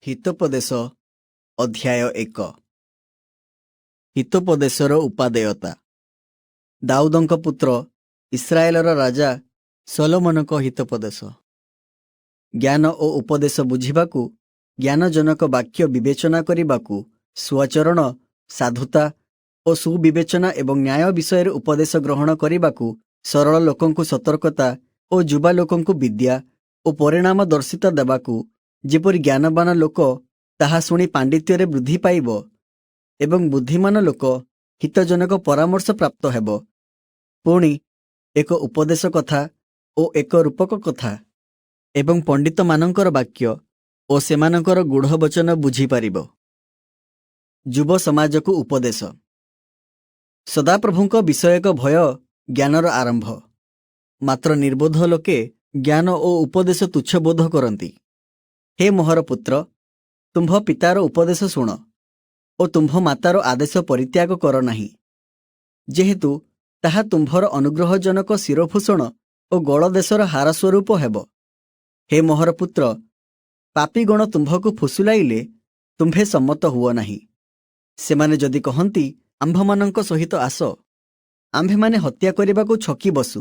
ହିତୋପଦେଶ ଅଧ୍ୟାୟ 1 ହିତୋପଦେଶର ଉପାଦେୟତା। ଦାଉଦଙ୍କ ପୁତ୍ର ଇସ୍ରାଏଲର ରାଜା ସଲୋମନଙ୍କ ହିତୋପଦେଶ। ଜ୍ଞାନ ଓ ଉପଦେଶ ବୁଝିବାକୁ, ଜ୍ଞାନଜନକ ବାକ୍ୟ ବିବେଚନା କରିବାକୁ, ସୁଆଚରଣ, ସାଧୁତା ଓ ସୁବିବେଚନା ଏବଂ ନ୍ୟାୟ ବିଷୟରେ ଉପଦେଶ ଗ୍ରହଣ କରିବାକୁ, ସରଳ ଲୋକଙ୍କୁ ସତର୍କତା ଓ ଯୁବା ଲୋକଙ୍କୁ ବିଦ୍ୟା ଓ ପରିଣାମଦର୍ଶିତା ଦେବାକୁ, ଯେପରି ଜ୍ଞାନବାନ ଲୋକ ତାହା ଶୁଣି ପାଣ୍ଡିତ୍ୟରେ ବୃଦ୍ଧି ପାଇବ ଏବଂ ବୁଦ୍ଧିମାନ ଲୋକ ହିତଜନକ ପରାମର୍ଶ ପ୍ରାପ୍ତ ହେବ। ପୁଣି ଏକ ଉପଦେଶ କଥା ଓ ଏକ ରୂପକ କଥା ଏବଂ ପଣ୍ଡିତମାନଙ୍କର ବାକ୍ୟ ଓ ସେମାନଙ୍କର ଗୂଢ଼ବଚନ ବୁଝିପାରିବ। ଯୁବ ସମାଜକୁ ଉପଦେଶ। ସଦାପ୍ରଭୁଙ୍କ ବିଷୟକ ଭୟ ଜ୍ଞାନର ଆରମ୍ଭ। ମାତ୍ର ନିର୍ବୋଧ ଲୋକେ ଜ୍ଞାନ ଓ ଉପଦେଶ ତୁଚ୍ଛ ବୋଧ କରନ୍ତି। ହେ ମୋହର ପୁତ୍ର, ତୁମ୍ଭ ପିତାର ଉପଦେଶ ଶୁଣ ଓ ତୁମ୍ଭ ମାତାର ଆଦେଶ ପରିତ୍ୟାଗ କର ନାହିଁ, ଯେହେତୁ ତାହା ତୁମ୍ଭର ଅନୁଗ୍ରହଜନକ ଶିରଭୂଷଣ ଓ ଗଳଦେଶର ହାର ସ୍ୱରୂପ ହେବ। ହେ ମୋହର ପୁତ୍ର, ପାପୀଗଣ ତୁମ୍ଭକୁ ଫୁସୁଲାଇଲେ ତୁମ୍ଭେ ସମ୍ମତ ହୁଅ ନାହିଁ। ସେମାନେ ଯଦି କହନ୍ତି, ଆମ୍ଭମାନଙ୍କ ସହିତ ଆସ, ଆମ୍ଭେମାନେ ହତ୍ୟା କରିବାକୁ ଛକି ବସୁ,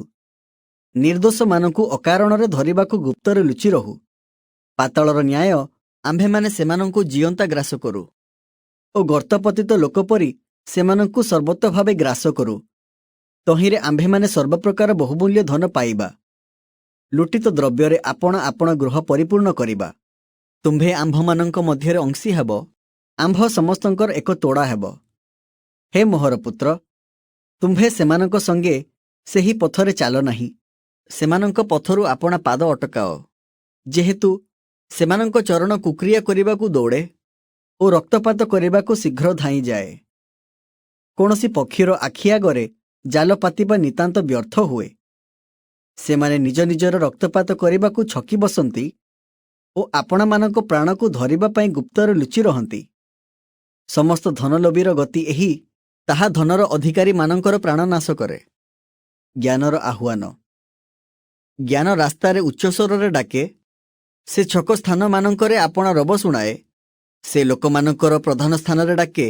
ନିର୍ଦ୍ଦୋଷମାନଙ୍କୁ ଅକାରଣରେ ଧରିବାକୁ ଗୁପ୍ତରେ ଲୁଚି ରହୁ, ପାତାଳର ନ୍ୟାୟ ଆମ୍ଭେମାନେ ସେମାନଙ୍କୁ ଜିଅନ୍ତା ଗ୍ରାସ କରୁ ଓ ଗର୍ତ୍ତପତିତ ଲୋକ ପରି ସେମାନଙ୍କୁ ସର୍ବତ ଭାବେ ଗ୍ରାସ କରୁ, ତହିଁରେ ଆମ୍ଭେମାନେ ସର୍ବପ୍ରକାର ବହୁମୂଲ୍ୟ ଧନ ପାଇବା, ଲୁଟିତ ଦ୍ରବ୍ୟରେ ଆପଣା ଗୃହ ପରିପୂର୍ଣ୍ଣ କରିବା। ତୁମ୍ଭେ ଆମ୍ଭମାନଙ୍କ ମଧ୍ୟରେ ଅଂଶୀ ହେବ, ଆମ୍ଭ ସମସ୍ତଙ୍କର ଏକ ତୋଡ଼ା ହେବ। ହେ ମୋହର ପୁତ୍ର, ତୁମ୍ଭେ ସେମାନଙ୍କ ସଙ୍ଗେ ସେହି ପଥରେ ଚାଲ ନାହିଁ, ସେମାନଙ୍କ ପଥରୁ ଆପଣା ପାଦ ଅଟକାଅ, ଯେହେତୁ ସେମାନଙ୍କ ଚରଣ କୁକ୍ରିୟା କରିବାକୁ ଦୌଡ଼େ ଓ ରକ୍ତପାତ କରିବାକୁ ଶୀଘ୍ର ଧାଇଁଯାଏ। କୌଣସି ପକ୍ଷୀର ଆଖି ଆଗରେ ଜାଲ ପାତିବା ନିତାନ୍ତ ବ୍ୟର୍ଥ ହୁଏ। ସେମାନେ ନିଜ ନିଜର ରକ୍ତପାତ କରିବାକୁ ଛକି ବସନ୍ତି ଓ ଆପଣାମାନଙ୍କ ପ୍ରାଣକୁ ଧରିବା ପାଇଁ ଗୁପ୍ତରେ ଲୁଚି ରହନ୍ତି। ସମସ୍ତ ଧନଲୋଭୀର ଗତି ଏହି, ତାହା ଧନର ଅଧିକାରୀମାନଙ୍କର ପ୍ରାଣ ନାଶ କରେ। ଜ୍ଞାନର ଆହ୍ୱାନ। ଜ୍ଞାନ ରାସ୍ତାରେ ଉଚ୍ଚସ୍ୱରରେ ଡାକେ, ସେ ଛକ ସ୍ଥାନମାନଙ୍କରେ ଆପଣା ରବ ଶୁଣାଏ, ସେ ଲୋକମାନଙ୍କର ପ୍ରଧାନ ସ୍ଥାନରେ ଡାକେ,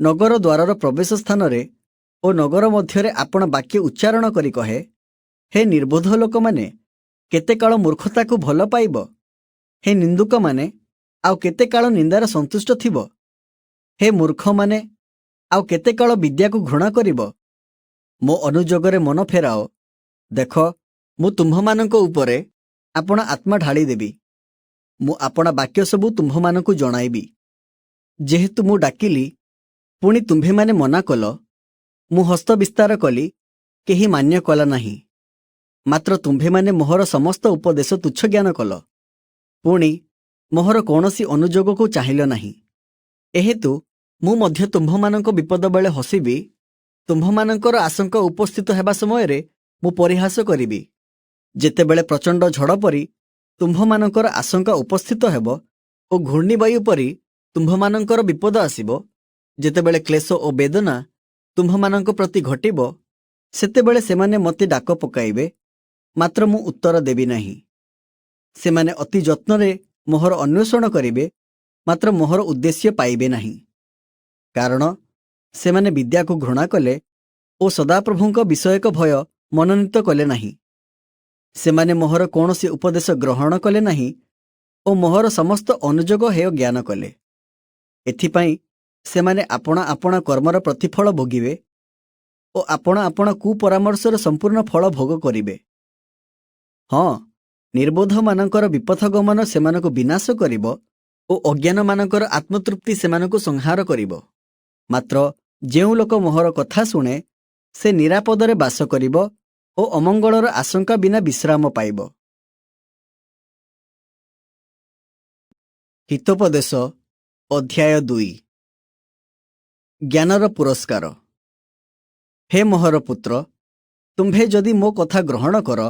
ନଗର ଦ୍ୱାରର ପ୍ରବେଶ ସ୍ଥାନରେ ଓ ନଗର ମଧ୍ୟରେ ଆପଣା ବାକ୍ୟ ଉଚ୍ଚାରଣ କରି କହେ, ହେ ନିର୍ବୋଧ ଲୋକମାନେ, କେତେକାଳ ମୂର୍ଖତାକୁ ଭଲ ପାଇବ? ହେ ନିନ୍ଦୁକମାନେ, ଆଉ କେତେକାଳ ନିନ୍ଦାରେ ସନ୍ତୁଷ୍ଟ ଥିବ? ହେ ମୂର୍ଖମାନେ, ଆଉ କେତେକାଳ ବିଦ୍ୟାକୁ ଘୃଣା କରିବ? ମୋ ଅନୁଯୋଗରେ ମନ ଫେରାଅ, ଦେଖ, ମୁଁ ତୁମ୍ଭମାନଙ୍କ ଉପରେ ଆପଣା ଆତ୍ମା ଢାଳିଦେବି। ମୁଁ ଆପଣା ବାକ୍ୟ ସବୁ ତୁମ୍ଭମାନଙ୍କୁ ଜଣାଇବି। ଯେହେତୁ ମୁଁ ଡାକିଲି, ପୁଣି ତୁମ୍ଭେମାନେ ମନା କଲ, ମୁଁ ହସ୍ତ ବିସ୍ତାର କଲି, କେହି ମାନ୍ୟ କଲା ନାହିଁ। ମାତ୍ର ତୁମ୍ଭେମାନେ ମୋହର ସମସ୍ତ ଉପଦେଶ ତୁଚ୍ଛ ଜ୍ଞାନ କଲ, ପୁଣି ମୋହର କୌଣସି ଅନୁଯୋଗକୁ ଚାହିଁଲ ନାହିଁ। ଏହେତୁ ମୁଁ ମଧ୍ୟ ତୁମ୍ଭମାନଙ୍କ ବିପଦ ବେଳେ ହସିବି, ତୁମ୍ଭମାନଙ୍କର ଆଶଙ୍କା ଉପସ୍ଥିତ ହେବା ସମୟରେ ମୁଁ ପରିହାସ କରିବି। ଯେତେବେଳେ ପ୍ରଚଣ୍ଡ ଝଡ଼ ପରି ତୁମ୍ଭମାନଙ୍କର ଆଶଙ୍କା ଉପସ୍ଥିତ ହେବ ଓ ଘୂର୍ଣ୍ଣିବାୟୁ ପରି ତୁମ୍ଭମାନଙ୍କର ବିପଦ ଆସିବ, ଯେତେବେଳେ କ୍ଲେଶ ଓ ବେଦନା ତୁମ୍ଭମାନଙ୍କ ପ୍ରତି ଘଟିବ, ସେତେବେଳେ ସେମାନେ ମୋତେ ଡାକ ପକାଇବେ, ମାତ୍ର ମୁଁ ଉତ୍ତର ଦେବି ନାହିଁ। ସେମାନେ ଅତି ଯତ୍ନରେ ମୋହର ଅନ୍ୱେଷଣ କରିବେ, ମାତ୍ର ମୋହର ଉଦ୍ଦେଶ୍ୟ ପାଇବେ ନାହିଁ। କାରଣ ସେମାନେ ବିଦ୍ୟାକୁ ଘୃଣା କଲେ ଓ ସଦାପ୍ରଭୁଙ୍କ ବିଷୟକ ଭୟ ମନୋନୀତ କଲେ ନାହିଁ। ସେମାନେ ମୋହର କୌଣସି ଉପଦେଶ ଗ୍ରହଣ କଲେ ନାହିଁ ଓ ମୋହର ସମସ୍ତ ଅନୁଯୋଗ ହେୟ ଜ୍ଞାନ କଲେ। ଏଥିପାଇଁ ସେମାନେ ଆପଣା କର୍ମର ପ୍ରତିଫଳ ଭୋଗିବେ ଓ ଆପଣା କୁପରାମର୍ଶର ସମ୍ପୂର୍ଣ୍ଣ ଫଳ ଭୋଗ କରିବେ। ହଁ, ନିର୍ବୋଧମାନଙ୍କର ବିପଥଗମନ ସେମାନଙ୍କୁ ବିନାଶ କରିବ ଓ ଅଜ୍ଞାନମାନଙ୍କର ଆତ୍ମତୃପ୍ତି ସେମାନଙ୍କୁ ସଂହାର କରିବ। ମାତ୍ର ଯେଉଁ ଲୋକ ମୋହର କଥା ଶୁଣେ, ସେ ନିରାପଦରେ ବାସ କରିବ ଓ ଅମଙ୍ଗଳର ଆଶଙ୍କା ବିନା ବିଶ୍ରାମ ପାଇବ। ହିତୋପଦେଶ ଅଧ୍ୟାୟ 2। ଜ୍ଞାନର ପୁରସ୍କାର। ହେ ମୋହର ପୁତ୍ର, ତୁମ୍ଭେ ଯଦି ମୋ କଥା ଗ୍ରହଣ କର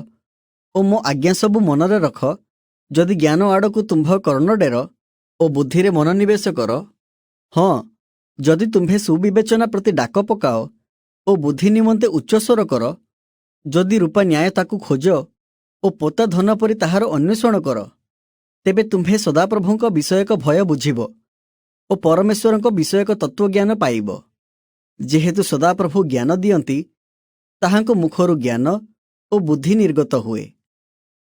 ଓ ମୋ ଆଜ୍ଞା ସବୁ ମନରେ ରଖ, ଯଦି ଜ୍ଞାନ ଆଡ଼କୁ ତୁମ୍ଭ କର୍ଣ୍ଣ ଡେର ଓ ବୁଦ୍ଧିରେ ମନୋନିବେଶ କର, ହଁ, ଯଦି ତୁମ୍ଭେ ସୁବିବେଚନା ପ୍ରତି ଡାକ ପକାଅ ଓ ବୁଦ୍ଧି ନିମନ୍ତେ ଉଚ୍ଚସ୍ୱର କର, ଯଦି ରୂପା ନ୍ୟାୟ ତାକୁ ଖୋଜ ଓ ପୋତା ଧନ ପରି ତାହାର ଅନ୍ୱେଷଣ କର, ତେବେ ତୁମ୍ଭେ ସଦାପ୍ରଭୁଙ୍କ ବିଷୟକ ଭୟ ବୁଝିବ ଓ ପରମେଶ୍ୱରଙ୍କ ବିଷୟକ ତତ୍ତ୍ୱଜ୍ଞାନ ପାଇବ। ଯେହେତୁ ସଦାପ୍ରଭୁ ଜ୍ଞାନ ଦିଅନ୍ତି, ତାହାଙ୍କ ମୁଖରୁ ଜ୍ଞାନ ଓ ବୁଦ୍ଧି ନିର୍ଗତ ହୁଏ।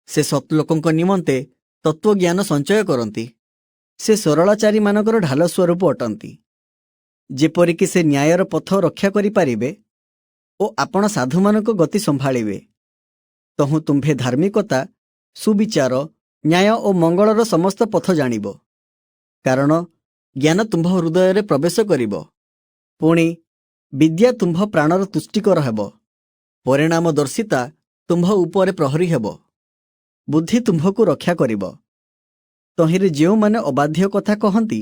ସେ ସତ୍ଲୋକଙ୍କ ନିମନ୍ତେ ତତ୍ତ୍ୱଜ୍ଞାନ ସଞ୍ଚୟ କରନ୍ତି। ସେ ସରଳାଚାରୀମାନଙ୍କର ଢାଲ ସ୍ୱରୂପ ଅଟନ୍ତି। ଯେପରିକି ସେ ନ୍ୟାୟର ପଥ ରକ୍ଷା କରିପାରିବେ ଓ ଆପଣ ସାଧୁମାନଙ୍କ ଗତି ସମ୍ଭାଳିବେ। ତହୁଁ ତୁମ୍ଭେ ଧାର୍ମିକତା, ସୁବିଚାର, ନ୍ୟାୟ ଓ ମଙ୍ଗଳର ସମସ୍ତ ପଥ ଜାଣିବ। କାରଣ ଜ୍ଞାନ ତୁମ୍ଭ ହୃଦୟରେ ପ୍ରବେଶ କରିବ। ପୁଣି ବିଦ୍ୟା ତୁମ୍ଭ ପ୍ରାଣର ତୁଷ୍ଟିକର ହେବ। ପରିଣାମଦର୍ଶିତା ତୁମ୍ଭ ଉପରେ ପ୍ରହରୀ ହେବ। ବୁଦ୍ଧି ତୁମ୍ଭକୁ ରକ୍ଷା କରିବ। ତହିଁରେ ଯେଉଁମାନେ ଅବାଧ୍ୟ କଥା କହନ୍ତି,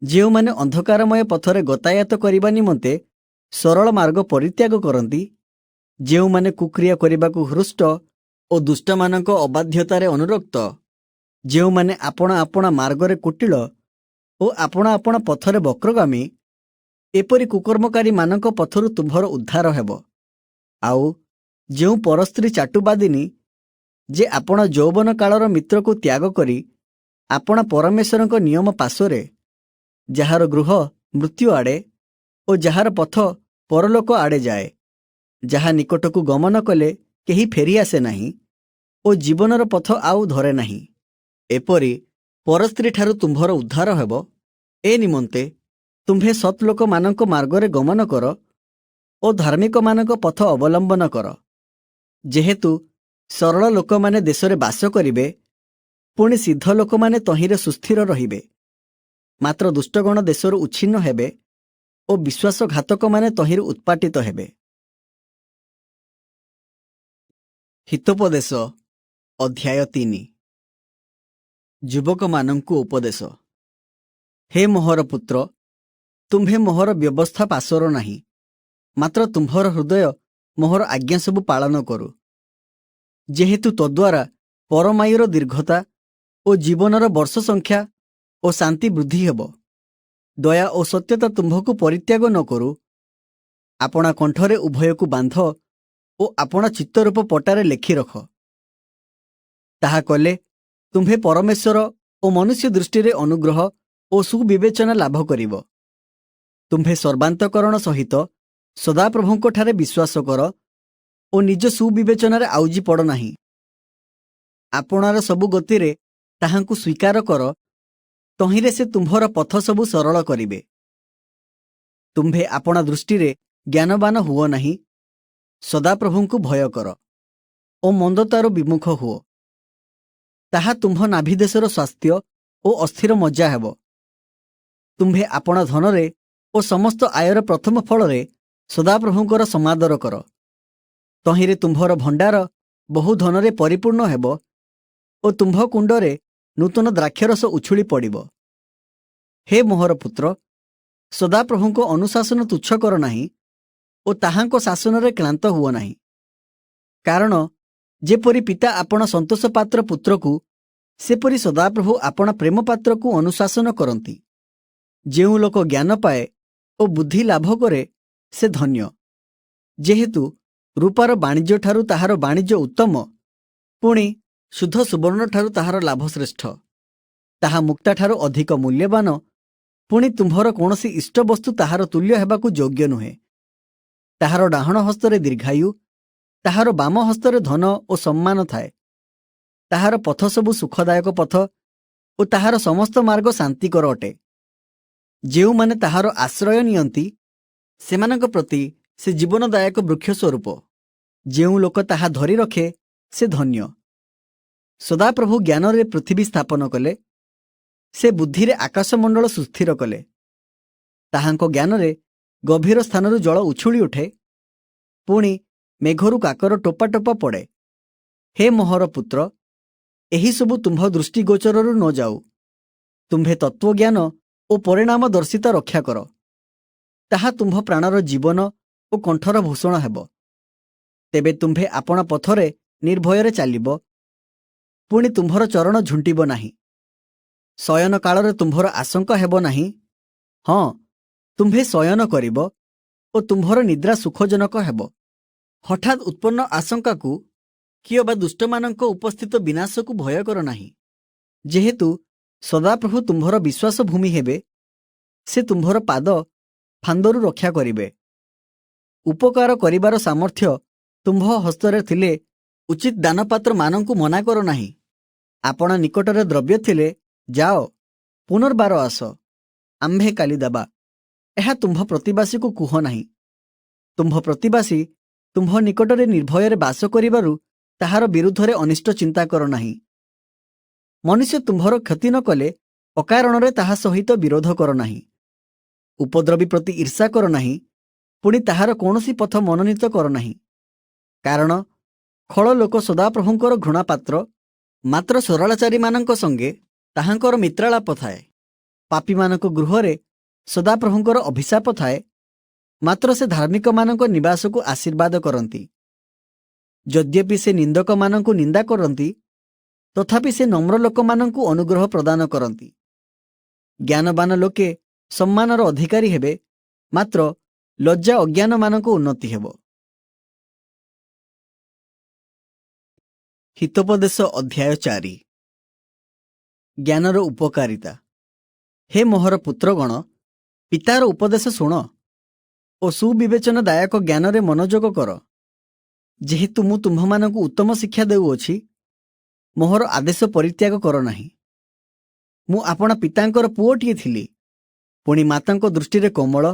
ଯେଉଁମାନେ ଅନ୍ଧକାରମୟ ପଥରେ ଗତାୟାତ କରିବା ନିମନ୍ତେ ସରଳ ମାର୍ଗ ପରିତ୍ୟାଗ କରନ୍ତି, ଯେଉଁମାନେ କୁକ୍ରିୟା କରିବାକୁ ହୃଷ୍ଟ ଓ ଦୁଷ୍ଟମାନଙ୍କ ଅବାଧ୍ୟତାରେ ଅନୁରକ୍ତ, ଯେଉଁମାନେ ଆପଣା ଆପଣା ମାର୍ଗରେ କୁଟିଳ ଓ ଆପଣା ଆପଣା ପଥରେ ବକ୍ରଗାମୀ, ଏପରି କୁକର୍ମକାରୀମାନଙ୍କ ପଥରୁ ତୁମ୍ଭର ଉଦ୍ଧାର ହେବ। ଆଉ ଯେଉଁ ପରସ୍ତ୍ରୀ ଚାଟୁବାଦିନୀ, ଯେ ଆପଣା ଯୌବନ କାଳର ମିତ୍ରକୁ ତ୍ୟାଗ କରି ଆପଣା ପରମେଶ୍ୱରଙ୍କ ନିୟମ ପାଶୋରେ, ଯାହାର ଗୃହ ମୃତ୍ୟୁ ଆଡ଼େ ଓ ଯାହାର ପଥ ପରଲୋକ ଆଡ଼େ ଯାଏ, ଯାହା ନିକଟକୁ ଗମନ କଲେ କେହି ଫେରିଆସେ ନାହିଁ ଓ ଜୀବନର ପଥ ଆଉ ଧରେ ନାହିଁ, ଏପରି ପରସ୍ତ୍ରୀଠାରୁ ତୁମ୍ଭର ଉଦ୍ଧାର ହେବ। ଏ ନିମନ୍ତେ ତୁମ୍ଭେ ସତ୍ଲୋକମାନଙ୍କ ମାର୍ଗରେ ଗମନ କର ଓ ଧାର୍ମିକମାନଙ୍କ ପଥ ଅବଲମ୍ବନ କର। ଯେହେତୁ ସରଳ ଲୋକମାନେ ଦେଶରେ ବାସ କରିବେ, ପୁଣି ସିଦ୍ଧ ଲୋକମାନେ ତହିଁରେ ସୁସ୍ଥିର ରହିବେ। ମାତ୍ର ଦୁଷ୍ଟଗଣ ଦେଶରୁ ଉଚ୍ଛିନ୍ନ ହେବେ ଓ ବିଶ୍ୱାସଘାତକମାନେ ତହିଁରୁ ଉତ୍ପାଟିତ ହେବେ। ହିତୋପଦେଶ ଅଧ୍ୟାୟ 3। ଯୁବକମାନଙ୍କୁ ଉପଦେଶ। ହେ ମୋହର ପୁତ୍ର, ତୁମ୍ଭେ ମୋହର ବ୍ୟବସ୍ଥା ପାଶୋର ନାହିଁ, ମାତ୍ର ତୁମ୍ଭର ହୃଦୟ ମୋହର ଆଜ୍ଞା ସବୁ ପାଳନ କରୁ। ଯେହେତୁ ତଦ୍ୱାରା ପରମାୟୁର ଦୀର୍ଘତା ଓ ଜୀବନର ବର୍ଷ ସଂଖ୍ୟା ଓ ଶାନ୍ତି ବୃଦ୍ଧି ହେବ। ଦୟା ଓ ସତ୍ୟତା ତୁମ୍ଭକୁ ପରିତ୍ୟାଗ ନ କରୁ। ଆପଣା କଣ୍ଠରେ ଉଭୟକୁ ବାନ୍ଧ ଓ ଆପଣା ଚିତ୍ତରୂପ ପଟାରେ ଲେଖି ରଖ। ତାହା କଲେ ତୁମ୍ଭେ ପରମେଶ୍ୱର ଓ ମନୁଷ୍ୟ ଦୃଷ୍ଟିରେ ଅନୁଗ୍ରହ ଓ ସୁବିବେଚନା ଲାଭ କରିବ। ତୁମ୍ଭେ ସର୍ବାନ୍ତକରଣ ସହିତ ସଦାପ୍ରଭୁଙ୍କଠାରେ ବିଶ୍ୱାସ କର ଓ ନିଜ ସୁବିବେଚନାରେ ଆଉଜି ପଡ଼ ନାହିଁ। ଆପଣାର ସବୁ ଗତିରେ ତାହାଙ୍କୁ ସ୍ୱୀକାର କର, ତହିଁରେ ସେ ତୁମ୍ଭର ପଥ ସବୁ ସରଳ କରିବେ। ତୁମ୍ଭେ ଆପଣା ଦୃଷ୍ଟିରେ ଜ୍ଞାନବାନ ହୁଅ ନାହିଁ, ସଦାପ୍ରଭୁଙ୍କୁ ଭୟ କର ଓ ମନ୍ଦତାରୁ ବିମୁଖ ହୁଅ। ତାହା ତୁମ୍ଭ ନାଭିଦେଶର ସ୍ୱାସ୍ଥ୍ୟ ଓ ଅସ୍ଥିର ମଜ୍ଜା ହେବ। ତୁମ୍ଭେ ଆପଣା ଧନରେ ଓ ସମସ୍ତ ଆୟର ପ୍ରଥମ ଫଳରେ ସଦାପ୍ରଭୁଙ୍କର ସମାଦର କର। ତହିଁରେ ତୁମ୍ଭର ଭଣ୍ଡାର ବହୁ ଧନରେ ପରିପୂର୍ଣ୍ଣ ହେବ ଓ ତୁମ୍ଭ କୁଣ୍ଡରେ ନୂତନ ଦ୍ରାକ୍ଷରସ ଉଛୁଳି ପଡ଼ିବ। ହେ ମୋହର ପୁତ୍ର, ସଦାପ୍ରଭୁଙ୍କ ଅନୁଶାସନ ତୁଚ୍ଛ କର ନାହିଁ ଓ ତାହାଙ୍କ ଶାସନରେ କ୍ଳାନ୍ତ ହୁଅ ନାହିଁ। କାରଣ ଯେପରି ପିତା ଆପଣା ସନ୍ତୋଷପାତ୍ର ପୁତ୍ରକୁ, ସେପରି ସଦାପ୍ରଭୁ ଆପଣା ପ୍ରେମପାତ୍ରକୁ ଅନୁଶାସନ କରନ୍ତି। ଯେଉଁ ଲୋକ ଜ୍ଞାନ ପାଏ ଓ ବୁଦ୍ଧି ଲାଭ କରେ, ସେ ଧନ୍ୟ। ଯେହେତୁ ରୂପାର ବାଣିଜ୍ୟଠାରୁ ତାହାର ବାଣିଜ୍ୟ ଉତ୍ତମ, ପୁଣି ଶୁଦ୍ଧ ସୁବର୍ଣ୍ଣଠାରୁ ତାହାର ଲାଭ ଶ୍ରେଷ୍ଠ। ତାହା ମୁକ୍ତାଠାରୁ ଅଧିକ ମୂଲ୍ୟବାନ, ପୁଣି ତୁମ୍ଭର କୌଣସି ଇଷ୍ଟବସ୍ତୁ ତାହାର ତୁଲ୍ୟ ହେବାକୁ ଯୋଗ୍ୟ ନୁହେଁ। ତାହାର ଡାହାଣ ହସ୍ତରେ ଦୀର୍ଘାୟୁ, ତାହାର ବାମ ହସ୍ତରେ ଧନ ଓ ସମ୍ମାନ ଥାଏ। ତାହାର ପଥ ସବୁ ସୁଖଦାୟକ ପଥ ଓ ତାହାର ସମସ୍ତ ମାର୍ଗ ଶାନ୍ତିକର ଅଟେ। ଯେଉଁମାନେ ତାହାର ଆଶ୍ରୟ ନିଅନ୍ତି, ସେମାନଙ୍କ ପ୍ରତି ସେ ଜୀବନଦାୟକ ବୃକ୍ଷ ସ୍ୱରୂପ। ଯେଉଁ ଲୋକ ତାହା ଧରି ରଖେ, ସେ ଧନ୍ୟ। ସଦାପ୍ରଭୁ ଜ୍ଞାନରେ ପୃଥିବୀ ସ୍ଥାପନ କଲେ, ସେ ବୁଦ୍ଧିରେ ଆକାଶମଣ୍ଡଳ ସୁସ୍ଥିର କଲେ। ତାହାଙ୍କ ଜ୍ଞାନରେ ଗଭୀର ସ୍ଥାନରୁ ଜଳ ଉଛୁଳି ଉଠେ, ପୁଣି ମେଘରୁ କାକର ଟୋପା ଟୋପା ପଡ଼େ। ହେ ମୋହର ପୁତ୍ର, ଏହିସବୁ ତୁମ୍ଭ ଦୃଷ୍ଟିଗୋଚରରୁ ନ ଯାଉ। ତୁମ୍ଭେ ତତ୍ତ୍ୱଜ୍ଞାନ ଓ ପରିଣାମଦର୍ଶିତା ରକ୍ଷା କର। ତାହା ତୁମ୍ଭ ପ୍ରାଣର ଜୀବନ ଓ କଣ୍ଠର ଭୂଷଣ ହେବ। ତେବେ ତୁମ୍ଭେ ଆପଣା ପଥରେ ନିର୍ଭୟରେ ଚାଲିବ, ପୁଣି ତୁମ୍ଭର ଚରଣ ଝୁଣ୍ଟିବ ନାହିଁ। ଶୟନ କାଳରେ ତୁମ୍ଭର ଆଶଙ୍କା ହେବ ନାହିଁ। ହଁ, ତୁମ୍ଭେ ଶୟନ କରିବ ଓ ତୁମ୍ଭର ନିଦ୍ରା ସୁଖଜନକ ହେବ। ହଠାତ୍ ଉତ୍ପନ୍ନ ଆଶଙ୍କାକୁ କିଏ ବା ଦୁଷ୍ଟମାନଙ୍କ ଉପସ୍ଥିତ ବିନାଶକୁ ଭୟ କର ନାହିଁ। जेहेतु सदाप्रभु तुम्भर विश्वास भूमि हेबे, से तुम्भर पाद फांदरू रक्षा करिबे। उपकार करिबार सामर्थ्य तुम्भ हस्तरे थिले उचित दानपात्र मानंकु मना करो नाही। आपण निकटरे द्रव्य थिले जाओ, पुनर्बार आस, आम्भे काली दबा, एहा तुम्भ प्रतिवासी को कुह नाही। तुम्भ प्रतिवासी तुम्भ निकटरे निर्भୟରେ बास करिबारु ताहार विरुद्धरे अनिष्ट चिंता करो नाही। मनुष्य तुम्भर क्षति न कले अकारणरे ताहा सहित विरोध करो नाही। उपद्रवी प्रति ईर्षा करो नाही, पुणी ताहार कौनसी पथ मनोनीत करो नाही। कारण खळ लोक सदाप्रभुंकर घृणापात्र, मात्र सरलाचारी मानंक संगे ताहांकर मित्रालाप थाए। पापी मानक गृहरे सदाप्रभुंकर अभिशाप थाए, मात्र से धार्मिक मानक निवास को आशीर्वाद करती। यद्यपि से निंदक मानक निंदा करती, तथापि से नम्र लोक मानक अनुग्रह प्रदान करती। ज्ञानवान लोके सम्मानर अधिकारी हेबे, मात्र लज्जा अज्ञान मानक उन्नति हेबो। हितोपदेश अध्याय 4। ज्ञानर उपकारिता। हे मोहर पुत्रगण, पितार उपदेश शुण और सुविवेचनदायक ज्ञानरे मनोयोग कर। जेहेतु मु तुम्भमानंकु उत्तम शिक्षा देउअछि, मोहर आदेश परित्याग कर नाही। मु आपण पितांकर पुओटिए थिली, पुणी मातांक दृष्टिरे कोमल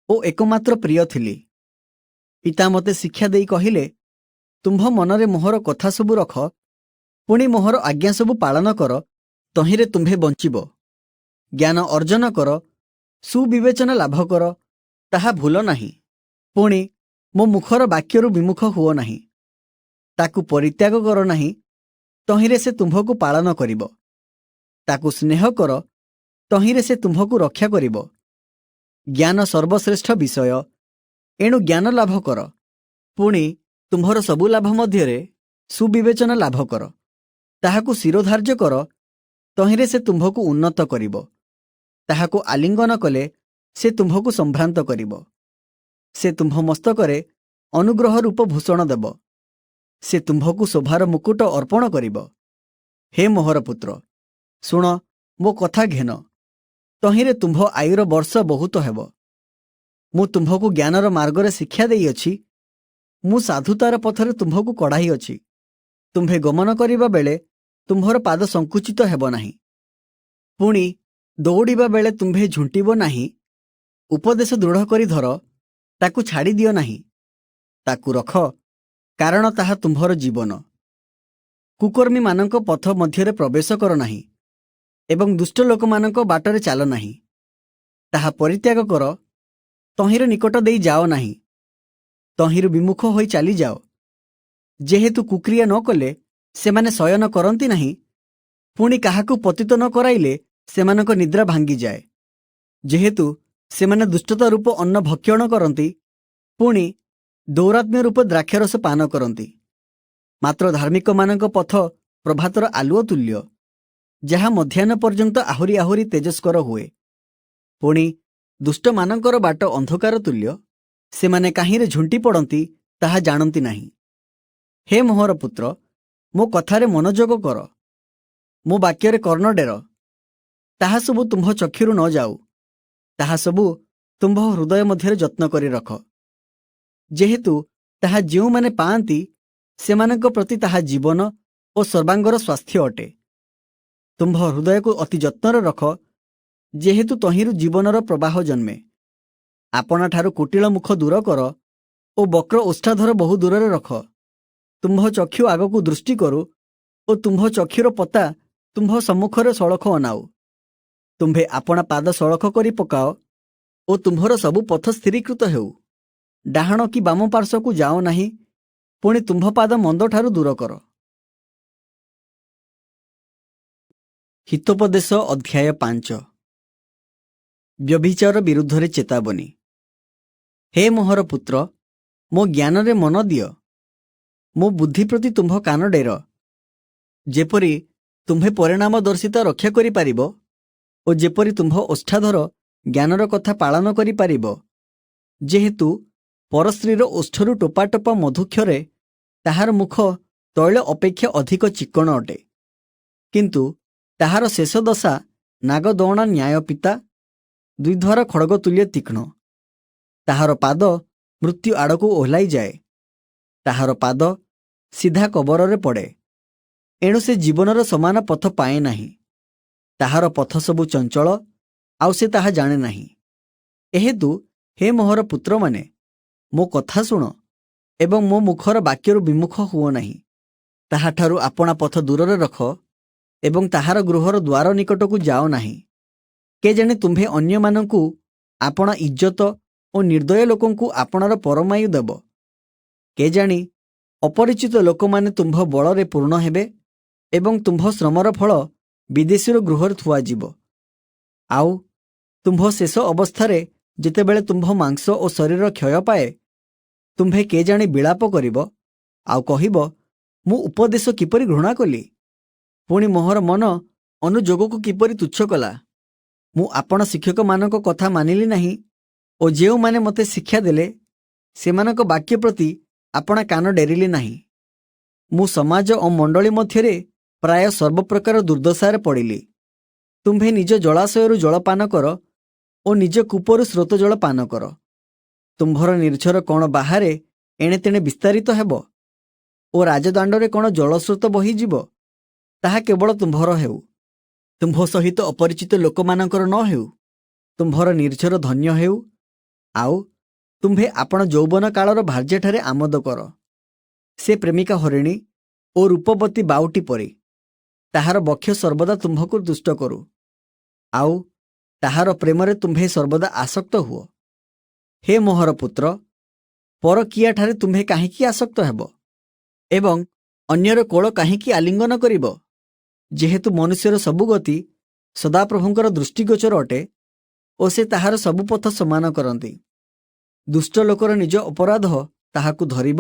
ओ एकमात्र प्रिय थिली। पिता मते शिक्षा देई कहिले, तुम्भ मनरे मोहर कथा सबु रख, पुणी मोहर आज्ञा सबु पालन कर, तहिरे तुम्भे बंचिबो। ज्ञान अर्जन कर, सुविवेचन लाभ कर, ताहा भूल नाही। पुणी मो मुखर वाक्यरु विमुख हुओ नाही। ताकु परित्याग कर नाही, तहिरे से तुम्भकु पालन करिबो। ताकु स्नेह कर, तहिरे से तुम्भकु रक्षा करिबो। ज्ञान सर्वश्रेष्ठ विषय, एणु ज्ञान लाभ कर, पुणी तुम्भर सबु लाभ मध्यरे सुविवेचन लाभ कर। ताहाकु शिरोधार्य कर, तहिरे से तुम्भकु उन्नत करिबो। ताहाकु आलिंगन कले से तुम्भकु संभ्रांत करिबो। से तुम्भ मस्तकरे अनुग्रह रूप भूषण देब। से तुम्भकु शोभार मुकुट अर्पण करिबो। हे मोहर पुत्र, शुण मो कथा घेन, तहिरे तुम्भ आयुर वर्ष बहुत हेब। मु तुम्भकु ज्ञानर मार्गरे शिक्षा देइअछि, मु साधुतार पथरे तुम्भकु कढ़ाई अछि। तुम्भे गमन करिबा बेले तुम्भर पाद संकुचित हेब नाही। पुणी दौड़िबा बेले तुम्भे झुंटिबो नाही। उपदेश दृढ़ करी धर, ताकु छाड़ी दियो नाही। ताकु रख, कारण ताहा तुम्भर जीवन। कुकर्मी मानक पथ मध्यरे प्रवेश कर नाही, एवं दुष्ट लोक मानक बाटरे चाल नाही। ताहा परित्याग कर, तहिर निकट देई जाओ नाही। तहिर विमुख होई चाली जाओ। जेहेतु कुक्रिया न कले सेमाने शयन करंती नाही, पुणी काहाकु पतित न कराइले सेमानक निद्रा भांगी जाए। जेहेतु सेमाने दुष्टता रूप अन्न भक्षण करंती, पुणी दौरात्म्य रूप द्राक्षरस पान करंती। मात्र धार्मिक मानक पथ प्रभातर आलुओ तुल्य, जहा मध्याह्न पर्यंत आहुरी आहुरी तेजस्कर हुए। पुणी दुष्ट मानकर बाट अंधकार तुल्य, सेमाने काहीरे झुंटी पड़ती ताहा जानती नाही। हे मोहर पुत्र, मो कथारे मनोयोग कर, मो वाक्ୟରେ कर्ण डेर। ताहा सबु तुम्भ चक्षुरु न जाऊ। ताहा सबु तुम्भ हृदय मध्यरे जत्न करी रख। जेहेतु ताहा जेउ माने पाआंती, सेमानक प्रति ताहा जीवन और सर्वांगर स्वास्थ्य अटे। तुम्भ हृदय को अति जत्नरे रख, जेहेतु तहिरु जीवनर प्रवाह जन्मे। आपना ठारु कुटिल मुख दूर कर ओ वक्र ओष्ठाधर बहु दूररे रख। तुम्भ चक्षु आगकु दृष्टि करू ओ तुम्भ चक्षुर पता तुम्भ सम्मुखरे सड़ख अनाऊ। तुम्भे आपना पाद सड़ख करी पकाओ ओ तुम्भर सबु पथ स्थिरीकृत हेउ। डाहाण कि बाम पार्श्वकु जाओ नाही, पुणी तुम्भ पाद मंद ठारु दूर कर। हितोपदेश अध्याय 5। व्यभिचार विरुद्धरे चेतावनी। हे मोहर पुत्र, मो ज्ञानरे मन दिय, मो बुद्धि प्रति तुम्भ कान डेर। जेपरी तुम्भे परिणामदर्शिता रक्षा करि पारिबो ओ जेपरी तुम्भ ओष्ठाधर ज्ञानर कथा पालन करि पारिबो। जेहेतु परस्त्रीर ओष्ठरु टोपा टोपा मधुक्षरे ताहार मुख तैल अपेक्षा अधिक चिक्कण अटे, किंतु ତାହାର ଶେଷ ଦଶା ନାଗଦୌଣା ନ୍ୟାୟ ପିତା, ଦ୍ୱିଧ୍ୱର ଖଡ଼ଗ ତୁଲ୍ୟ ତୀକ୍ଷ୍ଣ। ତାହାର ପାଦ ମୃତ୍ୟୁ ଆଡ଼କୁ ଓହ୍ଲାଇଯାଏ, ତାହାର ପାଦ ସିଧା କବରରେ ପଡ଼େ। ଏଣୁ ସେ ଜୀବନର ସମାନ ପଥ ପାଏ ନାହିଁ। ତାହାର ପଥ ସବୁ ଚଞ୍ଚଳ, ଆଉ ସେ ତାହା ଜାଣେ ନାହିଁ। ଏହେତୁ ହେ ମୋହର ପୁତ୍ରମାନେ, ମୋ କଥା ଶୁଣ ଏବଂ ମୋ ମୁଖର ବାକ୍ୟରୁ ବିମୁଖ ହୁଅ ନାହିଁ। ତାହାଠାରୁ ଆପଣା ପଥ ଦୂରରେ ରଖ ଏବଂ ତାହାର ଗୃହର ଦ୍ୱାର ନିକଟକୁ ଯାଅ ନାହିଁ। କେଜାଣି ତୁମ୍ଭେ ଅନ୍ୟମାନଙ୍କୁ ଆପଣା ଇଜ୍ଜତ ଓ ନିର୍ଦ୍ଦୟ ଲୋକଙ୍କୁ ଆପଣାର ପରମାୟୁ ଦେବ। କେଜାଣି ଅପରିଚିତ ଲୋକମାନେ ତୁମ୍ଭ ବଳରେ ପୂର୍ଣ୍ଣ ହେବେ ଏବଂ ତୁମ୍ଭ ଶ୍ରମର ଫଳ ବିଦେଶୀର ଗୃହରେ ଥୁଆଯିବ। ଆଉ ତୁମ୍ଭ ଶେଷ ଅବସ୍ଥାରେ ଯେତେବେଳେ ତୁମ୍ଭ ମାଂସ ଓ ଶରୀର କ୍ଷୟ ପାଏ, ତୁମ୍ଭେ କେଜାଣି ବିଳାପ କରିବ ଆଉ କହିବ, ମୁଁ ଉପଦେଶ କିପରି ଘୃଣା କଲି, ପୁଣି ମୋହର ମନ ଅନୁଯୋଗକୁ କିପରି ତୁଚ୍ଛ କଲା। ମୁଁ ଆପଣ ଶିକ୍ଷକମାନଙ୍କ କଥା ମାନିଲି ନାହିଁ ଓ ଯେଉଁମାନେ ମୋତେ ଶିକ୍ଷା ଦେଲେ ସେମାନଙ୍କ ବାକ୍ୟ ପ୍ରତି ଆପଣା କାନ ଡେରିଲେ ନାହିଁ। ମୁଁ ସମାଜ ଓ ମଣ୍ଡଳୀ ମଧ୍ୟରେ ପ୍ରାୟ ସର୍ବପ୍ରକାର ଦୁର୍ଦ୍ଦଶାରେ ପଡ଼ିଲି। ତୁମ୍ଭେ ନିଜ ଜଳାଶୟରୁ ଜଳପାନ କର ଓ ନିଜ କୂପରୁ ସ୍ରୋତ ଜଳ ପାନ କର। ତୁମ୍ଭର ନିର୍ଝର କ'ଣ ବାହାରେ ଏଣେତେଣେ ବିସ୍ତାରିତ ହେବ ଓ ରାଜଦାଣ୍ଡରେ କ'ଣ ଜଳସ୍ରୋତ ବହିଯିବ? ତାହା କେବଳ ତୁମ୍ଭର ହେଉ, ତୁମ୍ଭ ସହିତ ଅପରିଚିତ ଲୋକମାନଙ୍କର ନ ହେଉ। ତୁମ୍ଭର ନିର୍ଝର ଧନ୍ୟ ହେଉ। ଆଉ ତୁମ୍ଭେ ଆପଣ ଯୌବନ କାଳର ଭାର୍ଯ୍ୟାଠାରେ ଆମୋଦ କର। ସେ ପ୍ରେମିକା ହରିଣୀ ଓ ରୂପବତୀ ବାଉଟି ପରି। ତାହାର ବକ୍ଷ ସର୍ବଦା ତୁମ୍ଭକୁ ଦୁଷ୍ଟ କରୁ, ଆଉ ତାହାର ପ୍ରେମରେ ତୁମ୍ଭେ ସର୍ବଦା ଆସକ୍ତ ହୁଅ। ହେ ମୋହର ପୁତ୍ର, ପରକୀୟାଠାରେ ତୁମ୍ଭେ କାହିଁକି ଆସକ୍ତ ହେବ ଏବଂ ଅନ୍ୟର କୋଳ କାହିଁକି ଆଲିଙ୍ଗନ କରିବ? ଯେହେତୁ ମନୁଷ୍ୟର ସବୁ ଗତି ସଦାପ୍ରଭୁଙ୍କର ଦୃଷ୍ଟିଗୋଚର ଅଟେ ଓ ସେ ତାହାର ସବୁ ପଥ ସମାନ କରନ୍ତି। ଦୁଷ୍ଟ ଲୋକର ନିଜ ଅପରାଧ ତାହାକୁ ଧରିବ,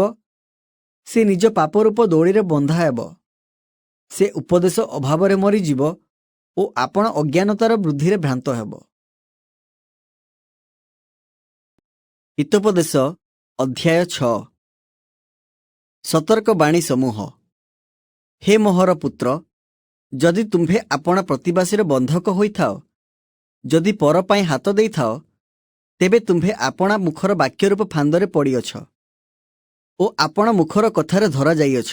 ସେ ନିଜ ପାପରୂପ ଦଉଡ଼ିରେ ବନ୍ଧା ହେବ। ସେ ଉପଦେଶ ଅଭାବରେ ମରିଯିବ ଓ ଆପଣ ଅଜ୍ଞାନତାର ବୃଦ୍ଧିରେ ଭ୍ରାନ୍ତ ହେବ। ହିତୋପଦେଶ ଅଧ୍ୟାୟ 6। ସତର୍କ ବାଣୀ ସମୂହ। ହେ ମୋହର ପୁତ୍ର, ଯଦି ତୁମ୍ଭେ ଆପଣା ପ୍ରତିବାସୀର ବନ୍ଧକ ହୋଇଥାଅ, ଯଦି ପର ପାଇଁ ହାତ ଦେଇଥାଅ, ତେବେ ତୁମ୍ଭେ ଆପଣା ମୁଖର ବାକ୍ୟ ରୂପ ଫାନ୍ଦରେ ପଡ଼ିଅଛ ଓ ଆପଣା ମୁଖର କଥାରେ ଧରାଯାଇଅଛ।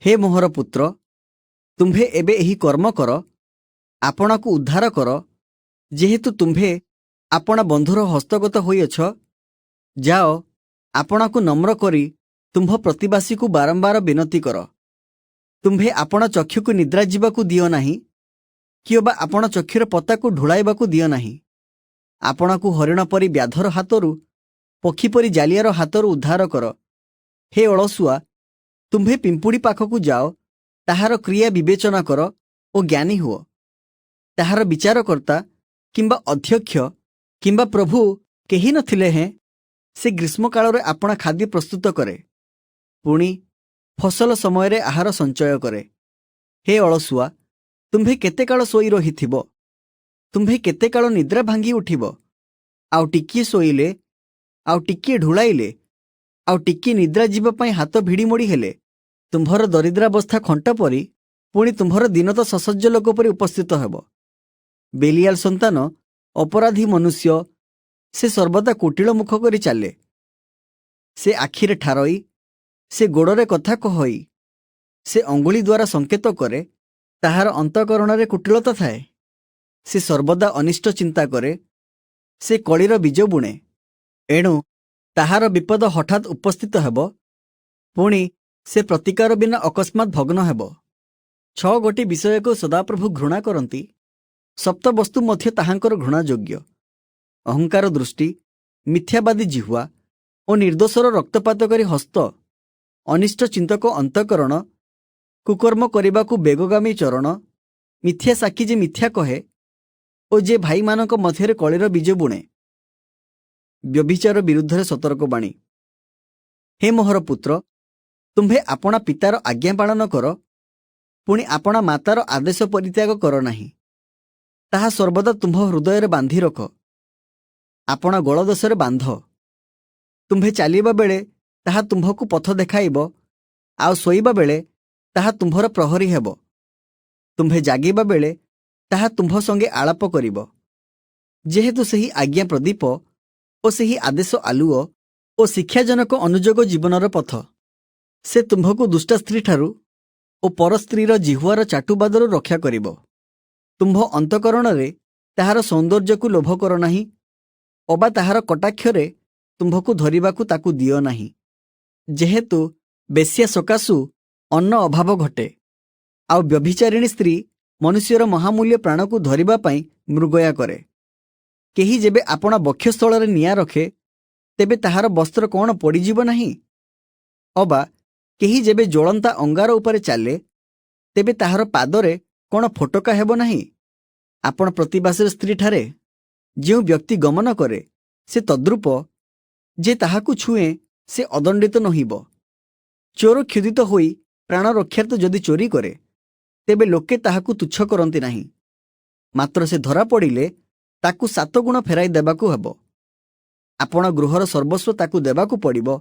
ହେ ମୋହର ପୁତ୍ର, ତୁମ୍ଭେ ଏବେ ଏହି କର୍ମ କର, ଆପଣାକୁ ଉଦ୍ଧାର କର, ଯେହେତୁ ତୁମ୍ଭେ ଆପଣା ବନ୍ଧୁର ହସ୍ତଗତ ହୋଇଅଛ। ଯାଅ, ଆପଣାକୁ ନମ୍ର କରି ତୁମ୍ଭ ପ୍ରତିବାସୀକୁ ବାରମ୍ବାର ବିନତି କର। ତୁମ୍ଭେ ଆପଣା ଚକ୍ଷୁକୁ ନିଦ୍ରା ଯିବାକୁ ଦିଅ ନାହିଁ, କିମ୍ବା ଆପଣା ଚକ୍ଷୁର ପତାକୁ ଢୁଳାଇବାକୁ ଦିଅ ନାହିଁ। ଆପଣାକୁ ହରିଣ ପରି ବ୍ୟାଧର ହାତରୁ, ପକ୍ଷୀ ପରି ଜାଲିଆର ହାତରୁ ଉଦ୍ଧାର କର। ହେ ଅଳସୁଆ, ତୁମ୍ଭେ ପିମ୍ପୁଡ଼ି ପାଖକୁ ଯାଅ, ତାହାର କ୍ରିୟା ବିବେଚନା କର ଓ ଜ୍ଞାନୀ ହୁଅ। ତାହାର ବିଚାରକର୍ତ୍ତା କିମ୍ବା ଅଧ୍ୟକ୍ଷ କିମ୍ବା ପ୍ରଭୁ କେହି ନଥିଲେ ହେଁ ସେ ଗ୍ରୀଷ୍ମକାଳରେ ଆପଣା ଖାଦ୍ୟ ପ୍ରସ୍ତୁତ କରେ, ପୁଣି ଫସଲ ସମୟରେ ଆହାର ସଞ୍ଚୟ କରେ। ହେ ଅଳସୁଆ, ତୁମ୍ଭେ କେତେକାଳ ଶୋଇ ରହିଥିବ? ତୁମ୍ଭେ କେତେକାଳ ନିଦ୍ରା ଭାଙ୍ଗି ଉଠିବ? ଆଉ ଟିକିଏ ଶୋଇଲେ, ଆଉ ଟିକିଏ ଢୁଳାଇଲେ, ଆଉ ଟିକିଏ ନିଦ୍ରା ଯିବା ପାଇଁ ହାତ ଭିଡ଼ି ମୋଡ଼ି ହେଲେ ତୁମ୍ଭର ଦରିଦ୍ରାବସ୍ଥା ଖଣ୍ଟ ପରି, ପୁଣି ତୁମ୍ଭର ଦୀନତା ସସଜ୍ଜ ଲୋକ ପରି ଉପସ୍ଥିତ ହେବ। ବେଲିଆଲ ସନ୍ତାନ ଅପରାଧୀ ମନୁଷ୍ୟ, ସେ ସର୍ବଦା କୁଟିଳ ମୁଖ କରି ଚାଲେ। ସେ ଆଖିରେ ଠାରଇ, ସେ ଗୋଡ଼ରେ କଥା କହଇ, ସେ ଅଙ୍ଗୁଳି ଦ୍ୱାରା ସଂକେତ କରେ, ତାହାର ଅନ୍ତଃକରଣରେ କୁଟିଳତା ଥାଏ। ସେ ସର୍ବଦା ଅନିଷ୍ଟ ଚିନ୍ତା କରେ, ସେ କଳିର ବୀଜ ବୁଣେ। ଏଣୁ ତାହାର ବିପଦ ହଠାତ୍ ଉପସ୍ଥିତ ହେବ, ପୁଣି ସେ ପ୍ରତିକାର ବିନା ଅକସ୍ମାତ୍ ଭଗ୍ନ ହେବ। 6 ଗୋଟି ବିଷୟକୁ ସଦାପ୍ରଭୁ ଘୃଣା କରନ୍ତି, ସପ୍ତ ବସ୍ତୁ ମଧ୍ୟ ତାହାଙ୍କର ଘୃଣାଯୋଗ୍ୟ। ଅହଙ୍କାର ଦୃଷ୍ଟି, ମିଥ୍ୟାବାଦୀ ଜିହ୍ୱା ଓ ନିର୍ଦ୍ଦୋଷର ରକ୍ତପାତକାରୀ ହସ୍ତ, ଅନିଷ୍ଟ ଚିନ୍ତକ ଅନ୍ତଃକରଣ, କୁକର୍ମ କରିବାକୁ ବେଗଗାମୀ ଚରଣ, ମିଥ୍ୟା ସାକ୍ଷୀ ଯେ ମିଥ୍ୟା କହେ ଓ ଯେ ଭାଇମାନଙ୍କ ମଧ୍ୟରେ କଳିର ବୀଜ ବୁଣେ। ବ୍ୟଭିଚାର ବିରୁଦ୍ଧରେ ସତର୍କବାଣୀ। ହେ ମୋହର ପୁତ୍ର, ତୁମ୍ଭେ ଆପଣା ପିତାର ଆଜ୍ଞା ପାଳନ କର, ପୁଣି ଆପଣା ମାତାର ଆଦେଶ ପରିତ୍ୟାଗ କର ନାହିଁ। ତାହା ସର୍ବଦା ତୁମ୍ଭ ହୃଦୟରେ ବାନ୍ଧି ରଖ, ଆପଣା ଗଳଦେଶରେ ବାନ୍ଧ। ତୁମ୍ଭେ ଚାଲିବା ବେଳେ ତାହା ତୁମ୍ଭକୁ ପଥ ଦେଖାଇବ, ଆଉ ଶୋଇବା ବେଳେ ତାହା ତୁମ୍ଭର ପ୍ରହରୀ ହେବ। तुम्भे जागिबा बेले ताहा तुम्भ संगे आलाप करिब। जेहेतु सही आज्ञा प्रदीप ओ सही आदेश आलुओ ओ शिक्षाजनक अनुजोग जीवनर पथ। से तुम्भकु दुष्ट स्त्री ठारू ओ पर स्त्रीर जिह्वार चाटुबादरू रक्षा करिब। तुम्भ अंतकरणरे ताहार सौंदर्यकु लोभ कर नाही, अबा ताहार कटाक्षरे तुम्भकु धरिबाकु ताकु दियो नाही। जेहेतु बेश्या सकाशु अन्न अभाव घटे, आउ व्यभिचारिणी स्त्री मनुष्यर महामूल्य प्राणकु धरिबा पई मृगया करे। केही जेबे आपणा बक्षस्थଳରେ निया रखे, तेबे ताहार वस्त्र कौन पड़ीजिब नाही? अबा केही जेबे ज्वलंता अंगार उपरे चाले, तेबे ताहार पादरे कौन फोटका हेबो नाही? आपण प्रतिबासर स्त्री ठारे जो व्यक्ति गमन करे से तद्रूप, जे ताहाकु छुए से अदंडित नहिब। चोर क्षुदित होई प्राण रक्षार्थ जदि चोरी करे, तेबे लोके ताहाकु तुच्छ करंती नाही, मात्र से धरा पड़िले ताकु 7 गुण फेराई देबाकू हेबो। आपण गृहर सर्वस्व ताकु देबाकू पड़िबो।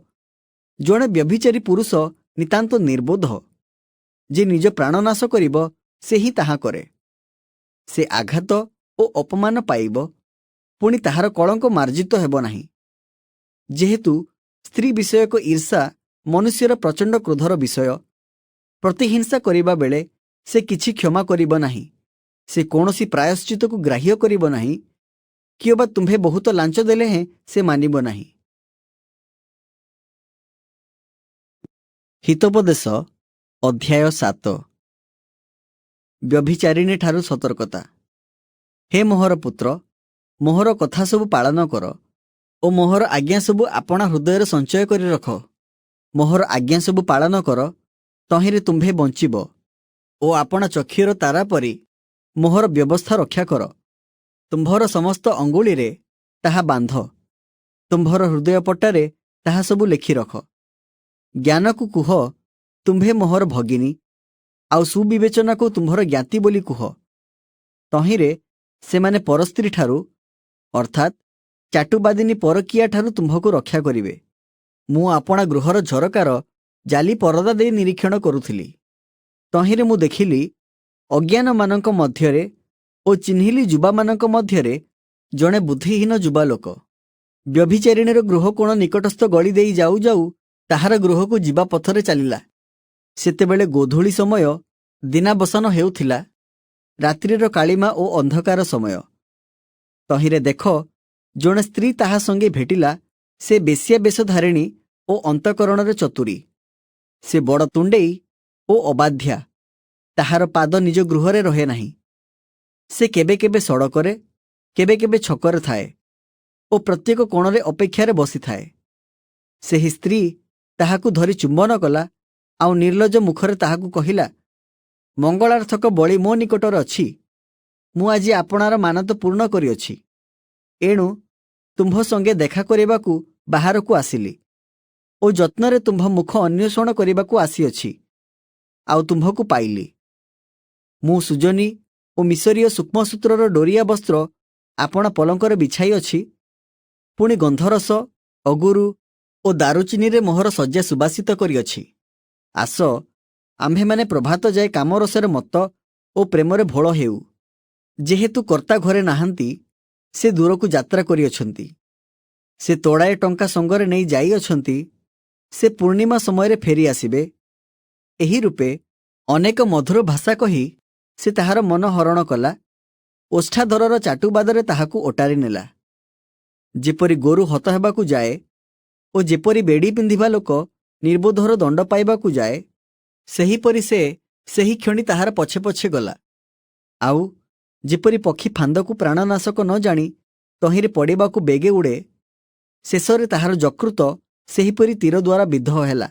जणे व्यभिचारी पुरुष नितांत निर्बोध, जे निज प्राणनाश करिबो से ही ताहा करे। से आघात ओ अपमान पाइब, पुणी ताहार कलंक मार्जित हेबो नाही। जेहेतु स्त्री विषयक ईर्षा मनुष्यर प्रचंड क्रोधर विषय, प्रतिहिंसा करिबा बेले से किछि क्षमा करिब नाही, से कौनसी प्रायश्चित को ग्राह्य करिब नाही, कियोबा तुम्भे बहुत लांच देले हैं से मानिब नाही। हितोपदेश अध्याय 7। व्यभिचारिणी ठारू सतर्कता। हे मोहर पुत्र, मोहर कथा सबु पालन कर ओ मोहर आज्ञा सबु आपणा हृदय संचय करि रख। मोहर आज्ञा सबु पालन कर, तहिरे तुम्भे बंचिब ओ आपणा चक्षुर तारा परि मोहर व्यवस्था रक्षा कर। तुम्भर समस्त अंगुली रे ताहा बांध, तुम्भर हृदय पट्टारे ताहा सबु लेखि रख। ज्ञान को कुह तुम्भे मोहर भगिनी, आउ सुविवेचना को तुम्भर ज्ञाति बोली कुह। तहिरे सेमाने परस्त्री ठारू अर्थात चाटुबादिनी परकिया ठारू तुम्भको रक्षा करिवे। मु आपणा गृहर झरकार जाली परदा दे निरीक्षण करुथिली, तहिरे मु देखिली अज्ञान मानक मध्यरे ओ चिन्हिली जुबा मानक मध्यरे जणे बुद्धिहीन जुबा लोक। व्यभिचारिणीर गृह कोण निकटस्थ गली देई जाऊ जाऊ ताहार गृहको जिबा पथरे चलिला। सेतेबेले गोधूली समय, दिनाबसान हेउथिला, रात्रिर कालीमा ओ अंधकार समय। तहिरे देख जणे स्त्री ताहा संगे भेटिला, से बेश्या बेशधारिणी ओ अंतकरणरे चतुरी। से बड़ तुंडेई ओ अबाध्या, ताहार पाद निज गृहरे रहे नाही। से केबे केबे सड़करे, केबे केबे छकरे थाए ओ प्रत्येक कोणरे अपेक्षारे बसी थाए। सेही स्त्री ताहाकु धरी चुंबन कला, आउ निर्लज मुखरे ताहाकु कहिला, मंगलार्थक बळी मो निकटरे अछि, मु आजि आपणार मानत पूर्ण करिअछि। एणु तुम्भ संगे देखा करिबाकु बाहारकु आसिली ओ जत्नरे तुम्भ मुख अन्वेषण करिबाकु आसिअछि, आउ तुम्भकु पाइली। मु सुजनी ओ मिसरीय सूक्ष्मसूत्रर डोरिया वस्त्र आपण पलंकर बिछाई अछि, पुणी गंधरस, अगुरु ओ दारुचिनी मोहर सज्जा सुबासित करिअछि। आस आम्भेमाने प्रभात जाए कामरसरे मत्त ओ प्रेमरे भोळ हेउ। जेहेतु कर्ता घरे नाहांती, से दूरकु यात्रा करिअछंती। से तोड़ाए टंका संगरे नहीं जाई अछंती, से पूर्णिमा समयरे फेरी आसिबे। एही रूपे अनेक मधुर भाषा कही से ताहार मन हरण कला, ओष्ठाधरर चाटुबादरे ताहाकु ओटारी नेला। जेपरी गोरु हत हेबाकु जाए ओ जेपरी बेड़ी पिंधिबा लोक निर्बोधर दंड पाइबाकु जाए, सेहीपरि से सेही क्षणी ताहार पछे पछे गला। आउ जेपरी पक्षी फांदकु प्राणनाशक न जानी तहिरे पड़िबाकु बेगे उड़े, शेषरे ताहार यकृत सेहीपरि तीर द्वारा विद्ध हेला।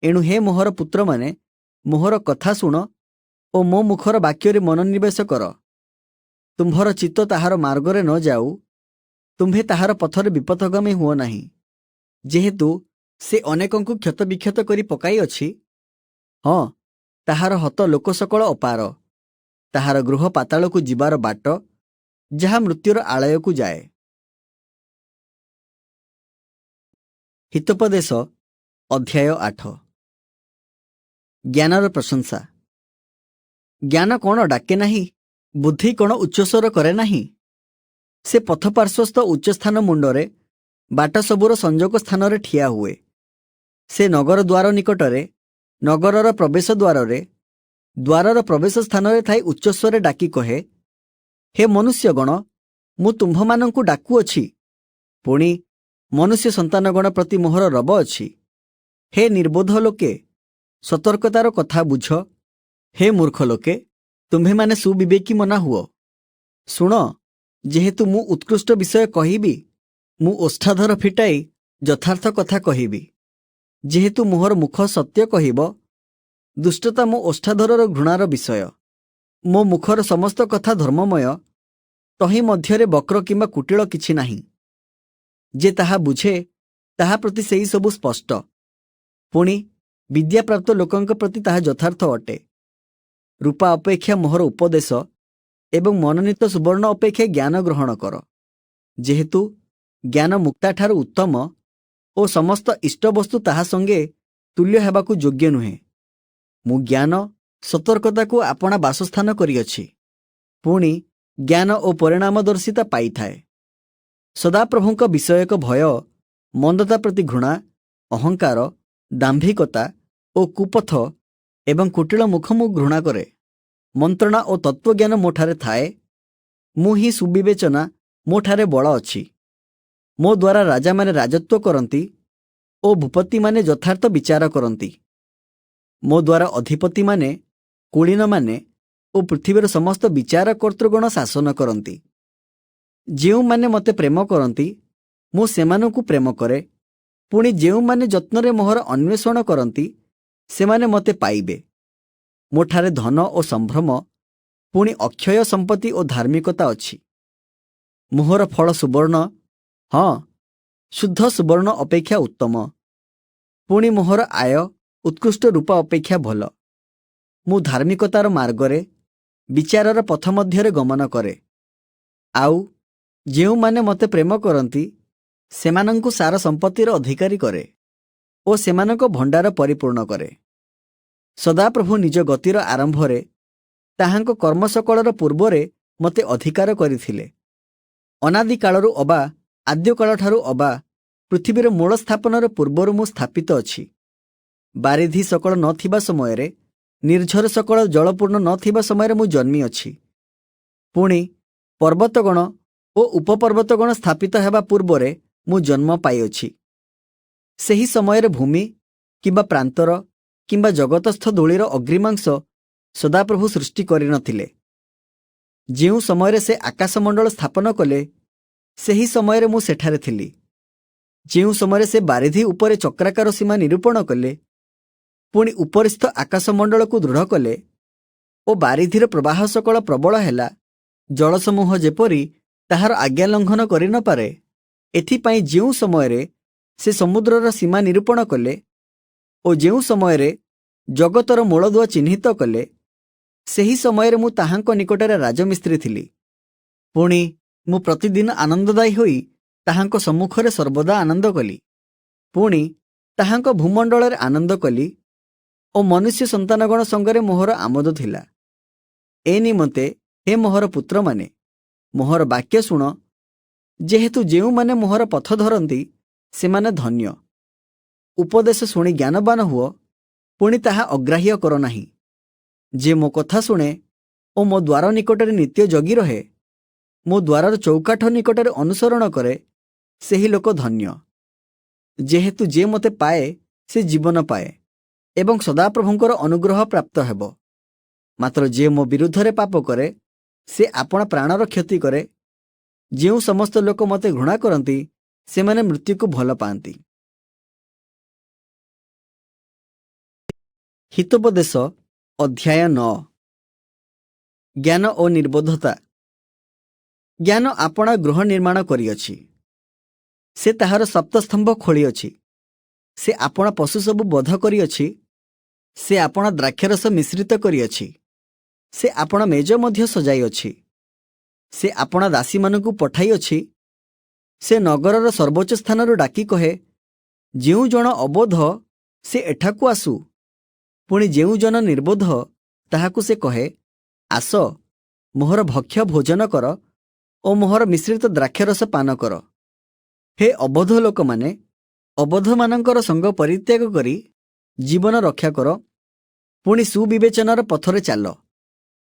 एणु हे मोहर पुत्र माने, मोहर कथा शुण ओ मो मुखर वाक्ୟରେ मनोनिवेश कर। तुम्भर चित्त ताहार मार्गरे न जाऊ, तुम्भे ताहार पथरे विपथगामी हुओ नाही। जेहेतु से अनेकंकु क्षत विक्षत करी पकाई अछि, हाँ, ताहार हत लोक सकल अपार, ताहार गृह पातालकु जिबार बाट, जहा मृत्युर आलयकु जाए। हितोपदेश अध्याय 8। ज्ञानर प्रशंसा। ଜ୍ଞାନ କ'ଣ ଡାକେ ନାହିଁ, ବୁଦ୍ଧି କ'ଣ ଉଚ୍ଚସ୍ୱର କରେ ନାହିଁ? ସେ ପଥପାର୍ଶ୍ୱସ୍ଥ ଉଚ୍ଚସ୍ଥାନ ମୁଣ୍ଡରେ ବାଟ ସବୁର ସଂଯୋଗ ସ୍ଥାନରେ ଠିଆ ହୁଏ। ସେ ନଗର ଦ୍ୱାର ନିକଟରେ, ନଗରର ପ୍ରବେଶ ଦ୍ୱାରରେ, ଦ୍ୱାରର ପ୍ରବେଶ ସ୍ଥାନରେ ଥାଇ ଉଚ୍ଚସ୍ୱରେ ଡାକି କହେ, ହେ ମନୁଷ୍ୟଗଣ, ମୁଁ ତୁମ୍ଭମାନଙ୍କୁ ଡାକୁଅଛି। ପୁଣି ମନୁଷ୍ୟ ସନ୍ତାନଗଣ ପ୍ରତି ମୋହର ରବ ଅଛି। ହେ ନିର୍ବୋଧ ଲୋକେ, ସତର୍କତାର କଥା ବୁଝ। ହେ ମୂର୍ଖ ଲୋକେ, ତୁମ୍ଭେମାନେ ସୁବିବେକୀ ମନା ହୁଅ। ଶୁଣ, ଯେହେତୁ ମୁଁ ଉତ୍କୃଷ୍ଟ ବିଷୟ କହିବି, ମୁଁ ଓଷ୍ଠାଧର ଫିଟାଇ ଯଥାର୍ଥ କଥା କହିବି। ଯେହେତୁ ମୋହର ମୁଖ ସତ୍ୟ କହିବ, ଦୁଷ୍ଟତା ମୋ ଓଷ୍ଠାଧରର ଘୃଣାର ବିଷୟ। ମୋ ମୁଖର ସମସ୍ତ କଥା ଧର୍ମମୟ, ତହିଁ ମଧ୍ୟରେ ବକ୍ର କିମ୍ବା କୁଟିଳ କିଛି ନାହିଁ। ଯେ ତାହା ବୁଝେ, ତାହା ପ୍ରତି ସେହି ସବୁ ସ୍ପଷ୍ଟ। ପୁଣି ବିଦ୍ୟାପ୍ରାପ୍ତ ଲୋକଙ୍କ ପ୍ରତି ତାହା ଯଥାର୍ଥ ଅଟେ। ରୂପା ଅପେକ୍ଷା ମୋହର ଉପଦେଶ ଏବଂ ମନୋନୀତ ସୁବର୍ଣ୍ଣ ଅପେକ୍ଷା ଜ୍ଞାନ ଗ୍ରହଣ କର। ଯେହେତୁ ଜ୍ଞାନ ମୁକ୍ତାଠାରୁ ଉତ୍ତମ ଓ ସମସ୍ତ ଇଷ୍ଟବସ୍ତୁ ତାହା ସଙ୍ଗେ ତୁଲ୍ୟ ହେବାକୁ ଯୋଗ୍ୟ ନୁହେଁ। ମୁଁ ଜ୍ଞାନ, ସତର୍କତାକୁ ଆପଣା ବାସସ୍ଥାନ କରିଅଛି। ପୁଣି ଜ୍ଞାନ ଓ ପରିଣାମଦର୍ଶିତା ପାଇଥାଏ। ସଦାପ୍ରଭୁଙ୍କ ବିଷୟକ ଭୟ, ମନ୍ଦତା ପ୍ରତି ଘୃଣା, ଅହଙ୍କାର, ଦାମ୍ଭିକତା ଓ କୁପଥ ଏବଂ କୁଟିଳ ମୁଖ ମୁଁ ଘୃଣା କରେ। ମନ୍ତ୍ରଣା ଓ ତତ୍ତ୍ୱଜ୍ଞାନ ମୋଠାରେ ଥାଏ। ମୁଁ ହିଁ ସୁବିବେଚନା, ମୋଠାରେ ବଳ ଅଛି। ମୋ ଦ୍ୱାରା ରାଜାମାନେ ରାଜତ୍ୱ କରନ୍ତି ଓ ଭୂପତିମାନେ ଯଥାର୍ଥ ବିଚାର କରନ୍ତି। ମୋ ଦ୍ୱାରା ଅଧିପତିମାନେ, କୁଳୀନମାନେ ଓ ପୃଥିବୀର ସମସ୍ତ ବିଚାର କର୍ତ୍ତୃଗଣ ଶାସନ କରନ୍ତି। ଯେଉଁମାନେ ମୋତେ ପ୍ରେମ କରନ୍ତି, ମୁଁ ସେମାନଙ୍କୁ ପ୍ରେମ କରେ। ପୁଣି ଯେଉଁମାନେ ଯତ୍ନରେ ମୋହର ଅନ୍ୱେଷଣ କରନ୍ତି, ସେମାନେ ମୋତେ ପାଇବେ। ମୋଠାରେ ଧନ ଓ ସମ୍ଭ୍ରମ, ପୁଣି ଅକ୍ଷୟ ସମ୍ପତ୍ତି ଓ ଧାର୍ମିକତା ଅଛି। ମୋହର ଫଳ ସୁବର୍ଣ୍ଣ, ହଁ, ଶୁଦ୍ଧ ସୁବର୍ଣ୍ଣ ଅପେକ୍ଷା ଉତ୍ତମ। ପୁଣି ମୋହର ଆୟ ଉତ୍କୃଷ୍ଟ ରୂପା ଅପେକ୍ଷା ଭଲ। ମୁଁ ଧାର୍ମିକତାର ମାର୍ଗରେ, ବିଚାରର ପଥ ମଧ୍ୟରେ ଗମନ କରେ। ଆଉ ଯେଉଁମାନେ ମୋତେ ପ୍ରେମ କରନ୍ତି, ସେମାନଙ୍କୁ ସାର ସମ୍ପତ୍ତିର ଅଧିକାରୀ କରେ ଓ ସେମାନଙ୍କ ଭଣ୍ଡାର ପରିପୂର୍ଣ୍ଣ କରେ। ସଦାପ୍ରଭୁ ନିଜ ଗତିର ଆରମ୍ଭରେ, ତାହାଙ୍କ କର୍ମସକଳର ପୂର୍ବରେ ମୋତେ ଅଧିକାର କରିଥିଲେ। ଅନାଦିକାଳରୁ ଅବା ଆଦ୍ୟକାଳଠାରୁ ଅବା ପୃଥିବୀର ମୂଳ ସ୍ଥାପନର ପୂର୍ବରୁ ମୁଁ ସ୍ଥାପିତ ଅଛି। ବାରିଧି ସକଳ ନଥିବା ସମୟରେ, ନିର୍ଝର ସକଳ ଜଳପୂର୍ଣ୍ଣ ନଥିବା ସମୟରେ ମୁଁ ଜନ୍ମିଅଛି। ପୁଣି ପର୍ବତଗଣ ଓ ଉପପର୍ବତଗଣ ସ୍ଥାପିତ ହେବା ପୂର୍ବରେ ମୁଁ ଜନ୍ମ ପାଇଅଛି। ସେହି ସମୟରେ ଭୂମି କିମ୍ବା ପ୍ରାନ୍ତର କିମ୍ବା ଜଗତସ୍ଥ ଧୂଳିର ଅଗ୍ରିମାଂଶ ସଦାପ୍ରଭୁ ସୃଷ୍ଟି କରିନଥିଲେ। ଯେଉଁ ସମୟରେ ସେ ଆକାଶମଣ୍ଡଳ ସ୍ଥାପନ କଲେ, ସେହି ସମୟରେ ମୁଁ ସେଠାରେ ଥିଲି। ଯେଉଁ ସମୟରେ ସେ ବାରିଧି ଉପରେ ଚକ୍ରାକାର ସୀମା ନିରୂପଣ କଲେ, ପୁଣି ଉପରିସ୍ଥ ଆକାଶମଣ୍ଡଳକୁ ଦୃଢ଼ କଲେ ଓ ବାରିଧିର ପ୍ରବାହ ସକଳ ପ୍ରବଳ ହେଲା, ଜଳସମୂହ ଯେପରି ତାହାର ଆଜ୍ଞା ଲଙ୍ଘନ କରିନପାରେ, ଏଥିପାଇଁ ଯେଉଁ ସମୟରେ ସେ ସମୁଦ୍ରର ସୀମା ନିରୂପଣ କଲେ ଓ ଯେଉଁ ସମୟରେ ଜଗତର ମୂଳଦୁଆ ଚିହ୍ନିତ କଲେ, ସେହି ସମୟରେ ମୁଁ ତାହାଙ୍କ ନିକଟରେ ରାଜମିସ୍ତ୍ରୀ ଥିଲି। ପୁଣି ମୁଁ ପ୍ରତିଦିନ ଆନନ୍ଦଦାୟୀ ହୋଇ ତାହାଙ୍କ ସମ୍ମୁଖରେ ସର୍ବଦା ଆନନ୍ଦ କଲି। ପୁଣି ତାହାଙ୍କ ଭୂମଣ୍ଡଳରେ ଆନନ୍ଦ କଲି ଓ ମନୁଷ୍ୟ ସନ୍ତାନଗଣ ସଙ୍ଗରେ ମୋହର ଆମୋଦ ଥିଲା। ଏ ନିମନ୍ତେ, ହେ ମୋହର ପୁତ୍ରମାନେ, ମୋହର ବାକ୍ୟ ଶୁଣ। ଯେହେତୁ ଯେଉଁମାନେ ମୋହର ପଥ ଧରନ୍ତି, ସେମାନେ ଧନ୍ୟ। ଉପଦେଶ ଶୁଣି ଜ୍ଞାନବାନ ହୁଅ, ପୁଣି ତାହା ଅଗ୍ରାହ୍ୟ କର ନାହିଁ। ଯେ ମୋ କଥା ଶୁଣେ ଓ ମୋ ଦ୍ୱାର ନିକଟରେ ନିତ୍ୟ ଜଗି ରହେ, ମୋ ଦ୍ୱାରର ଚୌକାଠ ନିକଟରେ ଅନୁସରଣ କରେ, ସେହି ଲୋକ ଧନ୍ୟ। ଯେହେତୁ ଯେ ମୋତେ ପାଏ, ସେ ଜୀବନ ପାଏ ଏବଂ ସଦାପ୍ରଭୁଙ୍କର ଅନୁଗ୍ରହ ପ୍ରାପ୍ତ ହେବ। ମାତ୍ର ଯେ ମୋ ବିରୁଦ୍ଧରେ ପାପ କରେ, ସେ ଆପଣା ପ୍ରାଣର କ୍ଷତି କରେ। ଯେଉଁ ସମସ୍ତ ଲୋକ ମୋତେ ଘୃଣା କରନ୍ତି, ସେମାନେ ମୃତ୍ୟୁକୁ ଭଲ ପାଆନ୍ତି। ହିତୋପଦେଶ ଅଧ୍ୟାୟ 9। ଜ୍ଞାନ ଓ ନିର୍ବୋଧତା। ଜ୍ଞାନ ଆପଣା ଗୃହ ନିର୍ମାଣ କରିଅଛି। ସେ ତାହାର ସପ୍ତସ୍ତମ୍ଭ ଖୋଳିଅଛି। ସେ ଆପଣା ପଶୁ ସବୁ ବଧ କରିଅଛି। ସେ ଆପଣା ଦ୍ରାକ୍ଷରସ ମିଶ୍ରିତ କରିଅଛି। ସେ ଆପଣା ମେଜ ମଧ୍ୟ ସଜାଇଅଛି। ସେ ଆପଣା ଦାସୀମାନଙ୍କୁ ପଠାଇଅଛି। ସେ ନଗରର ସର୍ବୋଚ୍ଚ ସ୍ଥାନରୁ ଡାକି କହେ, ଯେଉଁ ଜଣ ଅବୋଧ, ସେ ଏଠାକୁ ଆସୁ। ପୁଣି ଯେଉଁ ଜଣ ନିର୍ବୋଧ, ତାହାକୁ ସେ କହେ, ଆସ, ମୋହର ଭକ୍ଷ୍ୟ ଭୋଜନ କର ଓ ମୋହର ମିଶ୍ରିତ ଦ୍ରାକ୍ଷରସ ପାନ କର। ହେ ଅବୋଧ ଲୋକମାନେ, ଅବୋଧମାନଙ୍କର ସଙ୍ଗ ପରିତ୍ୟାଗ କରି ଜୀବନ ରକ୍ଷା କର। ପୁଣି ସୁବିବେଚନାର ପଥରେ ଚାଲ।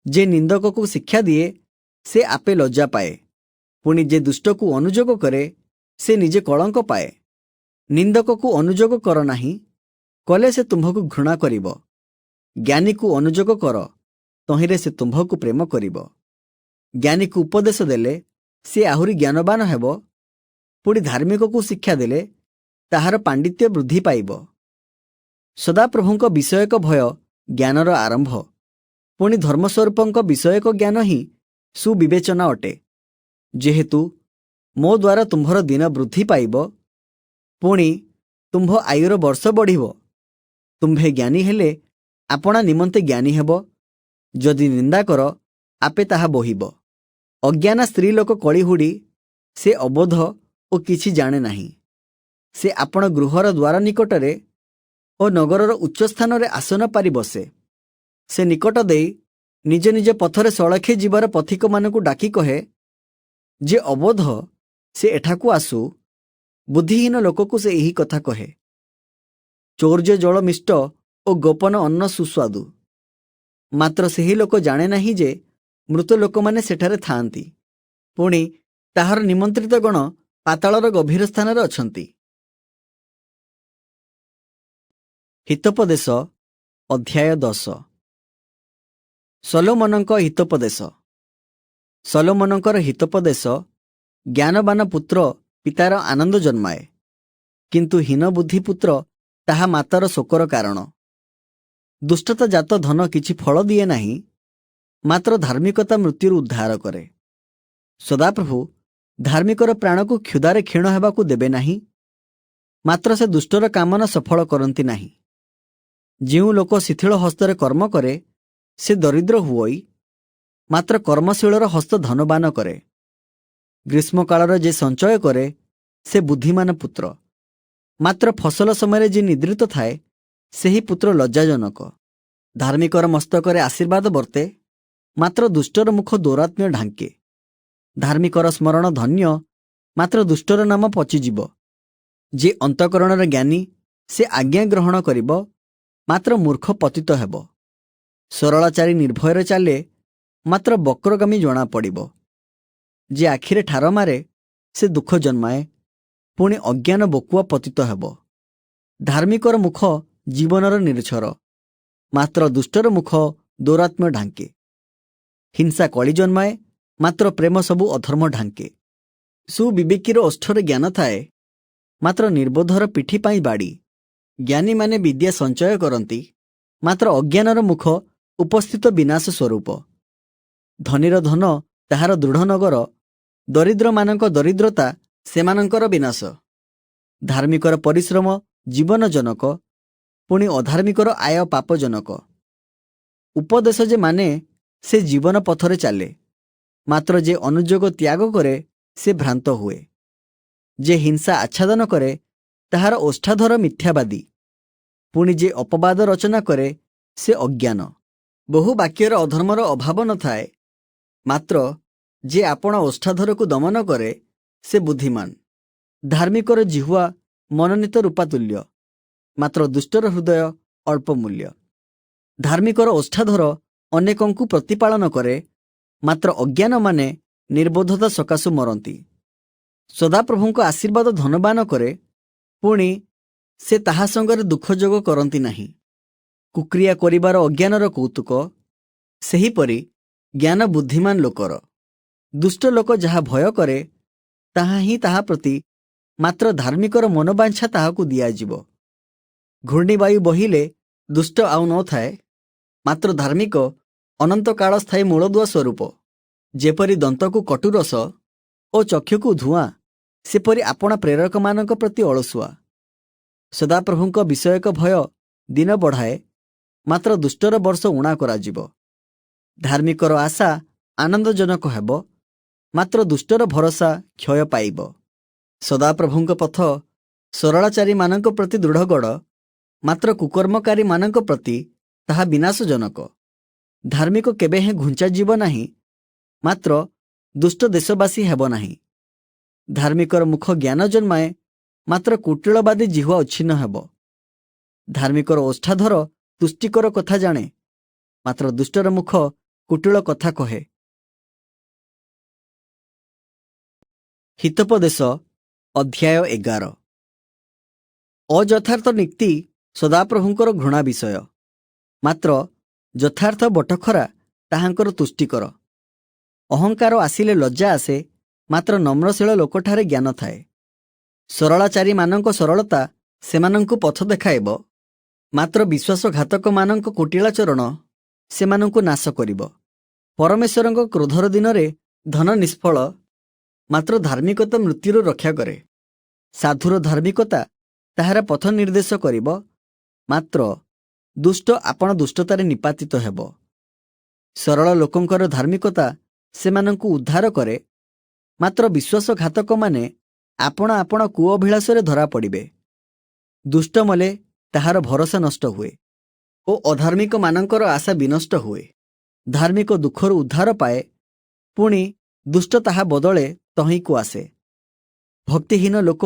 ଯେ ନିନ୍ଦକକୁ ଶିକ୍ଷା ଦିଏ ସେ ଆପେ ଲଜ୍ଜା ପାଏ, ପୁଣି ଯେ ଦୁଷ୍ଟକୁ ଅନୁଯୋଗ କରେ ସେ ନିଜେ କଳଙ୍କ ପାଏ। ନିନ୍ଦକକୁ ଅନୁଯୋଗ କର ନାହିଁ, କଲେ ସେ ତୁମ୍ଭକୁ ଘୃଣା କରିବ। ଜ୍ଞାନୀକୁ ଅନୁଯୋଗ କର, ତହିଁରେ ସେ ତୁମ୍ଭକୁ ପ୍ରେମ କରିବ। ଜ୍ଞାନୀକୁ ଉପଦେଶ ଦେଲେ ସେ ଆହୁରି ଜ୍ଞାନବାନ ହେବ, ପୁଣି ଧାର୍ମିକକୁ ଶିକ୍ଷା ଦେଲେ ତାହାର ପାଣ୍ଡିତ୍ୟ ବୃଦ୍ଧି ପାଇବ। ସଦାପ୍ରଭୁଙ୍କ ବିଷୟକ ଭୟ ଜ୍ଞାନର ଆରମ୍ଭ, ପୁଣି ଧର୍ମସ୍ୱରୂପଙ୍କ ବିଷୟକ ଜ୍ଞାନ ହିଁ ସୁବିବେଚନା ଅଟେ। ଯେହେତୁ ମୋ ଦ୍ୱାରା ତୁମ୍ଭର ଦିନ ବୃଦ୍ଧି ପାଇବ, ପୁଣି ତୁମ୍ଭ ଆୟୁର ବର୍ଷ ବଢ଼ିବ। ତୁମ୍ଭେ ଜ୍ଞାନୀ ହେଲେ ଆପଣା ନିମନ୍ତେ ଜ୍ଞାନୀ ହେବ, ଯଦି ନିନ୍ଦା କର ଆପେ ତାହା ବୋହିବ। ଅଜ୍ଞାନା ସ୍ତ୍ରୀ ଲୋକ କଳି ହୁଡ଼ି, ସେ ଅବୋଧ ଓ କିଛି ଜାଣେ ନାହିଁ। ସେ ଆପଣ ଗୃହର ଦ୍ୱାର ନିକଟରେ ଓ ନଗରର ଉଚ୍ଚସ୍ଥାନରେ ଆସନ ପାରି ବସେ। ସେ ନିକଟ ଦେଇ ନିଜ ନିଜ ପଥରେ ସଳଖେ ଯିବାର ପଥିକମାନଙ୍କୁ ଡାକି କହେ, ଯେ ଅବୋଧ ସେ ଏଠାକୁ ଆସୁ। ବୁଦ୍ଧିହୀନ ଲୋକକୁ ସେ ଏହି କଥା କହେ। ଚୌର୍ଯ୍ୟ ଜଳ ମିଷ୍ଟ ଓ ଗୋପନ ଅନ୍ନ ସୁସ୍ୱାଦୁ, ମାତ୍ର ସେହି ଲୋକ ଜାଣେ ନାହିଁ ଯେ ମୃତ ଲୋକମାନେ ସେଠାରେ ଥାଆନ୍ତି, ପୁଣି ତାହାର ନିମନ୍ତ୍ରିତଗଣ ପାତାଳର ଗଭୀର ସ୍ଥାନରେ ଅଛନ୍ତି। ହିତୋପଦେଶ ଅଧ୍ୟାୟ 10। ସଲୋମନଙ୍କ ହିତୋପଦେଶ। ସଲୋମନଙ୍କର ହିତୋପଦେଶ ଜ୍ଞାନବାନ ପୁତ୍ର ପିତାର ଆନନ୍ଦ ଜନ୍ମାଏ, କିନ୍ତୁ ହୀନବୁଦ୍ଧି ପୁତ୍ର ତାହା ମାତାର ଶୋକର କାରଣ। ଦୁଷ୍ଟତା ଜାତ ଧନ କିଛି ଫଳ ଦିଏ ନାହିଁ, ମାତ୍ର ଧାର୍ମିକତା ମୃତ୍ୟୁରୁ ଉଦ୍ଧାର କରେ। ସଦାପ୍ରଭୁ ଧାର୍ମିକର ପ୍ରାଣକୁ କ୍ଷୁଧାରେ କ୍ଷୀଣ ହେବାକୁ ଦେବେ ନାହିଁ, ମାତ୍ର ସେ ଦୁଷ୍ଟର କାମନା ସଫଳ କରନ୍ତି ନାହିଁ। ଯେଉଁ ଲୋକ ଶିଥିଳ ହସ୍ତରେ କର୍ମ କରେ ସେ ଦରିଦ୍ର ହୁଅଇ, ମାତ୍ର କର୍ମଶୀଳର ହସ୍ତ ଧନବାନ କରେ। ଗ୍ରୀଷ୍ମକାଳର ଯେ ସଞ୍ଚୟ କରେ ସେ ବୁଦ୍ଧିମାନ ପୁତ୍ର, ମାତ୍ର ଫସଲ ସମୟରେ ଯେ ନିଦ୍ରିତ ଥାଏ ସେହି ପୁତ୍ର ଲଜ୍ଜାଜନକ। ଧାର୍ମିକର ମସ୍ତକରେ ଆଶୀର୍ବାଦ ବର୍ତ୍ତେ, ମାତ୍ର ଦୁଷ୍ଟର ମୁଖ ଦୌରାତ୍ମ୍ୟ ଢାଙ୍କେ। ଧାର୍ମିକର ସ୍ମରଣ ଧନ୍ୟ, ମାତ୍ର ଦୁଷ୍ଟର ନାମ ପଚିଯିବ। ଯେ ଅନ୍ତଃକରଣର ଜ୍ଞାନୀ ସେ ଆଜ୍ଞା ଗ୍ରହଣ କରିବ, ମାତ୍ର ମୂର୍ଖ ପତିତ ହେବ। ସରଳାଚାରୀ ନିର୍ଭୟରେ ଚାଲେ, ମାତ୍ର ବକ୍ରଗାମୀ ଜଣାପଡ଼ିବ। ଯେ ଆଖିରେ ଠାର ମାରେ ସେ ଦୁଃଖ ଜନ୍ମାଏ, ପୁଣି ଅଜ୍ଞାନ ବକୁଆ ପତିତ ହେବ। ଧାର୍ମିକର ମୁଖ ଜୀବନର ନିର୍ଝର, ମାତ୍ର ଦୁଷ୍ଟର ମୁଖ ଦୌରାତ୍ମ୍ୟ ଢାଙ୍କେ। ହିଂସା କଳି ଜନ୍ମାଏ, ମାତ୍ର ପ୍ରେମ ସବୁ ଅଧର୍ମ ଢାଙ୍କେ। ସୁବିବେକୀର ଓଷ୍ଠରେ ଜ୍ଞାନ ଥାଏ, ମାତ୍ର ନିର୍ବୋଧର ପିଠି ପାଇଁ ବାଡ଼ି। ଜ୍ଞାନୀମାନେ ବିଦ୍ୟା ସଞ୍ଚୟ କରନ୍ତି, ମାତ୍ର ଅଜ୍ଞାନର ମୁଖ ଉପସ୍ଥିତ ବିନାଶ ସ୍ୱରୂପ। ଧନୀର ଧନ ତାହାର ଦୃଢ଼ ନଗର, ଦରିଦ୍ରମାନଙ୍କ ଦରିଦ୍ରତା ସେମାନଙ୍କର ବିନାଶ। ଧାର୍ମିକର ପରିଶ୍ରମ ଜୀବନଜନକ, ପୁଣି ଅଧାର୍ମିକର ଆୟ ପାପଜନକ। ଉପଦେଶ ଯେ ମାନେ ସେ ଜୀବନ ପଥରେ ଚାଲେ, ମାତ୍ର ଯେ ଅନୁଯୋଗ ତ୍ୟାଗ କରେ ସେ ଭ୍ରାନ୍ତ ହୁଏ। ଯେ ହିଂସା ଆଚ୍ଛାଦନ କରେ ତାହାର ଓଷ୍ଠାଧର ମିଥ୍ୟାବାଦୀ, ପୁଣି ଯେ ଅପବାଦ ରଚନା କରେ ସେ ଅଜ୍ଞାନ। ବହୁ ବାକ୍ୟର ଅଧର୍ମର ଅଭାବ ନଥାଏ, ମାତ୍ର ଯେ ଆପଣା ଓଷ୍ଠାଧରକୁ ଦମନ କରେ ସେ ବୁଦ୍ଧିମାନ। ଧାର୍ମିକର ଜିହ୍ୱା ମନୋନୀତ ରୂପାତୁଲ୍ୟ, ମାତ୍ର ଦୁଷ୍ଟର ହୃଦୟ ଅଳ୍ପ ମୂଲ୍ୟ। ଧାର୍ମିକର ଓଷ୍ଠାଧର ଅନେକଙ୍କୁ ପ୍ରତିପାଳନ କରେ, ମାତ୍ର ଅଜ୍ଞାନମାନେ ନିର୍ବୋଧତା ସକାଶୁ ମରନ୍ତି। ସଦାପ୍ରଭୁଙ୍କ ଆଶୀର୍ବାଦ ଧନବାନ କରେ, ପୁଣି ସେ ତାହା ସଙ୍ଗରେ ଦୁଃଖ ଯୋଗ କରନ୍ତି ନାହିଁ। କୁକ୍ରିୟା କରିବାର ଅଜ୍ଞାନର କୌତୁକ, ସେହିପରି ଜ୍ଞାନ ବୁଦ୍ଧିମାନ ଲୋକର। ଦୁଷ୍ଟ ଲୋକ ଯାହା ଭୟ କରେ ତାହା ହିଁ ତାହା ପ୍ରତି, ମାତ୍ର ଧାର୍ମିକର ମନୋବାଞ୍ଛା ତାହାକୁ ଦିଆଯିବ। ଘୂର୍ଣ୍ଣିବାୟୁ ବହିଲେ ଦୁଷ୍ଟ ଆଉ ନଥାଏ, ମାତ୍ର ଧାର୍ମିକ ଅନନ୍ତକାଳ ସ୍ଥାୟୀ ମୂଳଦୁଆ ସ୍ୱରୂପ। ଯେପରି ଦନ୍ତକୁ କଟୁରସ ଓ ଚକ୍ଷୁକୁ ଧୂଆଁ, ସେପରି ଆପଣା ପ୍ରେରକମାନଙ୍କ ପ୍ରତି ଅଳସୁଆ। ସଦାପ୍ରଭୁଙ୍କ ବିଷୟକ ଭୟ ଦିନ ବଢ଼ାଏ, ମାତ୍ର ଦୁଷ୍ଟର ବର୍ଷ ଊଣା କରାଯିବ। ଧାର୍ମିକର ଆଶା ଆନନ୍ଦଜନକ ହେବ, ମାତ୍ର ଦୁଷ୍ଟର ଭରସା କ୍ଷୟ ପାଇବ। ସଦାପ୍ରଭୁଙ୍କ ପଥ ସରଳାଚାରୀମାନଙ୍କ ପ୍ରତି ଦୃଢ଼ଗଡ଼, ମାତ୍ର କୁକର୍ମକାରୀମାନଙ୍କ ପ୍ରତି ତାହା ବିନାଶଜନକ। धार्मिक केबे हें घुंचा जीव नाही, मात्र दुष्ट देशवासी हेब नाही। धार्मिकर मुख ज्ञान जन्माए, मात्र कुटिलवादी जिह्वा उच्छिन्न हेब। धार्मिकर ओष्ठाधर तुष्टिकर कथा जाने, मात्र दुष्टर मुख कुटिल कथा कहे। हितोपदेश अध्याय 11। अयथार्थ नीति सदाप्रभुंकर घृणा विषय, मात्र यथार्थ बटखरा ताहांकर तुष्टिकर। अहंकार आसिले लज्जा आसे, मात्र नम्रशील लोकठारे ज्ञान थाए। सरलाचारी मानंक सरलता सेमानंकु पथ देखाइब, मात्र विश्वासघातक मानंक कुटिलाचरण सेमानंकु नाश करिब। परमेश्वरंक क्रोधर दिनरे धन निष्फल, मात्र धार्मिकता मृत्युर रक्षा करे। साधुर धार्मिकता ताहार पथ निर्देश करिब, मात्र दुष्ट आपण दुष्टतारे निपातित हेब। सरल लोकंकर धार्मिकता सेमानंकु उद्धार करे, मात्र विश्वासघातक माने आपण आपण कुअभिलाषरे धरा पड़िबे। दुष्ट मले ताहार भरोसा नष्ट हुए ओ अधार्मिक मानंकर आशा विनष्ट हुए। धार्मिक दुखर उद्धार पाए, पुणी दुष्ट ताहा बदले तहीं को आसे। भक्तिहीन लोक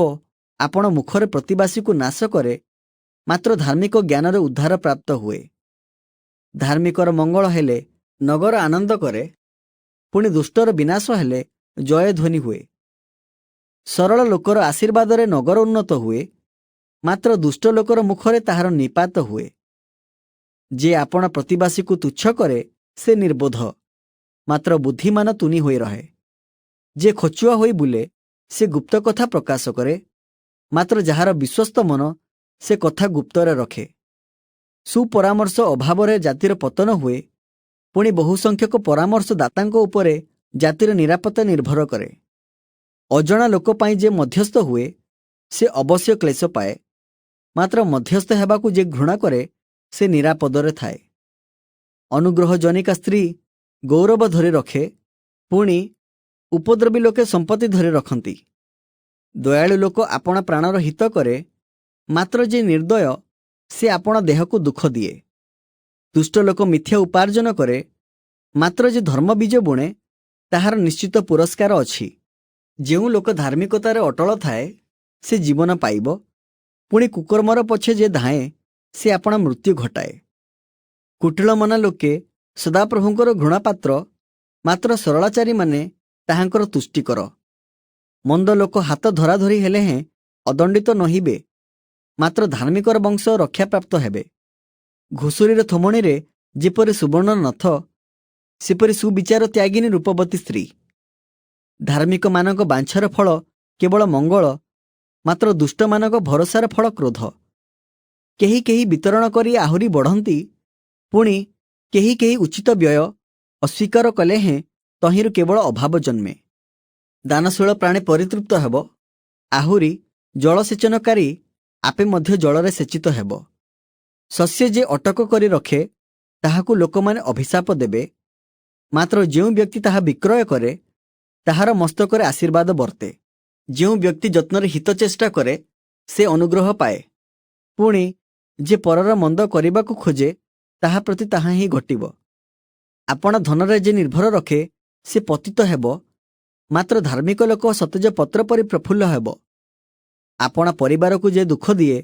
आपण मुखरे प्रतिवासी को नाश करे, मात्र धार्मिक ज्ञानरे उद्धार प्राप्त हुए। धार्मिकर मंगल हेले नगर आनंद करे, पुणी दुष्टर विनाश हेले जय ध्वनि हुए। सरल लोकर आशीर्वादरे नगर उन्नत हुए, मात्र दुष्ट लोकर मुखरे ताहार निपात हुए। जे आपण प्रतिवासी को तुच्छ करे से निर्बोध, मात्र बुद्धिमान तुनी होई रहे। जे खचुआ होई बुले से गुप्त कथा प्रकाश करे, मात्र जहार विश्वस्त मन से कथा गुप्तरे रखे। सुपरामर्श अभावरे जातिर पतन हुए, पुणी बहुसंख्यक परामर्शदातांक उपरे जातिर निरापत्ता निर्भर करे। अजणा लोक पाई जे मध्यस्थ हुए से अवश्य क्लेश पाए, मात्र मध्यस्थ हेबाकु जे घृणा करे से निरापदरे थाए। अनुग्रह जनिका स्त्री गौरव धरि रखे, पुणी उपद्रवी लोके संपत्ति धरि रखंती। दयालु लोक आपण प्राणर हित करे, मात्र जे निर्दय से आपण देह को दुख दिए। दुष्ट लोक मिथ्या उपार्जन करे, मात्र जे धर्म बीज बुणे ताहार निश्चित पुरस्कार अछि। जेउ लोक धार्मिकतार अटल थाए से जीवन पाइब, पुणी कुकर्मर पछे जे धाए से आपण मृत्यु घटाए। कुटिल मना लोके सदाप्रभुंकर घृणापात्र, मात्र सरलाचारी माने ताहांकर तुष्टिकर। मंद लोक हाथ धराधरी हेले हें अदंडित नहिबे, मात्र धार्मिकर वंश रक्षा प्राप्त हेबे। घुसुरीर थमणी रे जेपरि सुवर्ण नथ, सेपरि सुविचार त्यागिनी रूपवती स्त्री। धार्मिक मानक बांछार फल केवल मंगल, मात्र दुष्ट मानक भरोसार फल क्रोध। केही केही वितरण करी आहुरी बढ़ंती, पुणी केही केही उचित व्यय अस्वीकार कले हें तहिंरु केवल अभाव जन्मे। दानशील प्राणी परितृप्त हेब, आहुरी जलसेचनकारी आपे मध्य जलरे सेचित हेब। शस्य जे अटक करी रखे ताहाकु लोकमाने अभिशाप देबे, मात्र जेउ व्यक्ति ताहा विक्रय करे ताहार मस्तकरे आशीर्वाद वर्ते। जेउ व्यक्ति जत्नरे हित चेष्टा करे से अनुग्रह पाए, पुणी जे परर मंद करिबाकु खोजे ताहा प्रति ताहा ही घटिब। आपण धनरे जे निर्भर रखे से पतित हेब, मात्र धार्मिक लोक सतेज पत्र परि प्रफुल्ल हेब। आपण परिवार को जे दुख दिए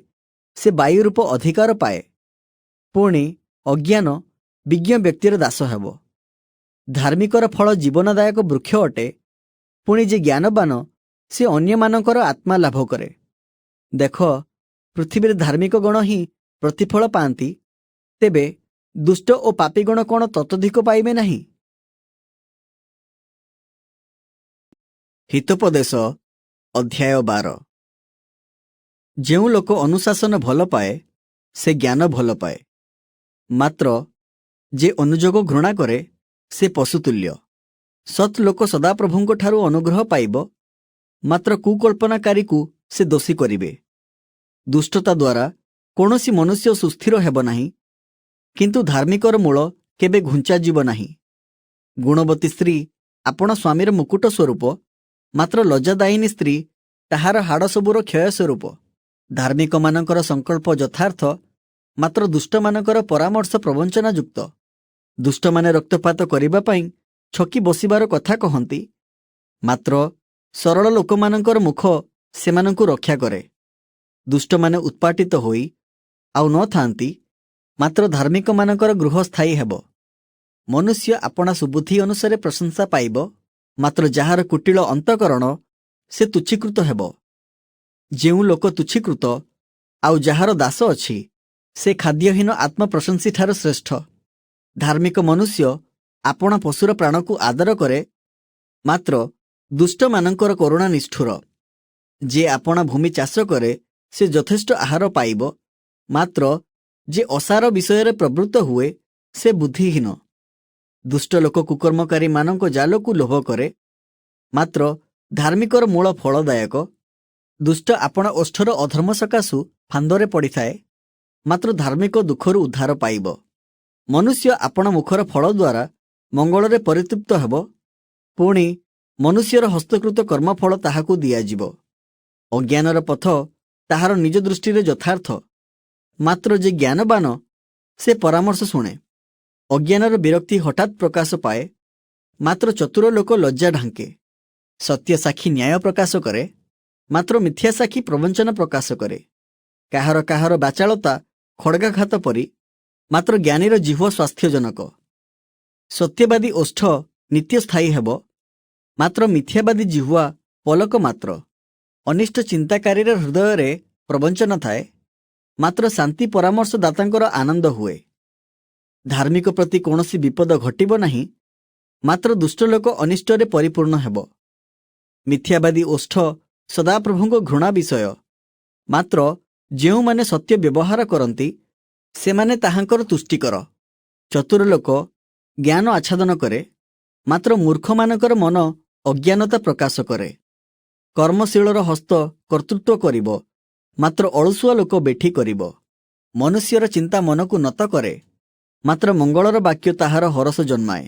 से वायु रूप अधिकार पाए, पुणी अज्ञान विज्ञ व्यक्तिर दास हेब। धार्मिकर फल जीवनदायक वृक्ष अटे, पुणी जे ज्ञानवान से अन्य मानकर आत्मा लाभ करे। देख, पृथ्वी धार्मिक गण ही प्रतिफल पाती, तेबे दुष्ट और पापी गण कौन ततोधिक पाइबे नहीं? हितोपदेश अध्याय 12। जेउ लोक अनुशासन भल पाए से ज्ञान भल पाए, मात्र जे अनुजोग घृणा करे से पशुतुल्य। सत् लोक सदाप्रभुंक ठारू अनुग्रह पाइब, मात्र कुकल्पनाकारी को से दोषी करिवे। दुष्टता द्वारा कौनसी मनुष्य सुस्थिर हेब नाही, किंतु धार्मिकर मूल केबे घुंचा जीव नाही। गुणवती स्त्री आपण स्वामीर मुकुट स्वरूप, मात्र लज्जादायिनी स्त्री ताहार हाड़ सबुर क्षय स्वरूप। धार्मिक मानकर संकल्प यथार्थ, मात्र दुष्ट मानकर परामर्श प्रवंचना युक्त। ଦୁଷ୍ଟମାନେ ରକ୍ତପାତ କରିବା ପାଇଁ ଛକି ବସିବାର କଥା କହନ୍ତି, ମାତ୍ର ସରଳ ଲୋକମାନଙ୍କର ମୁଖ ସେମାନଙ୍କୁ ରକ୍ଷା କରେ। ଦୁଷ୍ଟମାନେ ଉତ୍ପାଟିତ ହୋଇ ଆଉ ନଥାନ୍ତି, ମାତ୍ର ଧାର୍ମିକମାନଙ୍କର ଗୃହ ସ୍ଥାୟୀ ହେବ। ମନୁଷ୍ୟ ଆପଣା ସୁବୁଦ୍ଧି ଅନୁସାରେ ପ୍ରଶଂସା ପାଇବ, ମାତ୍ର ଯାହାର କୁଟିଳ ଅନ୍ତଃକରଣ ସେ ତୁଚ୍ଛୀକୃତ ହେବ। ଯେଉଁ ଲୋକ ତୁଚ୍ଛୀକୃତ ଆଉ ଯାହାର ଦାସ ଅଛି, ସେ ଖାଦ୍ୟହୀନ ଆତ୍ମପ୍ରଶଂସୀଠାରୁ ଶ୍ରେଷ୍ଠ। ଧାର୍ମିକ ମନୁଷ୍ୟ ଆପଣା ପଶୁର ପ୍ରାଣକୁ ଆଦର କରେ, ମାତ୍ର ଦୁଷ୍ଟମାନଙ୍କର କରୁଣା ନିଷ୍ଠୁର। ଯିଏ ଆପଣା ଭୂମି ଚାଷ କରେ ସେ ଯଥେଷ୍ଟ ଆହାର ପାଇବ, ମାତ୍ର ଯେ ଅସାର ବିଷୟରେ ପ୍ରବୃତ୍ତ ହୁଏ ସେ ବୁଦ୍ଧିହୀନ। ଦୁଷ୍ଟ ଲୋକ କୁକର୍ମକାରୀମାନଙ୍କ ଜାଲକୁ ଲୋଭ କରେ, ମାତ୍ର ଧାର୍ମିକର ମୂଳ ଫଳଦାୟକ। ଦୁଷ୍ଟ ଆପଣା ଓଷ୍ଠର ଅଧର୍ମ ସକାଶୁ ଫାନ୍ଦରେ ପଡ଼ିଥାଏ, ମାତ୍ର ଧାର୍ମିକ ଦୁଃଖରୁ ଉଦ୍ଧାର ପାଇବ। ମନୁଷ୍ୟ ଆପଣା ମୁଖର ଫଳ ଦ୍ୱାରା ମଙ୍ଗଳରେ ପରିତୃପ୍ତ ହେବ, ପୁଣି ମନୁଷ୍ୟର ହସ୍ତକୃତ କର୍ମଫଳ ତାହାକୁ ଦିଆଯିବ। ଅଜ୍ଞାନର ପଥ ତାହାର ନିଜ ଦୃଷ୍ଟିରେ ଯଥାର୍ଥ, ମାତ୍ର ଯେ ଜ୍ଞାନବାନ ସେ ପରାମର୍ଶ ଶୁଣେ। ଅଜ୍ଞାନର ବିରକ୍ତି ହଠାତ୍ ପ୍ରକାଶ ପାଏ, ମାତ୍ର ଚତୁର ଲୋକ ଲଜ୍ଜା ଢାଙ୍କେ। ସତ୍ୟ ସାକ୍ଷୀ ନ୍ୟାୟ ପ୍ରକାଶ କରେ, ମାତ୍ର ମିଥ୍ୟା ସାକ୍ଷୀ ପ୍ରବଞ୍ଚନା ପ୍ରକାଶ କରେ। କାହାର କାହାର ବାଚାଳତା ଖଡ଼୍ଗାଘାତ ପରି, ମାତ୍ର ଜ୍ଞାନୀର ଜିହ୍ୱ ସ୍ୱାସ୍ଥ୍ୟଜନକ। ସତ୍ୟବାଦୀ ଓଷ୍ଠ ନିତ୍ୟ ସ୍ଥାୟୀ ହେବ, ମାତ୍ର ମିଥ୍ୟାବାଦୀ ଜିହ୍ୱା ପଲକ ମାତ୍ର। ଅନିଷ୍ଟ ଚିନ୍ତାକାରୀର ହୃଦୟରେ ପ୍ରବଞ୍ଚନା ଥାଏ, ମାତ୍ର ଶାନ୍ତି ପରାମର୍ଶଦାତାଙ୍କର ଆନନ୍ଦ ହୁଏ। ଧାର୍ମିକ ପ୍ରତି କୌଣସି ବିପଦ ଘଟିବ ନାହିଁ, ମାତ୍ର ଦୁଷ୍ଟ ଲୋକ ଅନିଷ୍ଟରେ ପରିପୂର୍ଣ୍ଣ ହେବ। ମିଥ୍ୟାବାଦୀ ଓଷ୍ଠ ସଦାପ୍ରଭୁଙ୍କ ଘୃଣା ବିଷୟ, ମାତ୍ର ଯେଉଁମାନେ ସତ୍ୟ ବ୍ୟବହାର କରନ୍ତି ସେମାନେ ତାହାଙ୍କର ତୁଷ୍ଟିକର। ଚତୁର ଲୋକ ଜ୍ଞାନ ଆଚ୍ଛାଦନ କରେ, ମାତ୍ର ମୂର୍ଖମାନଙ୍କର ମନ ଅଜ୍ଞାନତା ପ୍ରକାଶ କରେ। କର୍ମଶୀଳର ହସ୍ତ କର୍ତ୍ତୃତ୍ୱ କରିବ, ମାତ୍ର ଅଳସୁଆ ଲୋକ ବେଠି କରିବ। ମନୁଷ୍ୟର ଚିନ୍ତା ମନକୁ ନତ କରେ, ମାତ୍ର ମଙ୍ଗଳର ବାକ୍ୟ ତାହାର ହରସ ଜନ୍ମାଏ।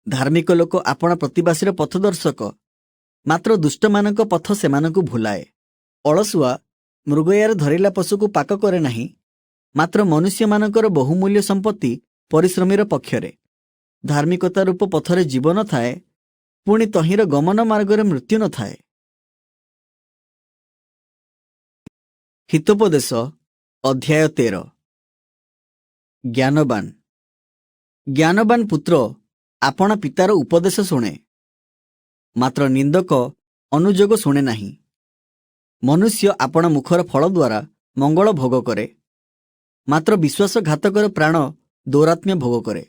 ଧାର୍ମିକ ଲୋକ ଆପଣା ପ୍ରତିବାସୀର ପଥଦର୍ଶକ, ମାତ୍ର ଦୁଷ୍ଟମାନଙ୍କ ପଥ ସେମାନଙ୍କୁ ଭୁଲାଏ। ଅଳସୁଆ ମୃଗୟାରେ ଧରିଲା ପଶୁକୁ ପାକ କରେ ନାହିଁ, ମାତ୍ର ମନୁଷ୍ୟମାନଙ୍କର ବହୁମୂଲ୍ୟ ସମ୍ପତ୍ତି ପରିଶ୍ରମୀର ପକ୍ଷରେ। ଧାର୍ମିକତା ରୂପ ପଥରେ ଜୀବନ ଥାଏ, ପୁଣି ତହିଁର ଗମନ ମାର୍ଗରେ ମୃତ୍ୟୁ ନଥାଏ। ହିତୋପଦେଶ ଅଧ୍ୟାୟ 13। ଜ୍ଞାନବାନ। ଜ୍ଞାନବାନ ପୁତ୍ର ଆପଣା ପିତାର ଉପଦେଶ ଶୁଣେ, ମାତ୍ର ନିନ୍ଦକ ଅନୁଯୋଗ ଶୁଣେ ନାହିଁ। ମନୁଷ୍ୟ ଆପଣା ମୁଖର ଫଳ ଦ୍ୱାରା ମଙ୍ଗଳ ଭୋଗ କରେ, ମାତ୍ର ବିଶ୍ୱାସଘାତକର ପ୍ରାଣ ଦୌରାତ୍ମ୍ୟ ଭୋଗ କରେ।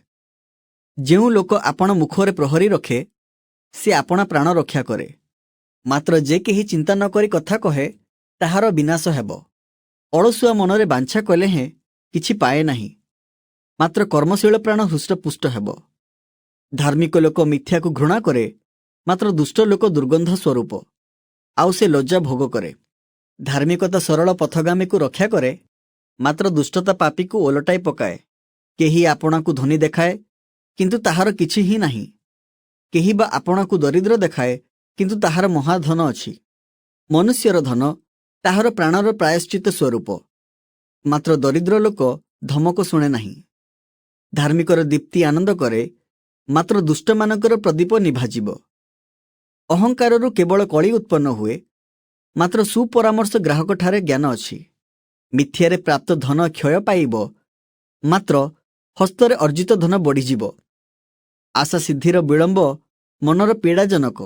ଯେଉଁ ଲୋକ ଆପଣା ମୁଖରେ ପ୍ରହରୀ ରଖେ ସେ ଆପଣା ପ୍ରାଣ ରକ୍ଷା କରେ, ମାତ୍ର ଯେ କେହି ଚିନ୍ତା ନ କରି କଥା କହେ ତାହାର ବିନାଶ ହେବ। ଅଳସୁଆ ମନରେ ବାଞ୍ଛା କଲେ ହେଁ କିଛି ପାଏ ନାହିଁ, ମାତ୍ର କର୍ମଶୀଳ ପ୍ରାଣ ହୃଷ୍ଟପୁଷ୍ଟ ହେବ। ଧାର୍ମିକ ଲୋକ ମିଥ୍ୟାକୁ ଘୃଣା କରେ, ମାତ୍ର ଦୁଷ୍ଟ ଲୋକ ଦୁର୍ଗନ୍ଧ ସ୍ୱରୂପ, ଆଉ ସେ ଲଜ୍ଜା ଭୋଗ କରେ। ଧାର୍ମିକତା ସରଳ ପଥଗାମୀକୁ ରକ୍ଷା କରେ, ମାତ୍ର ଦୁଷ୍ଟତା ପାପୀକୁ ଓଲଟାଇ ପକାଏ। କେହି ଆପଣାକୁ ଧନୀ ଦେଖାଏ, କିନ୍ତୁ ତାହାର କିଛି ହିଁ ନାହିଁ। କେହି ବା ଆପଣାକୁ ଦରିଦ୍ର ଦେଖାଏ, କିନ୍ତୁ ତାହାର ମହାଧନ ଅଛି। ମନୁଷ୍ୟର ଧନ ତାହାର ପ୍ରାଣର ପ୍ରାୟଶ୍ଚିତ ସ୍ୱରୂପ, ମାତ୍ର ଦରିଦ୍ର ଲୋକ ଧମକ ଶୁଣେ ନାହିଁ। ଧାର୍ମିକର ଦୀପ୍ତି ଆନନ୍ଦ କରେ, ମାତ୍ର ଦୁଷ୍ଟମାନଙ୍କର ପ୍ରଦୀପ ନିଭାଯିବ। ଅହଙ୍କାରରୁ କେବଳ କଳି ଉତ୍ପନ୍ନ ହୁଏ, ମାତ୍ର ସୁପରାମର୍ଶ ଗ୍ରାହକଠାରେ ଜ୍ଞାନ ଅଛି। ମିଥ୍ୟାରେ ପ୍ରାପ୍ତ ଧନ କ୍ଷୟ ପାଇବ, ମାତ୍ର ହସ୍ତରେ ଅର୍ଜିତ ଧନ ବଢ଼ିଯିବ। ଆଶା ସିଦ୍ଧିର ବିଳମ୍ବ ମନର ପୀଡ଼ାଜନକ,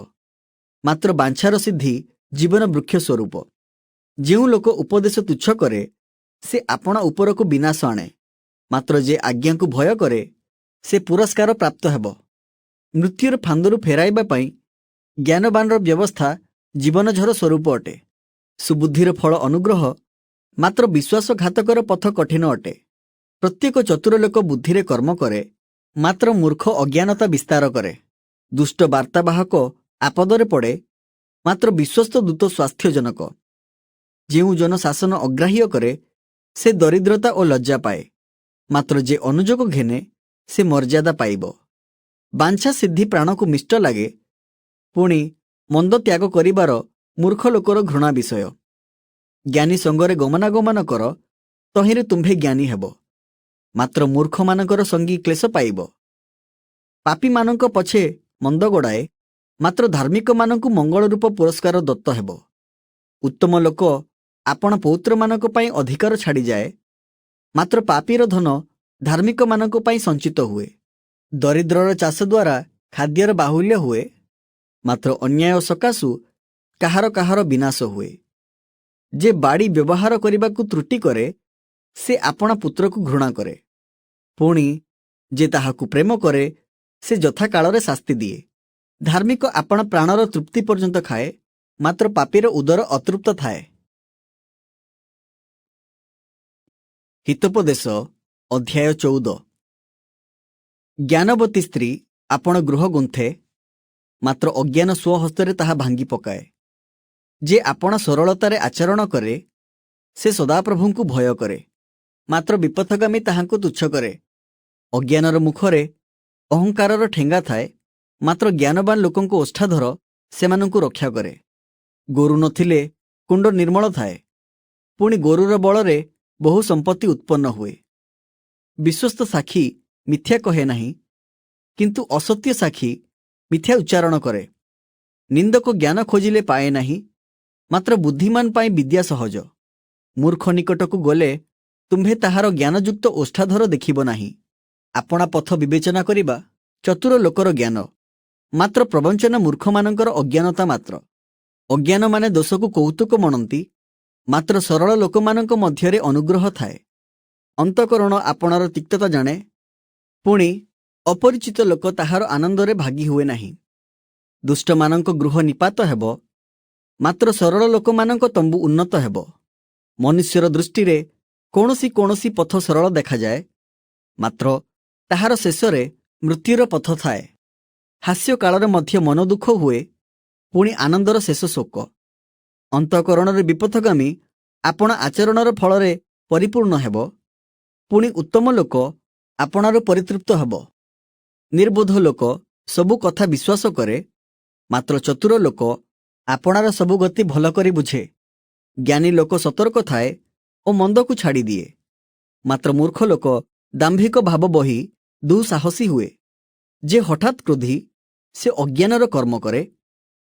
ମାତ୍ର ବାଞ୍ଛାର ସିଦ୍ଧି ଜୀବନ ବୃକ୍ଷ ସ୍ୱରୂପ। ଯେଉଁ ଲୋକ ଉପଦେଶ ତୁଚ୍ଛ କରେ ସେ ଆପଣା ଉପରକୁ ବିନାଶ ଆଣେ, ମାତ୍ର ଯେ ଆଜ୍ଞାକୁ ଭୟ କରେ ସେ ପୁରସ୍କାର ପ୍ରାପ୍ତ ହେବ। ମୃତ୍ୟୁର ଫାନ୍ଦରୁ ଫେରାଇବା ପାଇଁ ଜ୍ଞାନବାନର ବ୍ୟବସ୍ଥା ଜୀବନଝର ସ୍ୱରୂପ ଅଟେ। ସୁବୁଦ୍ଧିର ଫଳ ଅନୁଗ୍ରହ, ମାତ୍ର ବିଶ୍ୱାସଘାତକର ପଥ କଠିନ ଅଟେ। ପ୍ରତ୍ୟେକ ଚତୁର ଲୋକ ବୁଦ୍ଧିରେ କର୍ମ କରେ, ମାତ୍ର ମୂର୍ଖ ଅଜ୍ଞାନତା ବିସ୍ତାର କରେ। ଦୁଷ୍ଟ ବାର୍ତ୍ତାବାହକ ଆପଦରେ ପଡ଼େ, ମାତ୍ର ବିଶ୍ୱସ୍ତ ଦୂତ ସ୍ୱାସ୍ଥ୍ୟଜନକ। ଯେଉଁ ଜନ ଶାସନ ଅଗ୍ରାହ୍ୟ କରେ ସେ ଦରିଦ୍ରତା ଓ ଲଜ୍ଜା ପାଏ, ମାତ୍ର ଯେ ଅନୁଯୋଗ ଘେନେ ସେ ମର୍ଯ୍ୟାଦା ପାଇବ। ବାଞ୍ଛା ସିଦ୍ଧି ପ୍ରାଣକୁ ମିଷ୍ଟ ଲାଗେ, ପୁଣି ମନ୍ଦ ତ୍ୟାଗ କରିବାର ମୂର୍ଖ ଲୋକର ଘୃଣା ବିଷୟ। ଜ୍ଞାନୀ ସଙ୍ଗରେ ଗମନାଗମନ କର, ତହିଁରେ ତୁମ୍ଭେ ଜ୍ଞାନୀ ହେବ। ମାତ୍ର ମୂର୍ଖମାନଙ୍କର ସଙ୍ଗୀ କ୍ଲେଶ ପାଇବ। ପାପୀମାନଙ୍କ ପଛେ ମନ୍ଦ ଗୋଡ଼ାଏ, ମାତ୍ର ଧାର୍ମିକମାନଙ୍କୁ ମଙ୍ଗଳ ରୂପ ପୁରସ୍କାର ଦତ୍ତ ହେବ। ଉତ୍ତମ ଲୋକ ଆପଣା ପୌତ୍ରମାନଙ୍କ ପାଇଁ ଅଧିକାର ଛାଡ଼ିଯାଏ, ମାତ୍ର ପାପୀର ଧନ ଧାର୍ମିକମାନଙ୍କ ପାଇଁ ସଞ୍ଚିତ ହୁଏ। ଦରିଦ୍ରର ଚାଷ ଦ୍ୱାରା ଖାଦ୍ୟର ବାହୁଲ୍ୟ ହୁଏ, ମାତ୍ର ଅନ୍ୟାୟ ସକାଶୁ କାହାର କାହାର ବିନାଶ ହୁଏ। ଯେ ବାଡ଼ି ବ୍ୟବହାର କରିବାକୁ ତ୍ରୁଟି କରେ, ସେ ଆପଣା ପୁତ୍ରକୁ ଘୃଣା କରେ। ପୁଣି ଯେ ତାହାକୁ ପ୍ରେମ କରେ, ସେ ଯଥାକାଳରେ ଶାସ୍ତି ଦିଏ। ଧାର୍ମିକ ଆପଣା ପ୍ରାଣର ତୃପ୍ତି ପର୍ଯ୍ୟନ୍ତ ଖାଏ, ମାତ୍ର ପାପୀର ଉଦର ଅତୃପ୍ତ ଥାଏ। ହିତୋପଦେଶ ଅଧ୍ୟାୟ 14। ଜ୍ଞାନବତୀ ସ୍ତ୍ରୀ ଆପଣ ଗୃହ ଗୁନ୍ଥେ, ମାତ୍ର ଅଜ୍ଞାନ ସ୍ୱହସ୍ତରେ ତାହା ଭାଙ୍ଗି ପକାଏ। ଯେ ଆପଣା ସରଳତାରେ ଆଚରଣ କରେ, ସେ ସଦାପ୍ରଭୁଙ୍କୁ ଭୟ କରେ, ମାତ୍ର ବିପଥଗାମୀ ତାହାଙ୍କୁ ତୁଚ୍ଛ କରେ। ଅଜ୍ଞାନର ମୁଖରେ ଅହଙ୍କାରର ଠେଙ୍ଗା ଥାଏ, ମାତ୍ର ଜ୍ଞାନବାନ ଲୋକଙ୍କ ଓଷ୍ଠାଧର ସେମାନଙ୍କୁ ରକ୍ଷା କରେ। ଗୋରୁ ନଥିଲେ କୁଣ୍ଡ ନିର୍ମଳ ଥାଏ, ପୁଣି ଗୋରୁର ବଳରେ ବହୁ ସମ୍ପତ୍ତି ଉତ୍ପନ୍ନ ହୁଏ। ବିଶ୍ୱସ୍ତ ସାକ୍ଷୀ ମିଥ୍ୟା କହେ ନାହିଁ, କିନ୍ତୁ ଅସତ୍ୟ ସାକ୍ଷୀ ମିଥ୍ୟା ଉଚ୍ଚାରଣ କରେ। ନିନ୍ଦକ ଜ୍ଞାନ ଖୋଜିଲେ ପାଏ ନାହିଁ, ମାତ୍ର ବୁଦ୍ଧିମାନ ପାଇଁ ବିଦ୍ୟା ସହଜ। ମୂର୍ଖ ନିକଟକୁ ଗଲେ ତୁମ୍ଭେ ତାହାର ଜ୍ଞାନଯୁକ୍ତ ଓଷ୍ଠାଧର ଦେଖିବ ନାହିଁ। ଆପଣା ପଥ ବିବେଚନା କରିବା ଚତୁର ଲୋକର ଜ୍ଞାନ, ମାତ୍ର ପ୍ରବଞ୍ଚନା ମୂର୍ଖମାନଙ୍କର ଅଜ୍ଞାନତା ମାତ୍ର। ଅଜ୍ଞାନମାନେ ଦୋଷକୁ କୌତୁକ ମଣନ୍ତି, ମାତ୍ର ସରଳ ଲୋକମାନଙ୍କ ମଧ୍ୟରେ ଅନୁଗ୍ରହ ଥାଏ। ଅନ୍ତଃକରଣ ଆପଣାର ତିକ୍ତତା ଜାଣେ, ପୁଣି ଅପରିଚିତ ଲୋକ ତାହାର ଆନନ୍ଦରେ ଭାଗି ହୁଏ ନାହିଁ। ଦୁଷ୍ଟମାନଙ୍କ ଗୃହ ନିପାତ ହେବ, ମାତ୍ର ସରଳ ଲୋକମାନଙ୍କ ତମ୍ବୁ ଉନ୍ନତ ହେବ। ମନୁଷ୍ୟର ଦୃଷ୍ଟିରେ କୌଣସି କୌଣସି ପଥ ସରଳ ଦେଖାଯାଏ, ମାତ୍ର ତାହାର ଶେଷରେ ମୃତ୍ୟୁର ପଥ ଥାଏ। ହାସ୍ୟ କାଳରେ ମଧ୍ୟ ମନ ଦୁଃଖ ହୁଏ, ପୁଣି ଆନନ୍ଦର ଶେଷ ଶୋକ। ଅନ୍ତଃକରଣରେ ବିପଥଗାମୀ ଆପଣା ଆଚରଣର ଫଳରେ ପରିପୂର୍ଣ୍ଣ ହେବ, ପୁଣି ଉତ୍ତମ ଲୋକ ଆପଣାରୁ ପରିତୃପ୍ତ ହେବ। ନିର୍ବୋଧ ଲୋକ ସବୁ କଥା ବିଶ୍ୱାସ କରେ, ମାତ୍ର ଚତୁର ଲୋକ ଆପଣାର ସବୁ ଗତି ଭଲ କରି ବୁଝେ। ଜ୍ଞାନୀ ଲୋକ ସତର୍କ ଥାଏ ଓ ମନ୍ଦକୁ ଛାଡ଼ିଦିଏ, ମାତ୍ର ମୂର୍ଖ ଲୋକ ଦାମ୍ଭିକ ଭାବ ବହି ଦୁଃସାହସୀ ହୁଏ। ଯେ ହଠାତ୍ କ୍ରୋଧୀ, ସେ ଅଜ୍ଞାନର କର୍ମ କରେ,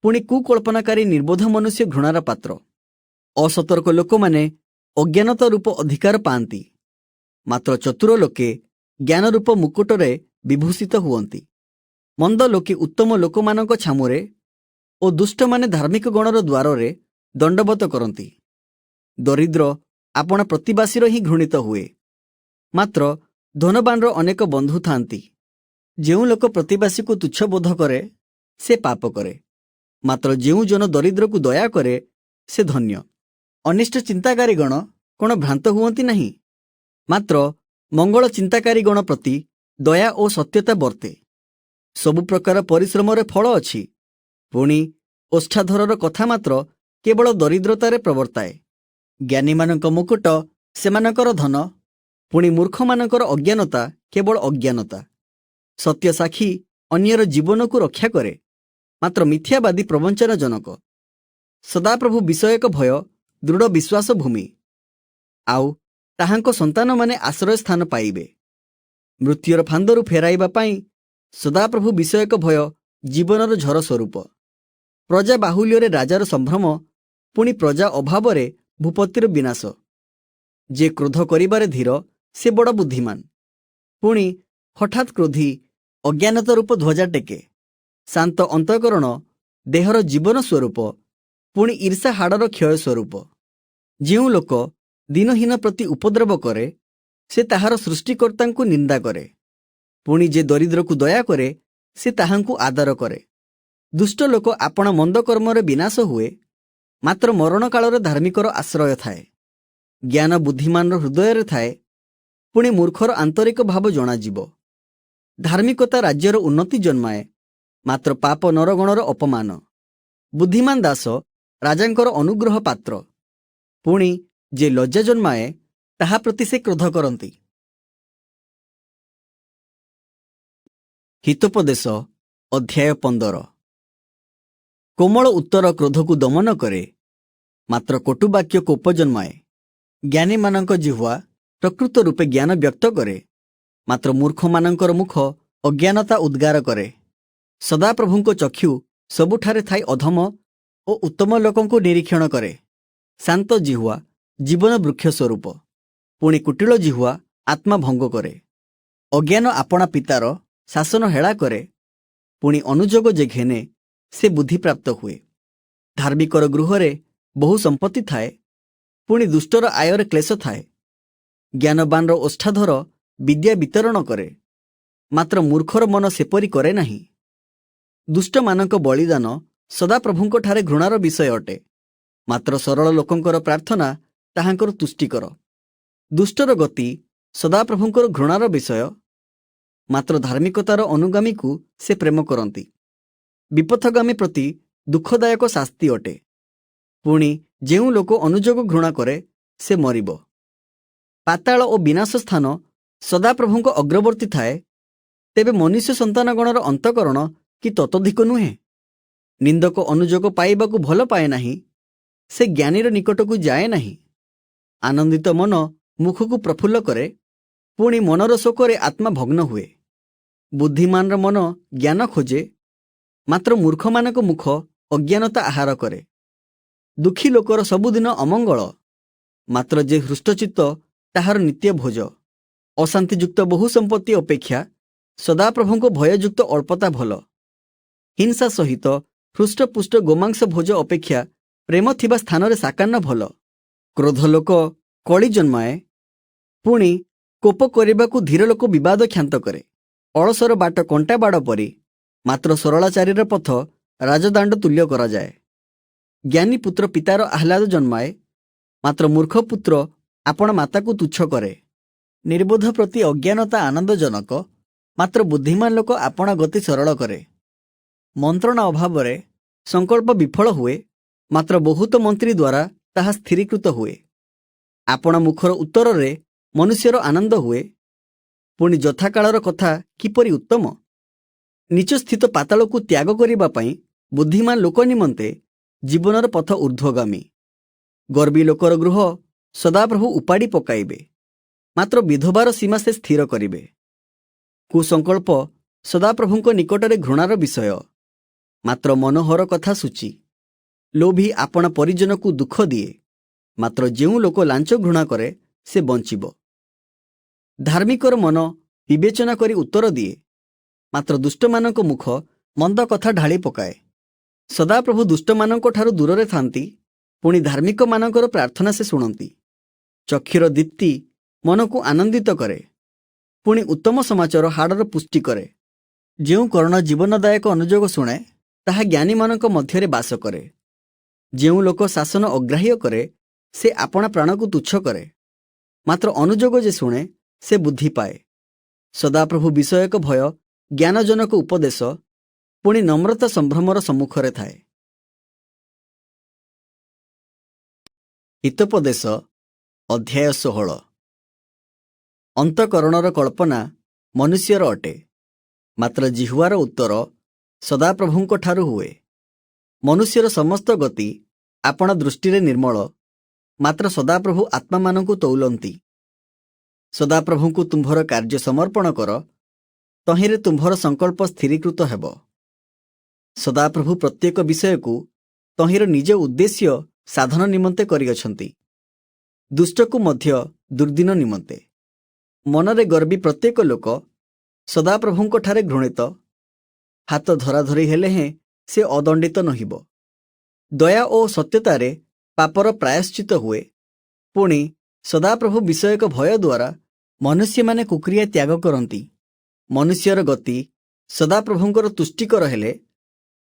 ପୁଣି କୁକଳ୍ପନାକାରୀ ନିର୍ବୋଧ ମନୁଷ୍ୟ ଘୃଣାର ପାତ୍ର। ଅସତର୍କ ଲୋକମାନେ ଅଜ୍ଞାନତା ରୂପ ଅଧିକାର ପାଆନ୍ତି, ମାତ୍ର ଚତୁର ଲୋକେ ଜ୍ଞାନ ରୂପ ମୁକୁଟରେ ବିଭୂଷିତ ହୁଅନ୍ତି। ମନ୍ଦ ଲୋକେ ଉତ୍ତମ ଲୋକମାନଙ୍କ ଛାମୁରେ ଓ ଦୁଷ୍ଟମାନେ ଧାର୍ମିକ ଗଣର ଦ୍ୱାରରେ ଦଣ୍ଡବତ କରନ୍ତି। ଦରିଦ୍ର ଆପଣା ପ୍ରତିବାସୀର ହିଁ ଘୃଣିତ ହୁଏ, ମାତ୍ର ଧନବାନର ଅନେକ ବନ୍ଧୁ ଥାନ୍ତି। ଯେଉଁ ଲୋକ ପ୍ରତିବାସୀକୁ ତୁଚ୍ଛ ବୋଧ କରେ, ସେ ପାପ କରେ, ମାତ୍ର ଯେଉଁ ଜନ ଦରିଦ୍ରକୁ ଦୟା କରେ, ସେ ଧନ୍ୟ। ଅନିଷ୍ଟ ଚିନ୍ତାକାରୀଗଣ କ'ଣ ଭ୍ରାନ୍ତ ହୁଅନ୍ତି ନାହିଁ? ମାତ୍ର ମଙ୍ଗଳ ଚିନ୍ତାକାରୀଗଣ ପ୍ରତି ଦୟା ଓ ସତ୍ୟତା ବର୍ତ୍ତେ। ସବୁ ପ୍ରକାର ପରିଶ୍ରମରେ ଫଳ ଅଛି, ପୁଣି ଓଷ୍ଠାଧରର କଥା ମାତ୍ର କେବଳ ଦରିଦ୍ରତାରେ ପ୍ରବର୍ତ୍ତାଏ। ଜ୍ଞାନୀମାନଙ୍କ ମୁକୁଟ ସେମାନଙ୍କର ଧନ, ପୁଣି ମୂର୍ଖମାନଙ୍କର ଅଜ୍ଞାନତା କେବଳ ଅଜ୍ଞାନତା। ସତ୍ୟ ସାକ୍ଷୀ ଅନ୍ୟର ଜୀବନକୁ ରକ୍ଷା କରେ, ମାତ୍ର ମିଥ୍ୟାବାଦୀ ପ୍ରବଞ୍ଚନାଜନକ। ସଦାପ୍ରଭୁ ବିଷୟକ ଭୟ ଦୃଢ଼ ବିଶ୍ୱାସ ଭୂମି, ଆଉ ତାହାଙ୍କ ସନ୍ତାନମାନେ ଆଶ୍ରୟ ସ୍ଥାନ ପାଇବେ। ମୃତ୍ୟୁର ଫାନ୍ଦରୁ ଫେରାଇବା ପାଇଁ ସଦାପ୍ରଭୁ ବିଷୟକ ଭୟ ଜୀବନର ଝର ସ୍ୱରୂପ। ପ୍ରଜା ବାହୁଲ୍ୟରେ ରାଜାର ସମ୍ଭ୍ରମ, ପୁଣି ପ୍ରଜା ଅଭାବରେ ଭୂପତିର ବିନାଶ। ଯେ କ୍ରୋଧ କରିବାରେ ଧୀର, ସେ ବଡ଼ ବୁଦ୍ଧିମାନ, ପୁଣି ହଠାତ୍ କ୍ରୋଧୀ ଅଜ୍ଞାନତା ରୂପ ଧ୍ୱଜା ଟେକେ। ଶାନ୍ତ ଅନ୍ତଃକରଣ ଦେହର ଜୀବନ ସ୍ୱରୂପ, ପୁଣି ଈର୍ଷା ହାଡ଼ର କ୍ଷୟ ସ୍ୱରୂପ। ଯେଉଁ ଲୋକ ଦିନହୀନ ପ୍ରତି ଉପଦ୍ରବ କରେ, ସେ ତାହାର ସୃଷ୍ଟିକର୍ତ୍ତାଙ୍କୁ ନିନ୍ଦା କରେ, ପୁଣି ଯେ ଦରିଦ୍ରକୁ ଦୟା କରେ, ସେ ତାହାଙ୍କୁ ଆଦର କରେ। ଦୁଷ୍ଟ ଲୋକ ଆପଣା ମନ୍ଦ କର୍ମରେ ବିନାଶ ହୁଏ, ମାତ୍ର ମରଣ କାଳରେ ଧାର୍ମିକର ଆଶ୍ରୟ ଥାଏ। ଜ୍ଞାନ ବୁଦ୍ଧିମାନର ହୃଦୟରେ ଥାଏ, ପୁଣି ମୂର୍ଖର ଆନ୍ତରିକ ଭାବ ଜଣାଯିବ। ଧାର୍ମିକତା ରାଜ୍ୟର ଉନ୍ନତି ଜନ୍ମାଏ, ମାତ୍ର ପାପ ନରଗଣର ଅପମାନ। ବୁଦ୍ଧିମାନ ଦାସ ରାଜାଙ୍କର ଅନୁଗ୍ରହ ପାତ୍ର, ପୁଣି ଯେ ଲଜ୍ଜା ଜନ୍ମାଏ, ତାହା ପ୍ରତି ସେ କ୍ରୋଧ କରନ୍ତି। ହିତୋପଦେଶ ଅଧ୍ୟାୟ 15। କୋମଳ ଉତ୍ତର କ୍ରୋଧକୁ ଦମନ କରେ, ମାତ୍ର କଟୁବାକ୍ୟ କୋପ ଜନ୍ମାଏ। ଜ୍ଞାନୀମାନଙ୍କ ଜିହ୍ୱା ପ୍ରକୃତ ରୂପେ ଜ୍ଞାନ ବ୍ୟକ୍ତ କରେ, ମାତ୍ର ମୂର୍ଖମାନଙ୍କର ମୁଖ ଅଜ୍ଞାନତା ଉଦ୍ଗାର କରେ। ସଦାପ୍ରଭୁଙ୍କ ଚକ୍ଷୁ ସବୁଠାରେ ଥାଇ ଅଧମ ଓ ଉତ୍ତମ ଲୋକଙ୍କୁ ନିରୀକ୍ଷଣ କରେ। ଶାନ୍ତ ଜିହ୍ୱା ଜୀବନ ବୃକ୍ଷ ସ୍ୱରୂପ, ପୁଣି କୁଟିଳ ଜିହ୍ୱା ଆତ୍ମା ଭଙ୍ଗ କରେ। ଅଜ୍ଞାନ ଆପଣା ପିତାର ଶାସନ ହେଳା କରେ, ପୁଣି ଅନୁଯୋଗ ଯେ ଘେନେ ସେ ବୁଦ୍ଧିପ୍ରାପ୍ତ ହୁଏ। ଧାର୍ମିକର ଗୃହରେ ବହୁ ସମ୍ପତ୍ତି ଥାଏ, ପୁଣି ଦୁଷ୍ଟର ଆୟରେ କ୍ଲେଶ ଥାଏ। ଜ୍ଞାନବାନର ଓଷ୍ଠାଧର ବିଦ୍ୟା ବିତରଣ କରେ, ମାତ୍ର ମୂର୍ଖର ମନ ସେପରି କରେ ନାହିଁ। ଦୁଷ୍ଟମାନଙ୍କ ବଳିଦାନ ସଦାପ୍ରଭୁଙ୍କଠାରେ ଘୃଣାର ବିଷୟ ଅଟେ, ମାତ୍ର ସରଳ ଲୋକଙ୍କର ପ୍ରାର୍ଥନା ତାହାଙ୍କର ତୁଷ୍ଟିକର। ଦୁଷ୍ଟର ଗତି ସଦାପ୍ରଭୁଙ୍କର ଘୃଣାର ବିଷୟ, ମାତ୍ର ଧାର୍ମିକତାର ଅନୁଗାମୀକୁ ସେ ପ୍ରେମ କରନ୍ତି। ବିପଥଗାମୀ ପ୍ରତି ଦୁଃଖଦାୟକ ଶାସ୍ତି ଅଟେ, ପୁଣି ଯେଉଁ ଲୋକ ଅନୁଯୋଗ ଘୃଣା କରେ ସେ ମରିବ। ପାତାଳ ଓ ବିନାଶ ସ୍ଥାନ ସଦାପ୍ରଭୁଙ୍କ ଅଗ୍ରବର୍ତ୍ତୀ ଥାଏ, ତେବେ ମନୁଷ୍ୟ ସନ୍ତାନଗଣର ଅନ୍ତଃକରଣ କି ତତୋଧିକ ନୁହେଁ? ନିନ୍ଦକ ଅନୁଯୋଗ ପାଇବାକୁ ଭଲ ପାଏ ନାହିଁ, ସେ ଜ୍ଞାନୀର ନିକଟକୁ ଯାଏ ନାହିଁ। ଆନନ୍ଦିତ ମନ ମୁଖକୁ ପ୍ରଫୁଲ୍ଲ କରେ, ପୁଣି ମନର ଶୋକରେ ଆତ୍ମା ଭଗ୍ନ ହୁଏ। ବୁଦ୍ଧିମାନର ମନ ଜ୍ଞାନ ଖୋଜେ, ମାତ୍ର ମୂର୍ଖମାନଙ୍କ ମୁଖ ଅଜ୍ଞାନତା ଆହାର କରେ। ଦୁଃଖୀ ଲୋକର ସବୁଦିନ ଅମଙ୍ଗଳ, ମାତ୍ର ଯେ ହୃଷ୍ଟଚିତ୍ତ ତାହାର ନିତ୍ୟ ଭୋଜ। ଅଶାନ୍ତିଯୁକ୍ତ ବହୁ ସମ୍ପତ୍ତି ଅପେକ୍ଷା ସଦାପ୍ରଭୁଙ୍କ ଭୟଯୁକ୍ତ ଅଳ୍ପତା ଭଲ। ହିଂସା ସହିତ ହୃଷ୍ଟପୁଷ୍ଟ ଗୋମାଂସ ଭୋଜ ଅପେକ୍ଷା ପ୍ରେମ ଥିବା ସ୍ଥାନରେ ସାକାନ୍ନ ଭଲ। କ୍ରୋଧ ଲୋକ କଳି ଜନ୍ମାଏ, ପୁଣି କୋପ କରିବାକୁ ଧୀର ଲୋକ ବିବାଦ କ୍ଷାନ୍ତ କରେ। ଅଳସର ବାଟ କଣ୍ଟା ବାଡ଼ ପରି, ମାତ୍ର ସରଳାଚାରୀର ପଥ ରାଜଦାଣ୍ଡ ତୁଲ୍ୟ କରାଯାଏ। ଜ୍ଞାନୀ ପୁତ୍ର ପିତାର ଆହ୍ଲାଦ ଜନ୍ମାଏ, ମାତ୍ର ମୂର୍ଖ ପୁତ୍ର ଆପଣା ମାତାକୁ ତୁଚ୍ଛ କରେ। ନିର୍ବୋଧ ପ୍ରତି ଅଜ୍ଞାନତା ଆନନ୍ଦଜନକ, ମାତ୍ର ବୁଦ୍ଧିମାନ ଲୋକ ଆପଣା ଗତି ସରଳ କରେ। ମନ୍ତ୍ରଣା ଅଭାବରେ ସଂକଳ୍ପ ବିଫଳ ହୁଏ, ମାତ୍ର ବହୁତ ମନ୍ତ୍ରୀ ଦ୍ୱାରା ତାହା ସ୍ଥିରୀକୃତ ହୁଏ। ଆପଣା ମୁଖର ଉତ୍ତରରେ ମନୁଷ୍ୟର ଆନନ୍ଦ ହୁଏ, ପୁଣି ଯଥାକାଳର କଥା କିପରି ଉତ୍ତମ। ନିଚସ୍ଥିତ ପାତାଳକୁ ତ୍ୟାଗ କରିବା ପାଇଁ ବୁଦ୍ଧିମାନ ଲୋକ ନିମନ୍ତେ ଜୀବନର ପଥ ଊର୍ଦ୍ଧ୍ୱଗାମୀ। ଗର୍ବୀ ଲୋକର ଗୃହ ସଦାପ୍ରଭୁ ଉପାଡ଼ି ପକାଇବେ, ମାତ୍ର ବିଧବାର ସୀମା ସେ ସ୍ଥିର କରିବେ। କୁସଂକଳ୍ପ ସଦାପ୍ରଭୁଙ୍କ ନିକଟରେ ଘୃଣାର ବିଷୟ, ମାତ୍ର ମନୋହର କଥା ସୂଚି। ଲୋଭୀ ଆପଣା ପରିଜନକୁ ଦୁଃଖ ଦିଏ, ମାତ୍ର ଯେଉଁ ଲୋକ ଲାଞ୍ଚ ଘୃଣା କରେ ସେ ବଞ୍ଚିବ। ଧାର୍ମିକର ମନ ବିବେଚନା କରି ଉତ୍ତର ଦିଏ, ମାତ୍ର ଦୁଷ୍ଟମାନଙ୍କ ମୁଖ ମନ୍ଦ କଥା ଢାଳି ପକାଏ। ସଦାପ୍ରଭୁ ଦୁଷ୍ଟମାନଙ୍କ ଠାରୁ ଦୂରରେ ଥାନ୍ତି, ପୁଣି ଧାର୍ମିକମାନଙ୍କର ପ୍ରାର୍ଥନା ସେ ଶୁଣନ୍ତି। ଚକ୍ଷୁର ଦୀପ୍ତି ମନକୁ ଆନନ୍ଦିତ କରେ, ପୁଣି ଉତ୍ତମ ସମାଚାର ହାଡ଼ର ପୁଷ୍ଟି କରେ। ଯେଉଁ କର୍ଣ୍ଣ ଜୀବନଦାୟକ ଅନୁଯୋଗ ଶୁଣେ, ତାହା ଜ୍ଞାନୀମାନଙ୍କ ମଧ୍ୟରେ ବାସ କରେ। ଯେଉଁ ଲୋକ ଶାସନ ଅଗ୍ରାହ୍ୟ କରେ ସେ ଆପଣା ପ୍ରାଣକୁ ତୁଚ୍ଛ କରେ, ମାତ୍ର ଅନୁଯୋଗ ଯେ ଶୁଣେ ସେ ବୁଦ୍ଧି ପାଏ। ସଦାପ୍ରଭୁ ବିଷୟକ ଭୟ ଜ୍ଞାନଜନକ ଉପଦେଶ, ପୁଣି ନମ୍ରତା ସମ୍ଭ୍ରମର ସମ୍ମୁଖରେ ଥାଏ। ହିତୋପଦେଶ ଅଧ୍ୟାୟ 16। ଅନ୍ତଃକରଣର କଳ୍ପନା ମନୁଷ୍ୟର ଅଟେ, ମାତ୍ର ଜିହ୍ୱାର ଉତ୍ତର ସଦାପ୍ରଭୁଙ୍କ ଠାରୁ ହୁଏ। ମନୁଷ୍ୟର ସମସ୍ତ ଗତି ଆପଣା ଦୃଷ୍ଟିରେ ନିର୍ମଳ, ମାତ୍ର ସଦାପ୍ରଭୁ ଆତ୍ମାମାନଙ୍କୁ ତୌଲନ୍ତି। ସଦାପ୍ରଭୁଙ୍କୁ ତୁମ୍ଭର କାର୍ଯ୍ୟ ସମର୍ପଣ କର, ତହିଁରେ ତୁମ୍ଭର ସଂକଳ୍ପ ସ୍ଥିରୀକୃତ ହେବ। ସଦାପ୍ରଭୁ ପ୍ରତ୍ୟେକ ବିଷୟକୁ ତହିଁର ନିଜ ଉଦ୍ଦେଶ୍ୟ ସାଧନ ନିମନ୍ତେ କରିଅଛନ୍ତି, ଦୁଷ୍ଟକୁ ମଧ୍ୟ ଦୁର୍ଦ୍ଦିନ ନିମନ୍ତେ। ମନରେ ଗର୍ବୀ ପ୍ରତ୍ୟେକ ଲୋକ ସଦାପ୍ରଭୁଙ୍କଠାରେ ଘୃଣିତ, ହାତ ଧରାଧରି ହେଲେ ହେଁ ସେ ଅଦଣ୍ଡିତ ନହିବ। ଦୟା ଓ ସତ୍ୟତାରେ ପାପର ପ୍ରାୟଶ୍ଚିତ ହୁଏ, ପୁଣି ସଦାପ୍ରଭୁ ବିଷୟକ ଭୟ ଦ୍ୱାରା ମନୁଷ୍ୟମାନେ କୁକ୍ରିୟା ତ୍ୟାଗ କରନ୍ତି। ମନୁଷ୍ୟର ଗତି ସଦାପ୍ରଭୁଙ୍କର ତୁଷ୍ଟିକର ହେଲେ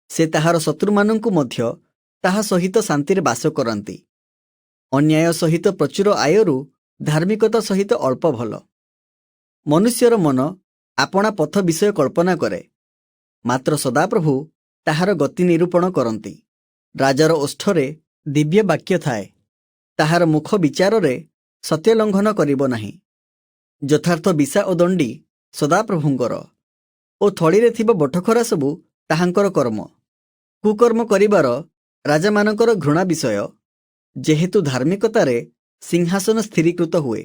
ସେ ତାହାର ଶତ୍ରୁମାନଙ୍କୁ ମଧ୍ୟ ତାହା ସହିତ ଶାନ୍ତିରେ ବାସ କରନ୍ତି। ଅନ୍ୟାୟ ସହିତ ପ୍ରଚୁର ଆୟରୁ ଧାର୍ମିକତା ସହିତ ଅଳ୍ପ ଭଲ। ମନୁଷ୍ୟର ମନ ଆପଣା ପଥ ବିଷୟ କଳ୍ପନା କରେ, ମାତ୍ର ସଦାପ୍ରଭୁ ତାହାର ଗତି ନିରୂପଣ କରନ୍ତି। ରାଜାର ଓଷ୍ଠରେ ଦିବ୍ୟ ବାକ୍ୟ ଥାଏ, ତାହାର ମୁଖ ବିଚାରରେ ସତ୍ୟଲଙ୍ଘନ କରିବ ନାହିଁ। ଯଥାର୍ଥ ବିଶା ଓ ଦଣ୍ଡି ସଦାପ୍ରଭୁଙ୍କର, ଓ ଥଳିରେ ଥିବା ବଟଖରା ସବୁ ତାହାଙ୍କର କର୍ମ। କୁକର୍ମ କରିବାର ରାଜାମାନଙ୍କର ଘୃଣା ବିଷୟ, ଯେହେତୁ ଧାର୍ମିକତାରେ ସିଂହାସନ ସ୍ଥିରୀକୃତ ହୁଏ।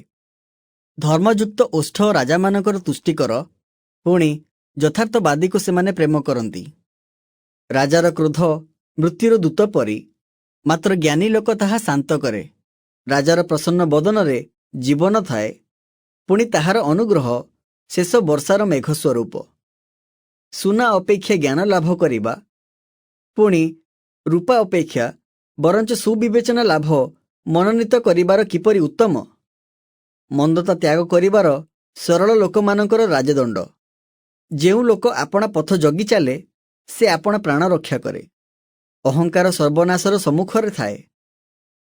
ଧର୍ମଯୁକ୍ତ ଓଷ୍ଠ ରାଜାମାନଙ୍କର ତୁଷ୍ଟିକର, ପୁଣି ଯଥାର୍ଥବାଦୀକୁ ସେମାନେ ପ୍ରେମ କରନ୍ତି। ରାଜାର କ୍ରୋଧ ମୃତ୍ୟୁର ଦୂତ ପରି, ମାତ୍ର ଜ୍ଞାନୀ ଲୋକ ତାହା ଶାନ୍ତ କରେ। ରାଜାର ପ୍ରସନ୍ନ ବଦନରେ ଜୀବନ ଥାଏ, ପୁଣି ତାହାର ଅନୁଗ୍ରହ ଶେଷ ବର୍ଷାର ମେଘ ସ୍ୱରୂପ। ସୁନା ଅପେକ୍ଷା ଜ୍ଞାନ ଲାଭ କରିବା, ପୁଣି ରୂପା ଅପେକ୍ଷା ବରଞ୍ଚ ସୁବିବେଚନା ଲାଭ ମନୋନୀତ କରିବାର କିପରି ଉତ୍ତମ। ମନ୍ଦତା ତ୍ୟାଗ କରିବାର ସରଳ ଲୋକମାନଙ୍କର ରାଜଦଣ୍ଡ। ଯେଉଁ ଲୋକ ଆପଣା ପଥ ଜଗି ଚାଲେ, ସେ ଆପଣା ପ୍ରାଣ ରକ୍ଷା କରେ। ଅହଙ୍କାର ସର୍ବନାଶର ସମ୍ମୁଖରେ ଥାଏ,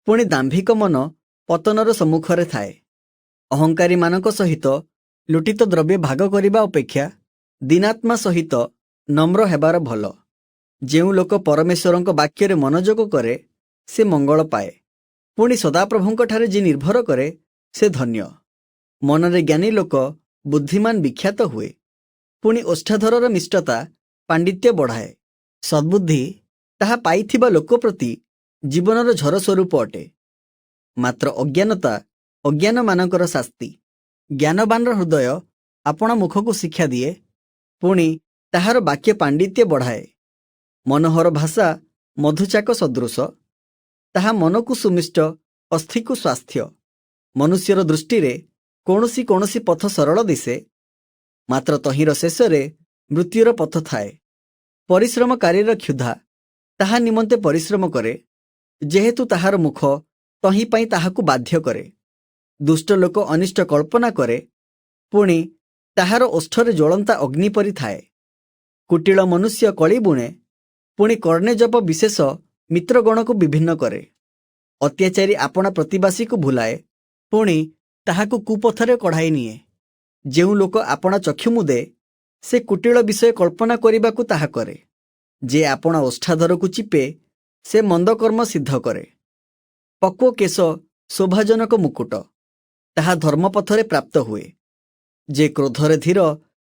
ପୁଣି ଦାମ୍ଭିକ ମନ ପତନର ସମ୍ମୁଖରେ ଥାଏ। ଅହଙ୍କାରୀମାନଙ୍କ ସହିତ ଲୁଟିତ ଦ୍ରବ୍ୟ ଭାଗ କରିବା ଅପେକ୍ଷା ଦୀନାତ୍ମା ସହିତ ନମ୍ର ହେବାର ଭଲ। ଯେଉଁ ଲୋକ ପରମେଶ୍ୱରଙ୍କ ବାକ୍ୟରେ ମନୋଯୋଗ କରେ, ସେ ମଙ୍ଗଳ ପାଏ। ପୁଣି ସଦାପ୍ରଭୁଙ୍କଠାରେ ଯିଏ ନିର୍ଭର କରେ, ସେ ଧନ୍ୟ। ମନରେ ଜ୍ଞାନୀ ଲୋକ ବୁଦ୍ଧିମାନ ବିଖ୍ୟାତ ହୁଏ, ପୁଣି ଓଷ୍ଠାଧରର ମିଷ୍ଟତା ପାଣ୍ଡିତ୍ୟ ବଢ଼ାଏ। ସଦ୍ବୁଦ୍ଧି ତାହା ପାଇଥିବା ଲୋକ ପ୍ରତି ଜୀବନର ଝର ସ୍ୱରୂପ ଅଟେ। ମାତ୍ର ଅଜ୍ଞାନତା ଅଜ୍ଞାନମାନଙ୍କର ଶାସ୍ତି। ଜ୍ଞାନବାନର ହୃଦୟ ଆପଣା ମୁଖକୁ ଶିକ୍ଷା ଦିଏ, ପୁଣି ତାହାର ବାକ୍ୟ ପାଣ୍ଡିତ୍ୟ ବଢ଼ାଏ। ମନୋହର ଭାଷା ମଧୁଚାକ ସଦୃଶ, ତାହା ମନକୁ ସୁମିଷ୍ଟ, ଅସ୍ଥିକୁ ସ୍ୱାସ୍ଥ୍ୟ। ମନୁଷ୍ୟର ଦୃଷ୍ଟିରେ କୌଣସି କୌଣସି ପଥ ସରଳ ଦିଶେ, ମାତ୍ର ତହିଁର ଶେଷରେ ମୃତ୍ୟୁର ପଥ ଥାଏ। ପରିଶ୍ରମକାରୀର କ୍ଷୁଧା ତାହା ନିମନ୍ତେ ପରିଶ୍ରମ କରେ, ଯେହେତୁ ତାହାର ମୁଖ ତହିଁ ପାଇଁ ତାହାକୁ ବାଧ୍ୟ କରେ। ଦୁଷ୍ଟ ଲୋକ ଅନିଷ୍ଟ କଳ୍ପନା କରେ, ପୁଣି ତାହାର ଓଷ୍ଠରେ ଜ୍ୱଳନ୍ତା ଅଗ୍ନି ପରି ଥାଏ। କୁଟିଳ ମନୁଷ୍ୟ କଳି ବୁଣେ, ପୁଣି କର୍ଣ୍ଣେଜପ ବିଶେଷ ମିତ୍ରଗଣକୁ ବିଭିନ୍ନ କରେ। ଅତ୍ୟାଚାରୀ ଆପଣା ପ୍ରତିବାସୀକୁ ଭୁଲାଏ, ପୁଣି ତାହାକୁ କୁପଥରେ କଢ଼ାଇ ନିଏ। ଯେଉଁ ଲୋକ ଆପଣା ଚକ୍ଷୁ ମୁଦେ, ସେ କୁଟିଳ ବିଷୟ କଳ୍ପନା କରିବାକୁ ତାହା କରେ। ଯେ ଆପଣା ଓଷ୍ଠାଧରକୁ ଚିପେ, ସେ ମନ୍ଦକର୍ମ ସିଦ୍ଧ କରେ। ପକ୍ୱ କେଶ ଶୋଭାଜନକ ମୁକୁଟ, ତାହା ଧର୍ମପଥରେ ପ୍ରାପ୍ତ ହୁଏ। ଯେ କ୍ରୋଧରେ ଧୀର,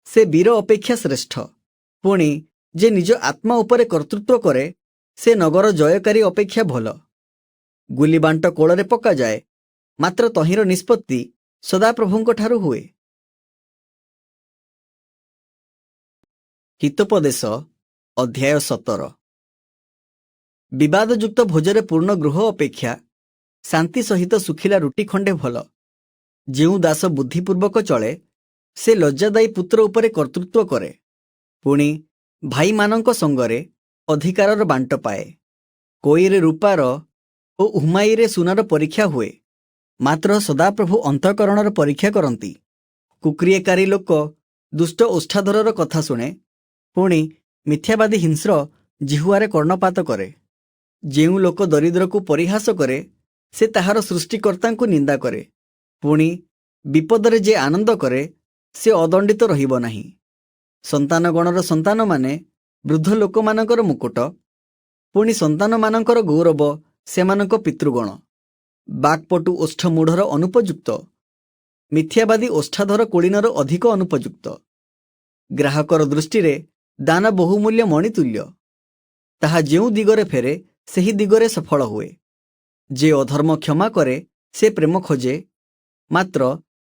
ସେ ବୀର ଅପେକ୍ଷା ଶ୍ରେଷ୍ଠ। ପୁଣି ଯେ ନିଜ ଆତ୍ମା ଉପରେ କର୍ତ୍ତୃତ୍ୱ କରେ, ସେ ନଗର ଜୟକାରୀ ଅପେକ୍ଷା ଭଲ। ଗୁଲିବାଣ୍ଟ କୋଳରେ ପକାଯାଏ, ମାତ୍ର ତହିଁର ନିଷ୍ପତ୍ତି ସଦାପ୍ରଭୁଙ୍କଠାରୁ ହୁଏ। ହିତୋପଦେଶ ଅଧ୍ୟାୟ 17। ବିବାଦଯୁକ୍ତ ଭୋଜରେ ପୂର୍ଣ୍ଣ ଗୃହ ଅପେକ୍ଷା ଶାନ୍ତି ସହିତ ଶୁଖିଲା ରୁଟି ଖଣ୍ଡେ ଭଲ। ଯେଉଁ ଦାସ ବୁଦ୍ଧିପୂର୍ବକ ଚଳେ, ସେ ଲଜ୍ଜାଦାୟୀ ପୁତ୍ର ଉପରେ କର୍ତ୍ତୃତ୍ୱ କରେ, ପୁଣି ଭାଇମାନଙ୍କ ସଙ୍ଗରେ ଅଧିକାରର ବାଣ୍ଟ ପାଏ। କୋଇରେ ରୂପାର ଓ ହୁମାଇରେ ସୁନାର ପରୀକ୍ଷା ହୁଏ, ମାତ୍ର ସଦାପ୍ରଭୁ ଅନ୍ତଃକରଣର ପରୀକ୍ଷା କରନ୍ତି। କୁକ୍ରିୟକାରୀ ଲୋକ ଦୁଷ୍ଟ ଓଷ୍ଠାଧରର କଥା ଶୁଣେ, ପୁଣି ମିଥ୍ୟାବାଦୀ ହିଂସ୍ର ଜିହ୍ୱାରେ କର୍ଣ୍ଣପାତ କରେ। ଯେଉଁ ଲୋକ ଦରିଦ୍ରକୁ ପରିହାସ କରେ, ସେ ତାହାର ସୃଷ୍ଟିକର୍ତ୍ତାଙ୍କୁ ନିନ୍ଦା କରେ। ପୁଣି ବିପଦରେ ଯେ ଆନନ୍ଦ କରେ, ସେ ଅଦଣ୍ଡିତ ରହିବ ନାହିଁ। ସନ୍ତାନଗଣର ସନ୍ତାନମାନେ ବୃଦ୍ଧ ଲୋକମାନଙ୍କର ମୁକୁଟ, ପୁଣି ସନ୍ତାନମାନଙ୍କର ଗୌରବ ସେମାନଙ୍କ ପିତୃଗଣ। ବାକ୍ପଟୁ ଓଷ୍ଠ ମୂଢ଼ର ଅନୁପଯୁକ୍ତ, ମିଥ୍ୟାବାଦୀ ଓଷ୍ଠାଧର କୁଳୀନର ଅଧିକ ଅନୁପଯୁକ୍ତ। ଗ୍ରାହକର ଦୃଷ୍ଟିରେ ଦାନ ବହୁମୂଲ୍ୟ ମଣିତୁଲ୍ୟ, ତାହା ଯେଉଁ ଦିଗରେ ଫେରେ, ସେହି ଦିଗରେ ସଫଳ ହୁଏ। ଯେ ଅଧର୍ମ କ୍ଷମା କରେ, ସେ ପ୍ରେମ ଖୋଜେ, ମାତ୍ର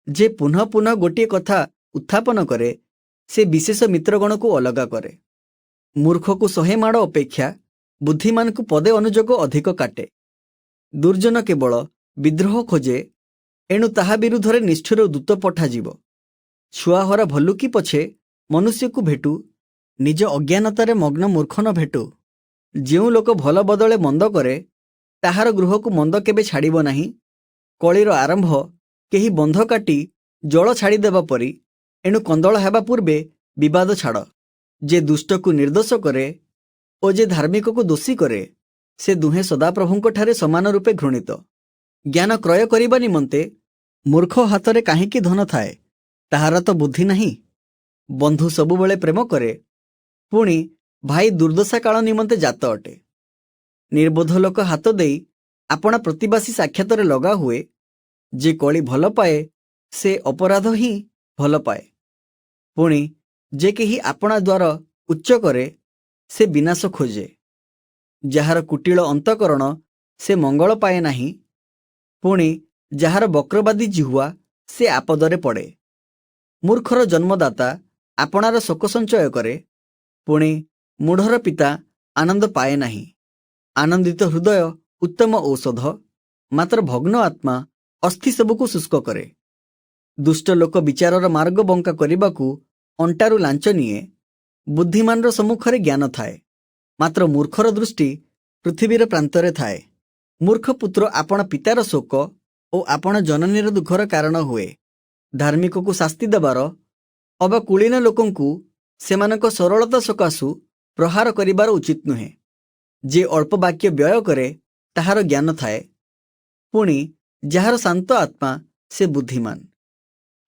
ଯେ ପୁନଃ ପୁନଃ ଗୋଟିଏ କଥା ଉତ୍ଥାପନ କରେ, ସେ ବିଶେଷ ମିତ୍ରଗଣକୁ ଅଲଗା କରେ। ମୂର୍ଖକୁ 100 ମାଡ଼ ଅପେକ୍ଷା ବୁଦ୍ଧିମାନଙ୍କୁ ପଦେ ଅନୁଯୋଗ ଅଧିକ କାଟେ। ଦୁର୍ଜନ କେବଳ ବିଦ୍ରୋହ ଖୋଜେ, ଏଣୁ ତାହା ବିରୁଦ୍ଧରେ ନିଷ୍ଠୁର ଦୂତ ପଠାଯିବ। ଛୁଆହରା ଭଲ୍ଲୁକି ପଛେ ମନୁଷ୍ୟକୁ ଭେଟୁ, ନିଜ ଅଜ୍ଞାନତାରେ ମଗ୍ନ ମୂର୍ଖ ନ ଭେଟୁ। ଯେଉଁ ଲୋକ ଭଲ ବଦଳେ ମନ୍ଦ କରେ, ତାହାର ଗୃହକୁ ମନ୍ଦ କେବେ ଛାଡ଼ିବ ନାହିଁ। କଳିର ଆରମ୍ଭ କେହି ବନ୍ଧ କାଟି ଜଳ ଛାଡ଼ିଦେବା ପରି, ଏଣୁ କନ୍ଦଳ ହେବା ପୂର୍ବେ ବିବାଦ ଛାଡ଼। ଯେ ଦୁଷ୍ଟକୁ ନିର୍ଦ୍ଦୋଷ କରେ ଓ ଯେ ଧାର୍ମିକକୁ ଦୋଷୀ କରେ, ସେ ଦୁହେଁ ସଦାପ୍ରଭୁଙ୍କଠାରେ ସମାନ ରୂପେ ଘୃଣିତ। ଜ୍ଞାନ କ୍ରୟ କରିବା ନିମନ୍ତେ ମୂର୍ଖ ହାତରେ କାହିଁକି ଧନ ଥାଏ, ତାହାର ତ ବୁଦ୍ଧି ନାହିଁ। ବନ୍ଧୁ ସବୁବେଳେ ପ୍ରେମ କରେ, ପୁଣି ଭାଇ ଦୁର୍ଦ୍ଦଶା କାଳ ନିମନ୍ତେ ଜାତ ଅଟେ। ନିର୍ବୋଧ ଲୋକ ହାତ ଦେଇ ଆପଣା ପ୍ରତିବାସୀ ସାକ୍ଷାତରେ ଲଗା ହୁଏ। ଯେ କଳି ଭଲ ପାଏ, ସେ ଅପରାଧ ହିଁ ଭଲ ପାଏ। ପୁଣି ଯେ କେହି ଆପଣା ଦ୍ୱାର ଉଚ୍ଚ କରେ, ସେ ବିନାଶ ଖୋଜେ। ଯାହାର କୁଟିଳ ଅନ୍ତଃକରଣ, ସେ ମଙ୍ଗଳ ପାଏ ନାହିଁ। ପୁଣି ଯାହାର ବକ୍ରବାଦୀ ଜିହ୍ୱା, ସେ ଆପଦରେ ପଡ଼େ। ମୂର୍ଖର ଜନ୍ମଦାତା ଆପଣାର ଶୋକ ସଞ୍ଚୟ କରେ, ପୁଣି ମୂଢ଼ର ପିତା ଆନନ୍ଦ ପାଏ ନାହିଁ। ଆନନ୍ଦିତ ହୃଦୟ ଉତ୍ତମ ଔଷଧ, ମାତ୍ର ଭଗ୍ନ ଆତ୍ମା ଅସ୍ଥି ସବୁକୁ ଶୁଷ୍କ କରେ। ଦୁଷ୍ଟ ଲୋକ ବିଚାରର ମାର୍ଗ ବଙ୍କା କରିବାକୁ ଅଣ୍ଟାରୁ ଲାଞ୍ଚ ନିଏ। ବୁଦ୍ଧିମାନର ସମ୍ମୁଖରେ ଜ୍ଞାନ ଥାଏ, ମାତ୍ର ମୂର୍ଖର ଦୃଷ୍ଟି ପୃଥିବୀର ପ୍ରାନ୍ତରେ ଥାଏ। ମୂର୍ଖ ପୁତ୍ର ଆପଣା ପିତାର ଶୋକ ଓ ଆପଣା ଜନନୀର ଦୁଃଖର କାରଣ ହୁଏ। ଧାର୍ମିକକୁ ଶାସ୍ତି ଦେବାର ଅବା କୁଳୀନ ଲୋକଙ୍କୁ ସେମାନଙ୍କ ସରଳତା ସକାଶୁ ପ୍ରହାର କରିବାର ଉଚିତ ନୁହେଁ। ଯେ ଅଳ୍ପ ବାକ୍ୟ ବ୍ୟୟ କରେ ତାହାର ଜ୍ଞାନ ଥାଏ, ପୁଣି ଯାହାର ଶାନ୍ତ ଆତ୍ମା ସେ ବୁଦ୍ଧିମାନ।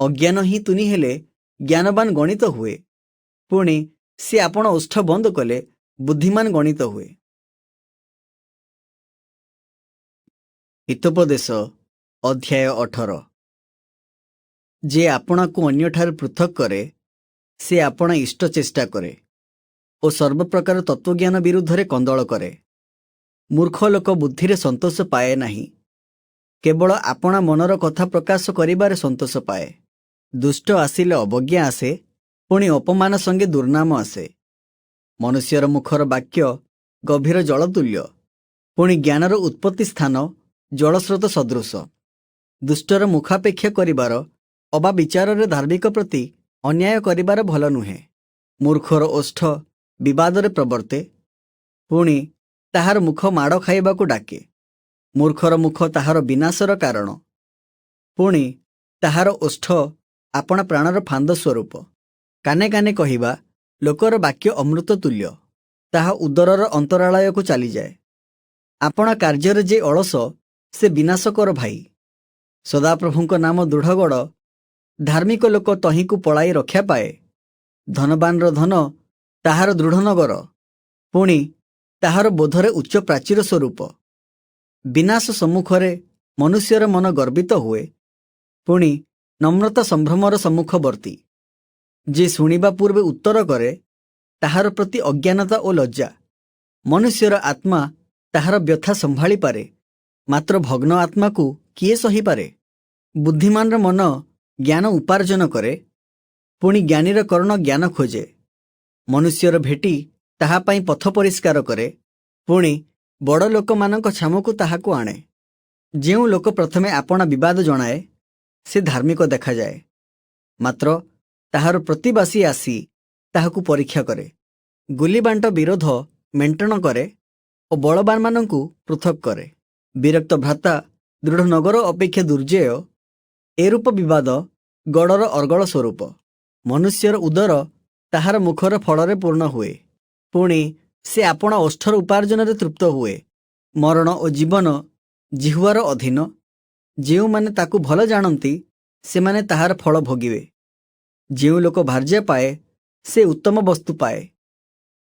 ଅଜ୍ଞାନ ହିଁ ତୁନି ହେଲେ ଜ୍ଞାନବାନ ଗଣିତ ହୁଏ, ପୁଣି ସେ ଆପଣ ଓଷ୍ଠ ବନ୍ଦ କଲେ ବୁଦ୍ଧିମାନ ଗଣିତ ହୁଏ। ହିତୋପଦେଶ ଅଧ୍ୟାୟ 18। ଯେ ଆପଣାକୁ ଅନ୍ୟଠାରୁ ପୃଥକ୍ କରେ ସେ ଆପଣା ଇଷ୍ଟ ଚେଷ୍ଟା କରେ ଓ ସର୍ବପ୍ରକାର ତତ୍ତ୍ୱଜ୍ଞାନ ବିରୁଦ୍ଧରେ କନ୍ଦଳ କରେ। ମୂର୍ଖ ଲୋକ ବୁଦ୍ଧିରେ ସନ୍ତୋଷ ପାଏ ନାହିଁ, କେବଳ ଆପଣା ମନର କଥା ପ୍ରକାଶ କରିବାରେ ସନ୍ତୋଷ ପାଏ। ଦୁଷ୍ଟ ଆସିଲେ ଅବଜ୍ଞା ଆସେ, ପୁଣି ଅପମାନ ସଙ୍ଗେ ଦୁର୍ନାମ ଆସେ। ମନୁଷ୍ୟର ମୁଖର ବାକ୍ୟ ଗଭୀର ଜଳତୁଲ୍ୟ, ପୁଣି ଜ୍ଞାନର ଉତ୍ପତ୍ତି ସ୍ଥାନ ଜଳସ୍ରୋତ ସଦୃଶ। ଦୁଷ୍ଟର ମୁଖାପେକ୍ଷା କରିବାର ଅବା ବିଚାରରେ ଧାର୍ମିକ ପ୍ରତି ଅନ୍ୟାୟ କରିବାର ଭଲ ନୁହେଁ। ମୂର୍ଖର ଓଷ୍ଠ ବିବାଦରେ ପ୍ରବର୍ତ୍ତେ, ପୁଣି ତାହାର ମୁଖ ମାଡ଼ ଖାଇବାକୁ ଡାକେ। ମୂର୍ଖର ମୁଖ ତାହାର ବିନାଶର କାରଣ, ପୁଣି ତାହାର ଓଷ୍ଠ ଆପଣା ପ୍ରାଣର ଫାନ୍ଦ ସ୍ୱରୂପ। କାନେ କାନେ କହିବା ଲୋକର ବାକ୍ୟ ଅମୃତ ତୁଲ୍ୟ, ତାହା ଉଦରର ଅନ୍ତରାଳୟକୁ ଚାଲିଯାଏ। ଆପଣା କାର୍ଯ୍ୟରେ ଯେ ଅଳସ ସେ ବିନାଶକର ଭାଇ। ସଦାପ୍ରଭୁଙ୍କ ନାମ ଦୃଢ଼ଗଡ଼, ଧାର୍ମିକ ଲୋକ ତହିଁକୁ ପଳାଇ ରକ୍ଷା ପାଏ। ଧନବାନର ଧନ ତାହାର ଦୃଢ଼ ନଗର, ପୁଣି ତାହାର ବୋଧରେ ଉଚ୍ଚ ପ୍ରାଚୀର ସ୍ୱରୂପ। ବିନାଶ ସମ୍ମୁଖରେ ମନୁଷ୍ୟର ମନ ଗର୍ବିତ ହୁଏ, ପୁଣି ନମ୍ରତା ସମ୍ଭ୍ରମର ସମ୍ମୁଖବର୍ତ୍ତୀ। ଯେ ଶୁଣିବା ପୂର୍ବେ ଉତ୍ତର କରେ ତାହାର ପ୍ରତି ଅଜ୍ଞାନତା ଓ ଲଜ୍ଜା। ମନୁଷ୍ୟର ଆତ୍ମା ତାହାର ବ୍ୟଥା ସମ୍ଭାଳି ପାରେ, ମାତ୍ର ଭଗ୍ନ ଆତ୍ମାକୁ କିଏ ସହିପାରେ? ବୁଦ୍ଧିମାନର ମନ ଜ୍ଞାନ ଉପାର୍ଜନ କରେ, ପୁଣି ଜ୍ଞାନୀର କର୍ଣ୍ଣ ଜ୍ଞାନ ଖୋଜେ। ମନୁଷ୍ୟର ଭେଟି ତାହା ପାଇଁ ପଥ ପରିଷ୍କାର କରେ, ପୁଣି ବଡ଼ ଲୋକମାନଙ୍କ ଛାମୁକୁ ତାହାକୁ ଆଣେ। ଯେଉଁ ଲୋକ ପ୍ରଥମେ ଆପଣା ବିବାଦ ଜଣାଏ ସେ ଧାର୍ମିକ ଦେଖାଯାଏ, ମାତ୍ର ତାହାର ପ୍ରତିବାସୀ ଆସି ତାହାକୁ ପରୀକ୍ଷା କରେ। ଗୁଲିବାଣ୍ଟ ବିରୋଧ ମେଣ୍ଟଣ କରେ ଓ ବଳବାନମାନଙ୍କୁ ପୃଥକ୍ କରେ। ବିରକ୍ତ ଭ୍ରାତା ଦୃଢ଼ ନଗର ଅପେକ୍ଷା ଦୁର୍ଜୟ, ଏରୂପ ବିବାଦ ଗଡ଼ର ଅର୍ଗଳ ସ୍ୱରୂପ। ମନୁଷ୍ୟର ଉଦର ତାହାର ମୁଖର ଫଳରେ ପୂର୍ଣ୍ଣ ହୁଏ, ପୁଣି ସେ ଆପଣା ଓଷ୍ଠର ଉପାର୍ଜନରେ ତୃପ୍ତ ହୁଏ। ମରଣ ଓ ଜୀବନ ଜିହ୍ୱାର ଅଧୀନ, ଯେଉଁମାନେ ତାକୁ ଭଲ ଜାଣନ୍ତି ସେମାନେ ତାହାର ଫଳ ଭୋଗିବେ। ଯେଉଁ ଲୋକ ଭାର୍ଯ୍ୟା ପାଏ ସେ ଉତ୍ତମ ବସ୍ତୁ ପାଏ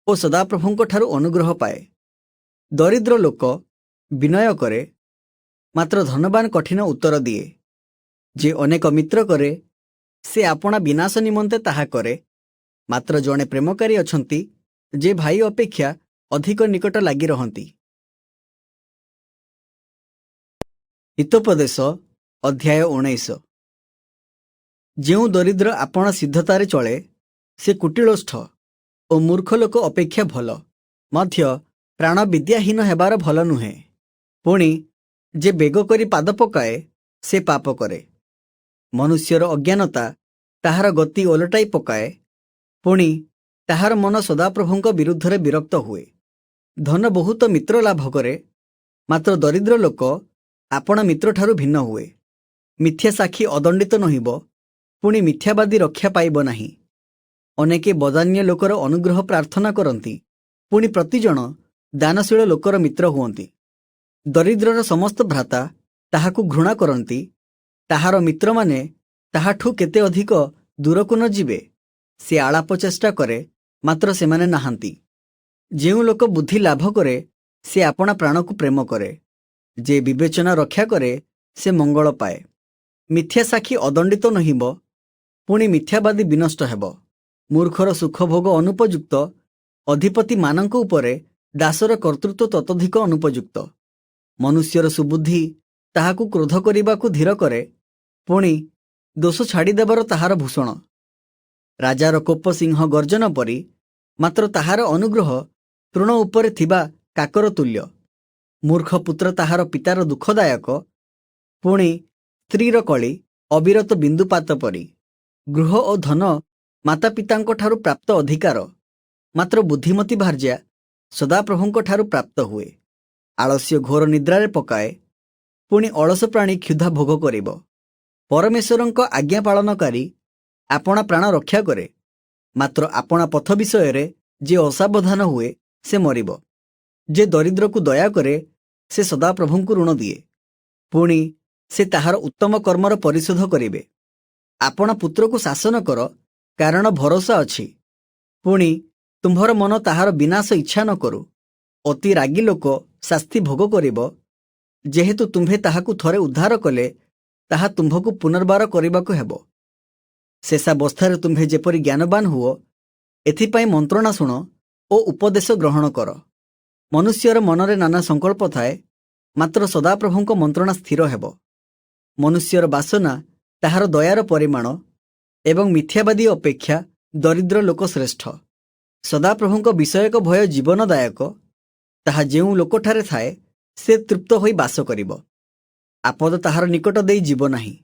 ଓ ସଦାପ୍ରଭୁଙ୍କ ଠାରୁ ଅନୁଗ୍ରହ ପାଏ। ଦରିଦ୍ର ଲୋକ ବିନୟ କରେ, ମାତ୍ର ଧନବାନ କଠିନ ଉତ୍ତର ଦିଏ। ଯେ ଅନେକ ମିତ୍ର କରେ ସେ ଆପଣା ବିନାଶ ନିମନ୍ତେ ତାହା କରେ, ମାତ୍ର ଜଣେ ପ୍ରେମକାରୀ ଅଛନ୍ତି ଯେ ଭାଇ ଅପେକ୍ଷା ଅଧିକ ନିକଟ ଲାଗି ରହନ୍ତି। ହିତୋପଦେଶ ଅଧ୍ୟାୟ 19। ଯେଉଁ ଦରିଦ୍ର ଆପଣା ସିଦ୍ଧତାରେ ଚଳେ ସେ କୁଟିଳୋଷ୍ଠ ଓ ମୂର୍ଖ ଲୋକ ଅପେକ୍ଷା ଭଲ, ମଧ୍ୟ ପ୍ରାଣ ବିଦ୍ୟାହୀନ ହେବାର ଭଲ ନୁହେଁ। ପୁଣି ଯେ ବେଗ କରି ପାଦ ପକାଏ ସେ ପାପ କରେ। ମନୁଷ୍ୟର ଅଜ୍ଞାନତା ତାହାର ଗତି ଓଲଟାଇ ପକାଏ, ପୁଣି ତାହାର ମନ ସଦାପ୍ରଭୁଙ୍କ ବିରୁଦ୍ଧରେ ବିରକ୍ତ ହୁଏ। ଧନ ବହୁତ ମିତ୍ର ଲାଭ କରେ, ମାତ୍ର ଦରିଦ୍ର ଲୋକ ଆପଣା ମିତ୍ରଠାରୁ ଭିନ୍ନ ହୁଏ। ମିଥ୍ୟା ସାକ୍ଷୀ ଅଦଣ୍ଡିତ ନହିବ, ପୁଣି ମିଥ୍ୟାବାଦୀ ରକ୍ଷା ପାଇବ ନାହିଁ। ଅନେକେ ବଦାନ୍ୟ ଲୋକର ଅନୁଗ୍ରହ ପ୍ରାର୍ଥନା କରନ୍ତି, ପୁଣି ପ୍ରତିଜଣ ଦାନଶୀଳ ଲୋକର ମିତ୍ର ହୁଅନ୍ତି। ଦରିଦ୍ରର ସମସ୍ତ ଭ୍ରାତା ତାହାକୁ ଘୃଣା କରନ୍ତି, ତାହାର ମିତ୍ରମାନେ ତାହାଠୁ କେତେ ଅଧିକ ଦୂରକୁ ନ ଯିବେ। ସେ ଆଳାପ ଚେଷ୍ଟା କରେ, ମାତ୍ର ସେମାନେ ନାହାନ୍ତି। ଯେଉଁ ଲୋକ ବୁଦ୍ଧି ଲାଭ କରେ ସେ ଆପଣା ପ୍ରାଣକୁ ପ୍ରେମ କରେ। ଯେ ବିବେଚନା ରକ୍ଷା କରେ ସେ ମଙ୍ଗଳ ପାଏ। ମିଥ୍ୟା ସାକ୍ଷୀ ଅଦଣ୍ଡିତ ନହିବ, ପୁଣି ମିଥ୍ୟାବାଦୀ ବିନଷ୍ଟ ହେବ। ମୂର୍ଖର ସୁଖଭୋଗ ଅନୁପଯୁକ୍ତ, ଅଧିପତିମାନଙ୍କ ଉପରେ ଦାସର କର୍ତ୍ତୃତ୍ୱ ତତୋଧିକ ଅନୁପଯୁକ୍ତ। ମନୁଷ୍ୟର ସୁବୁଦ୍ଧି ତାହାକୁ କ୍ରୋଧ କରିବାକୁ ଧୀର କରେ, ପୁଣି ଦୋଷ ଛାଡ଼ିଦେବାର ତାହାର ଭୂଷଣ। ରାଜାର କୋପ ସିଂହ ଗର୍ଜନ ପରି, ମାତ୍ର ତାହାର ଅନୁଗ୍ରହ ତୃଣ ଉପରେ ଥିବା କାକର ତୁଲ୍ୟ। ମୂର୍ଖ ପୁତ୍ର ତାହାର ପିତାର ଦୁଃଖଦାୟକ, ପୁଣି ସ୍ତ୍ରୀର କଳି ଅବିରତ ବିନ୍ଦୁପାତ ପରି। ଗୃହ ଓ ଧନ ମାତା ପିତାଙ୍କଠାରୁ ପ୍ରାପ୍ତ ଅଧିକାର, ମାତ୍ର ବୁଦ୍ଧିମତୀ ଭାର୍ଯ୍ୟା ସଦାପ୍ରଭୁଙ୍କଠାରୁ ପ୍ରାପ୍ତ ହୁଏ। ଆଳସ୍ୟ ଘୋର ନିଦ୍ରାରେ ପକାଏ, ପୁଣି ଅଳସ ପ୍ରାଣୀ କ୍ଷୁଧା ଭୋଗ କରିବ। ପରମେଶ୍ୱରଙ୍କ ଆଜ୍ଞା ପାଳନକାରୀ ଆପଣା ପ୍ରାଣ ରକ୍ଷା କରେ, ମାତ୍ର ଆପଣା ପଥ ବିଷୟରେ ଯିଏ ଅସାବଧାନ ହୁଏ ସେ ମରିବ। ଯେ ଦରିଦ୍ରକୁ ଦୟା କରେ ସେ ସଦାପ୍ରଭୁଙ୍କୁ ଋଣ ଦିଏ, ପୁଣି ସେ ତାହାର ଉତ୍ତମ କର୍ମର ପରିଶୋଧ କରିବେ। ଆପଣା ପୁତ୍ରକୁ ଶାସନ କର, କାରଣ ଭରସା ଅଛି, ପୁଣି ତୁମ୍ଭର ମନ ତାହାର ବିନାଶ ଇଚ୍ଛା ନ କରୁ। ଅତି ରାଗି ଲୋକ ଶାସ୍ତି ଭୋଗ କରିବ, ଯେହେତୁ ତୁମ୍ଭେ ତାହାକୁ ଥରେ ଉଦ୍ଧାର କଲେ ତାହା ତୁମ୍ଭକୁ ପୁନର୍ବାର କରିବାକୁ ହେବ। ଶେଷାବସ୍ଥାରେ ତୁମ୍ଭେ ଯେପରି ଜ୍ଞାନବାନ ହୁଅ, ଏଥିପାଇଁ ମନ୍ତ୍ରଣା ଶୁଣ ଓ ଉପଦେଶ ଗ୍ରହଣ କର। ମନୁଷ୍ୟର ମନରେ ନାନା ସଂକଳ୍ପ ଥାଏ, ମାତ୍ର ସଦାପ୍ରଭୁଙ୍କ ମନ୍ତ୍ରଣା ସ୍ଥିର ହେବ। ମନୁଷ୍ୟର ବାସନା ତାହାର ଦୟାର ପରିମାଣ, ଏବଂ ମିଥ୍ୟାବାଦୀ ଅପେକ୍ଷା ଦରିଦ୍ର ଲୋକ ଶ୍ରେଷ୍ଠ। ସଦାପ୍ରଭୁଙ୍କ ବିଷୟକ ଭୟ ଜୀବନଦାୟକ, ତାହା ଯେଉଁ ଲୋକଠାରେ ଥାଏ ସେ ତୃପ୍ତ ହୋଇ ବାସ କରିବ। ଆପଦ ତାହାର ନିକଟ ଦେଇ ଯିବ ନାହିଁ।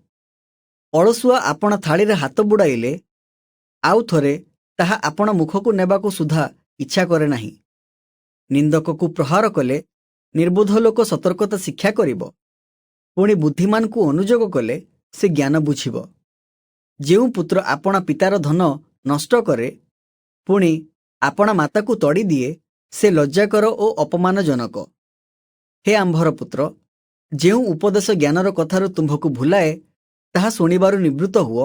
ଅଳସୁଆ ଆପଣା ଥାଳିରେ ହାତ ବୁଡ଼ାଇଲେ ଆଉ ଥରେ ତାହା ଆପଣା ମୁଖକୁ ନେବାକୁ ସୁଦ୍ଧା ଇଚ୍ଛା କରେ ନାହିଁ। ନିନ୍ଦକକୁ ପ୍ରହାର କଲେ ନିର୍ବୋଧ ଲୋକ ସତର୍କତା ଶିକ୍ଷା କରିବ, ପୁଣି ବୁଦ୍ଧିମାନଙ୍କୁ ଅନୁଯୋଗ କଲେ ସେ ଜ୍ଞାନ ବୁଝିବ। ଯେଉଁ ପୁତ୍ର ଆପଣା ପିତାର ଧନ ନଷ୍ଟ କରେ, ପୁଣି ଆପଣା ମାତାକୁ ତଡ଼ି ଦିଏ, ସେ ଲଜ୍ଜାକର ଓ ଅପମାନଜନକ। ହେ ଆମ୍ଭର ପୁତ୍ର, ଯେଉଁ ଉପଦେଶ ଜ୍ଞାନର କଥାରୁ ତୁମ୍ଭକୁ ଭୁଲାଏ ତାହା ଶୁଣିବାରୁ ନିବୃତ୍ତ ହୁଅ।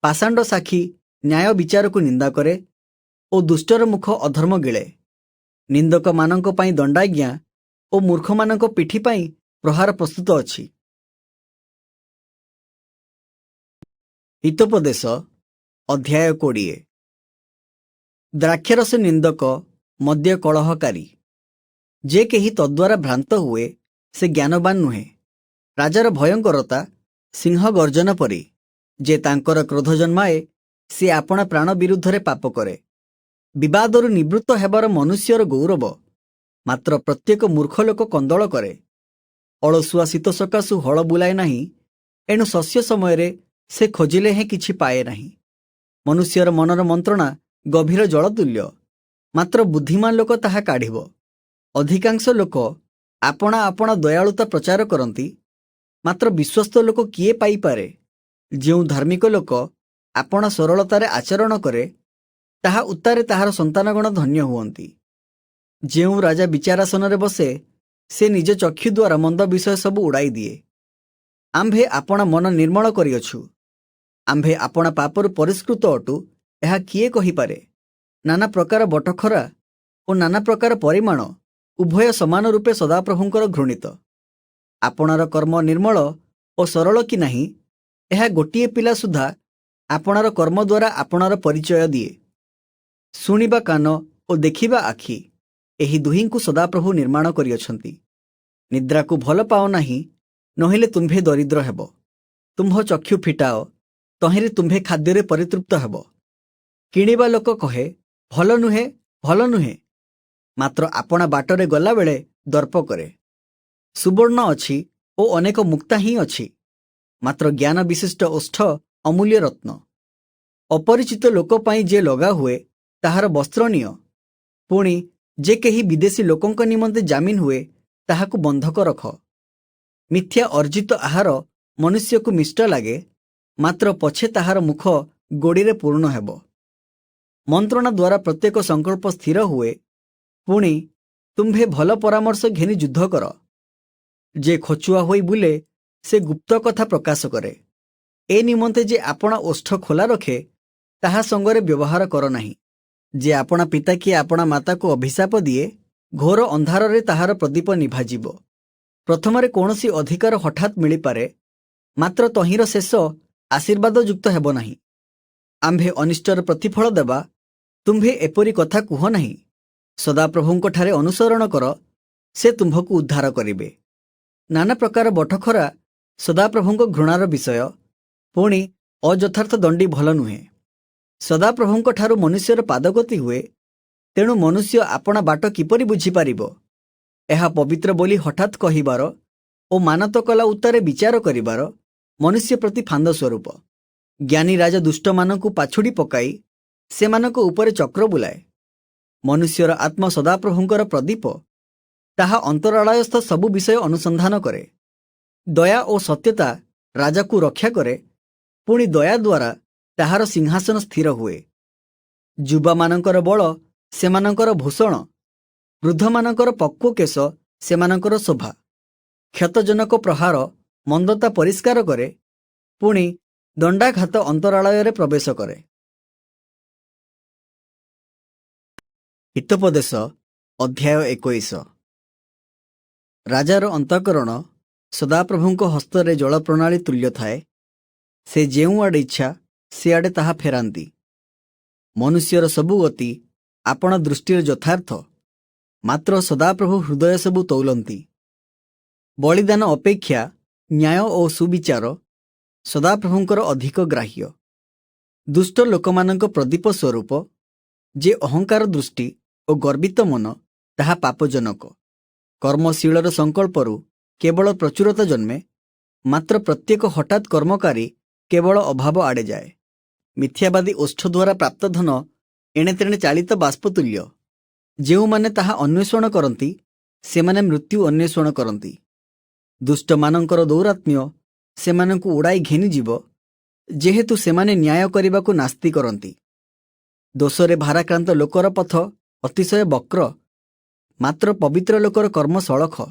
ପାଷାଣ୍ଡ ସାକ୍ଷୀ ନ୍ୟାୟ ବିଚାରକୁ ନିନ୍ଦା କରେ ଓ ଦୁଷ୍ଟର ମୁଖ ଅଧର୍ମ ଗିଳେ। ନିନ୍ଦକମାନଙ୍କ ପାଇଁ ଦଣ୍ଡାଜ୍ଞା ଓ ମୂର୍ଖମାନଙ୍କ ପିଠି ପାଇଁ ପ୍ରହାର ପ୍ରସ୍ତୁତ ଅଛି। ହିତୋପଦେଶ ଅଧ୍ୟାୟ 20। ଦ୍ରାକ୍ଷରସ ନିନ୍ଦକ ମଦ୍ୟ କଳହକାରୀ। ଯେ କେହି ତଦ୍ୱାରା ଭ୍ରାନ୍ତ ହୁଏ ସେ ଜ୍ଞାନବାନ ନୁହେଁ। ରାଜାର ଭୟଙ୍କରତା ସିଂହ ଗର୍ଜନ ପରି। ଯେ ତାଙ୍କର କ୍ରୋଧ ଜନ୍ମାଏ ସେ ଆପଣା ପ୍ରାଣ ବିରୁଦ୍ଧରେ ପାପ କରେ। ବିବାଦରୁ ନିବୃତ୍ତ ହେବାର ମନୁଷ୍ୟର ଗୌରବ, ମାତ୍ର ପ୍ରତ୍ୟେକ ମୂର୍ଖ ଲୋକ କନ୍ଦଳ କରେ। ଅଳସୁଆ ଶୀତ ସକାଶୁ ହଳ ବୁଲାଏ ନାହିଁ, ଏଣୁ ଶସ୍ୟ ସମୟରେ ସେ ଖୋଜିଲେ ହେଁ କିଛି ପାଏ ନାହିଁ। ମନୁଷ୍ୟର ମନର ମନ୍ତ୍ରଣା ଗଭୀର ଜଳ ତୁଲ୍ୟ, ମାତ୍ର ବୁଦ୍ଧିମାନ ଲୋକ ତାହା କାଢ଼ିବ। ଅଧିକାଂଶ ଲୋକ ଆପଣା ଆପଣା ଦୟାଳୁତା ପ୍ରଚାର କରନ୍ତି, ମାତ୍ର ବିଶ୍ୱସ୍ତ ଲୋକ କିଏ ପାଇପାରେ? ଯେଉଁ ଧାର୍ମିକ ଲୋକ ଆପଣା ସରଳତାରେ ଆଚରଣ କରେ, ତାହା ଉତ୍ତାରେ ତାହାର ସନ୍ତାନଗଣ ଧନ୍ୟ ହୁଅନ୍ତି। ଯେଉଁ ରାଜା ବିଚାରାସନରେ ବସେ ସେ ନିଜ ଚକ୍ଷୁ ଦ୍ୱାରା ମନ୍ଦ ବିଷୟ ସବୁ ଉଡ଼ାଇ ଦିଏ। ଆମ୍ଭେ ଆପଣା ମନ ନିର୍ମଳ କରିଅଛୁ, ଆମ୍ଭେ ଆପଣା ପାପରୁ ପରିଷ୍କୃତ ଅଟୁ, ଏହା କିଏ କହିପାରେ? ନାନା ପ୍ରକାର ବଟଖରା ଓ ନାନା ପ୍ରକାର ପରିମାଣ ଉଭୟ ସମାନ ରୂପେ ସଦାପ୍ରଭୁଙ୍କର ଘୃଣିତ। ଆପଣାର କର୍ମ ନିର୍ମଳ ଓ ସରଳ କି ନାହିଁ, ଏହା ଗୋଟିଏ ପିଲା ସୁଦ୍ଧା ଆପଣାର କର୍ମ ଦ୍ୱାରା ଆପଣାର ପରିଚୟ ଦିଏ। ଶୁଣିବା କାନ ଓ ଦେଖିବା ଆଖି, ଏହି ଦୁହିଁଙ୍କୁ ସଦାପ୍ରଭୁ ନିର୍ମାଣ କରିଅଛନ୍ତି। ନିଦ୍ରାକୁ ଭଲ ପାଅ ନାହିଁ, ନହେଲେ ତୁମ୍ଭେ ଦରିଦ୍ର ହେବ। ତୁମ୍ଭ ଚକ୍ଷୁ ଫିଟାଅ, ତହିଁରେ ତୁମ୍ଭେ ଖାଦ୍ୟରେ ପରିତୃପ୍ତ ହେବ। କିଣିବା ଲୋକ କହେ, ଭଲ ନୁହେଁ, ଭଲ ନୁହେଁ, ମାତ୍ର ଆପଣା ବାଟରେ ଗଲାବେଳେ ଦର୍ପ କରେ। ସୁବର୍ଣ୍ଣ ଅଛି ଓ ଅନେକ ମୁକ୍ତା ହିଁ ଅଛି, ମାତ୍ର ଜ୍ଞାନ ବିଶିଷ୍ଟ ଓଷ୍ଠ ଅମୂଲ୍ୟ ରତ୍ନ। ଅପରିଚିତ ଲୋକ ପାଇଁ ଯେ ଲଗା ହୁଏ ତାହାର ବସ୍ତ୍ର ନିଅ, ପୁଣି ଯେ କେହି ବିଦେଶୀ ଲୋକଙ୍କ ନିମନ୍ତେ ଜାମିନ ହୁଏ ତାହାକୁ ବନ୍ଧକ ରଖ। ମିଥ୍ୟା ଅର୍ଜିତ ଆହାର ମନୁଷ୍ୟକୁ ମିଷ୍ଟ ଲାଗେ, ମାତ୍ର ପଛେ ତାହାର ମୁଖ ଗୋଡ଼ିରେ ପୂର୍ଣ୍ଣ ହେବ। ମନ୍ତ୍ରଣା ଦ୍ୱାରା ପ୍ରତ୍ୟେକ ସଂକଳ୍ପ ସ୍ଥିର ହୁଏ, ପୁଣି ତୁମ୍ଭେ ଭଲ ପରାମର୍ଶ ଘେନି ଯୁଦ୍ଧ କର। ଯେ ଖଚୁଆ ହୋଇ ବୁଲେ ସେ ଗୁପ୍ତ କଥା ପ୍ରକାଶ କରେ। ଏ ନିମନ୍ତେ ଯେ ଆପଣା ଓଷ୍ଠ ଖୋଲା ରଖେ ତାହା ସଙ୍ଗରେ ବ୍ୟବହାର କର ନାହିଁ। ଯେ ଆପଣା ପିତା କି ଆପଣା ମାତାକୁ ଅଭିଶାପ ଦିଏ, ଘୋର ଅନ୍ଧାରରେ ତାହାର ପ୍ରଦୀପ ନିଭାଯିବ। ପ୍ରଥମରେ କୌଣସି ଅଧିକାର ହଠାତ୍ ମିଳିପାରେ, ମାତ୍ର ତହିଁର ଶେଷ ଆଶୀର୍ବାଦ ଯୁକ୍ତ ହେବ ନାହିଁ। ଆମ୍ଭେ ଅନିଷ୍ଟର ପ୍ରତିଫଳ ଦେବା, ତୁମ୍ଭେ ଏପରି କଥା କୁହ ନାହିଁ। ସଦାପ୍ରଭୁଙ୍କଠାରେ ଅନୁସରଣ କର, ସେ ତୁମ୍ଭକୁ ଉଦ୍ଧାର କରିବେ। ନାନା ପ୍ରକାର ବଟଖରା ସଦାପ୍ରଭୁଙ୍କ ଘୃଣାର ବିଷୟ, ପୁଣି अयथार्थ दंडी भल नुहे। सदाप्रभुंक ठारू मनुष्यर पादगति हुए, तेणु मनुष्य आपणा बाट किपरि बुझिपारिब? एहा पवित्र बोली हठात कहिबार ओ मानत कला उत्तारे विचार करिबार मनुष्य प्रति फांद स्वरूप। ज्ञानी राजा दुष्टमानंकु पाछुड़ी पकाई सेमानंक उपरे चक्र बुलाए। मनुष्यर आत्मा सदाप्रभुंकर प्रदीप, ताहा अंतरालयस्थ सबु विषय अनुसंधान करे। दया ओ सत्यता राजा को रक्षा करे, पुणी दया द्वारा ताहार सिंहासन स्थिर हुए। युवा मानंकर बल सेमानंकर भूषण, वृद्ध मानंकर पक्व केश सेमानंकर शोभा। क्षतजनक प्रहार मंदता परिष्कार करे, पुणी दंडाघात अंतरालय प्रवेश करे। हितोपदेश अध्याय 21। राजार अंतःकरण सदाप्रभुंक हस्तरे जल प्रणाली तुल्य थाए। से जेउ आड़े इच्छा से आड़े ताहा फेरांती। मनुष्यर सबु गति आपण दृष्टि यथार्थ, मात्र सदाप्रभु हृदय सबु तौलंती। बलिदान अपेक्षा न्याय और सुविचार सदाप्रभुंकर अधिक ग्राह्य। दुष्ट लोकमानंक प्रदीप स्वरूप जे अहंकार दृष्टि और गर्वित मन, ताहा पापजनक। कर्मशीलर संकल्परू केवल प्रचुरता जन्मे, मात्र प्रत्येक हठात कर्मकारी केवल अभाव आड़े जाए। मिथ्यावादी ओष्ठ द्वारा प्राप्त धन एणे तेणे चालित बाष्पतुल्य। जेउमाने ताहा अन्वेषण करती सेमाने मृत्यु अन्वेषण करती। दुष्ट मानंकर दौरात्म्य सेमानंकु उड़ाई घेनी जीव, जेहेतु सेमाने न्याय करिबाकु नास्ति करती। दोषरे भाराक्रांत लोकर पथ अतिशय वक्र, मात्र पवित्र लोकर कर्म सड़ख।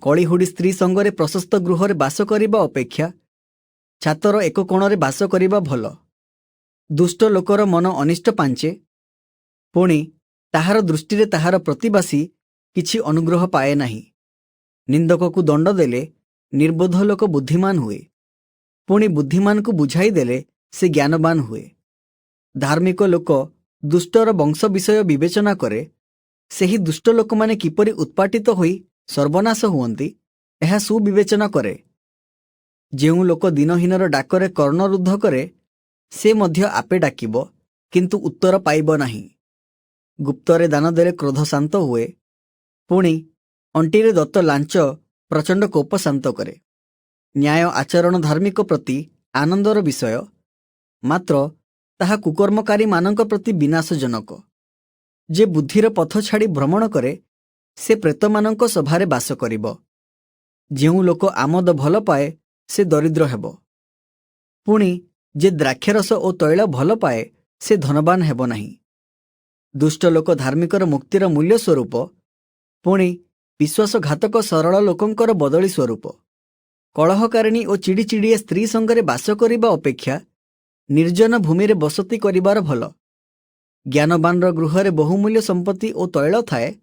कलिहुड़ी स्त्री संगरे प्रशस्त गृहरे बास करिबा अपेक्षा छातर एक कोणरे बास करिबा भल। दुष्ट लोकर मन अनिष्ट पांचे, पुणी ताहार दृष्टिरे ताहार प्रतिबासी किछि अनुग्रह पाए नाही। निंदक को दंड देले निर्बोध लोक बुद्धिमान हुए, पुणी बुद्धिमान को बुझाई देले से ज्ञानवान हुए। धार्मिक लोक दुष्टर वंश विषय विवेचना करे, सेही दुष्ट लोक माने किपरि उत्पाटित होई सर्वनाश हुअंती एहा सुविवेचना करे। जेउ लोक दिनहीनर डाकरे कर्णरुद्ध करे, से मध्य आपे डाकिब किंतु उत्तर पाइब नाही। गुप्तरे दान देले क्रोध शांत हुए, पुणी अंटीरे दत्त लांच प्रचंड कोप शांत करे। न्याय आचरण धार्मिक प्रति आनंदर विषय, मात्र ताहा कुकर्मकारी मानक प्रति विनाशजनक। जे बुद्धिर पथ छाड़ी भ्रमण करे, से प्रेतमानक सभारे बास करिब। जेउ लोक आमद भल पाए से दरिद्र हेब, पुणी जे द्राक्षरस ओ तैल भल पाए से धनवान हेब नाही। दुष्ट लोक धार्मिकर मुक्तिर मूल्य स्वरूप, पुणी विश्वासघातक सरल लोकंकर बदली स्वरूप। कलहकारिणी ओ चिड़ीचिड़िया स्त्री संगरे बास करिबा अपेक्षा निर्जन भूमि रे बसती करिबार भल। ज्ञानवानर गृहरे बहुमूल्य संपत्ति ओ तैल थाए,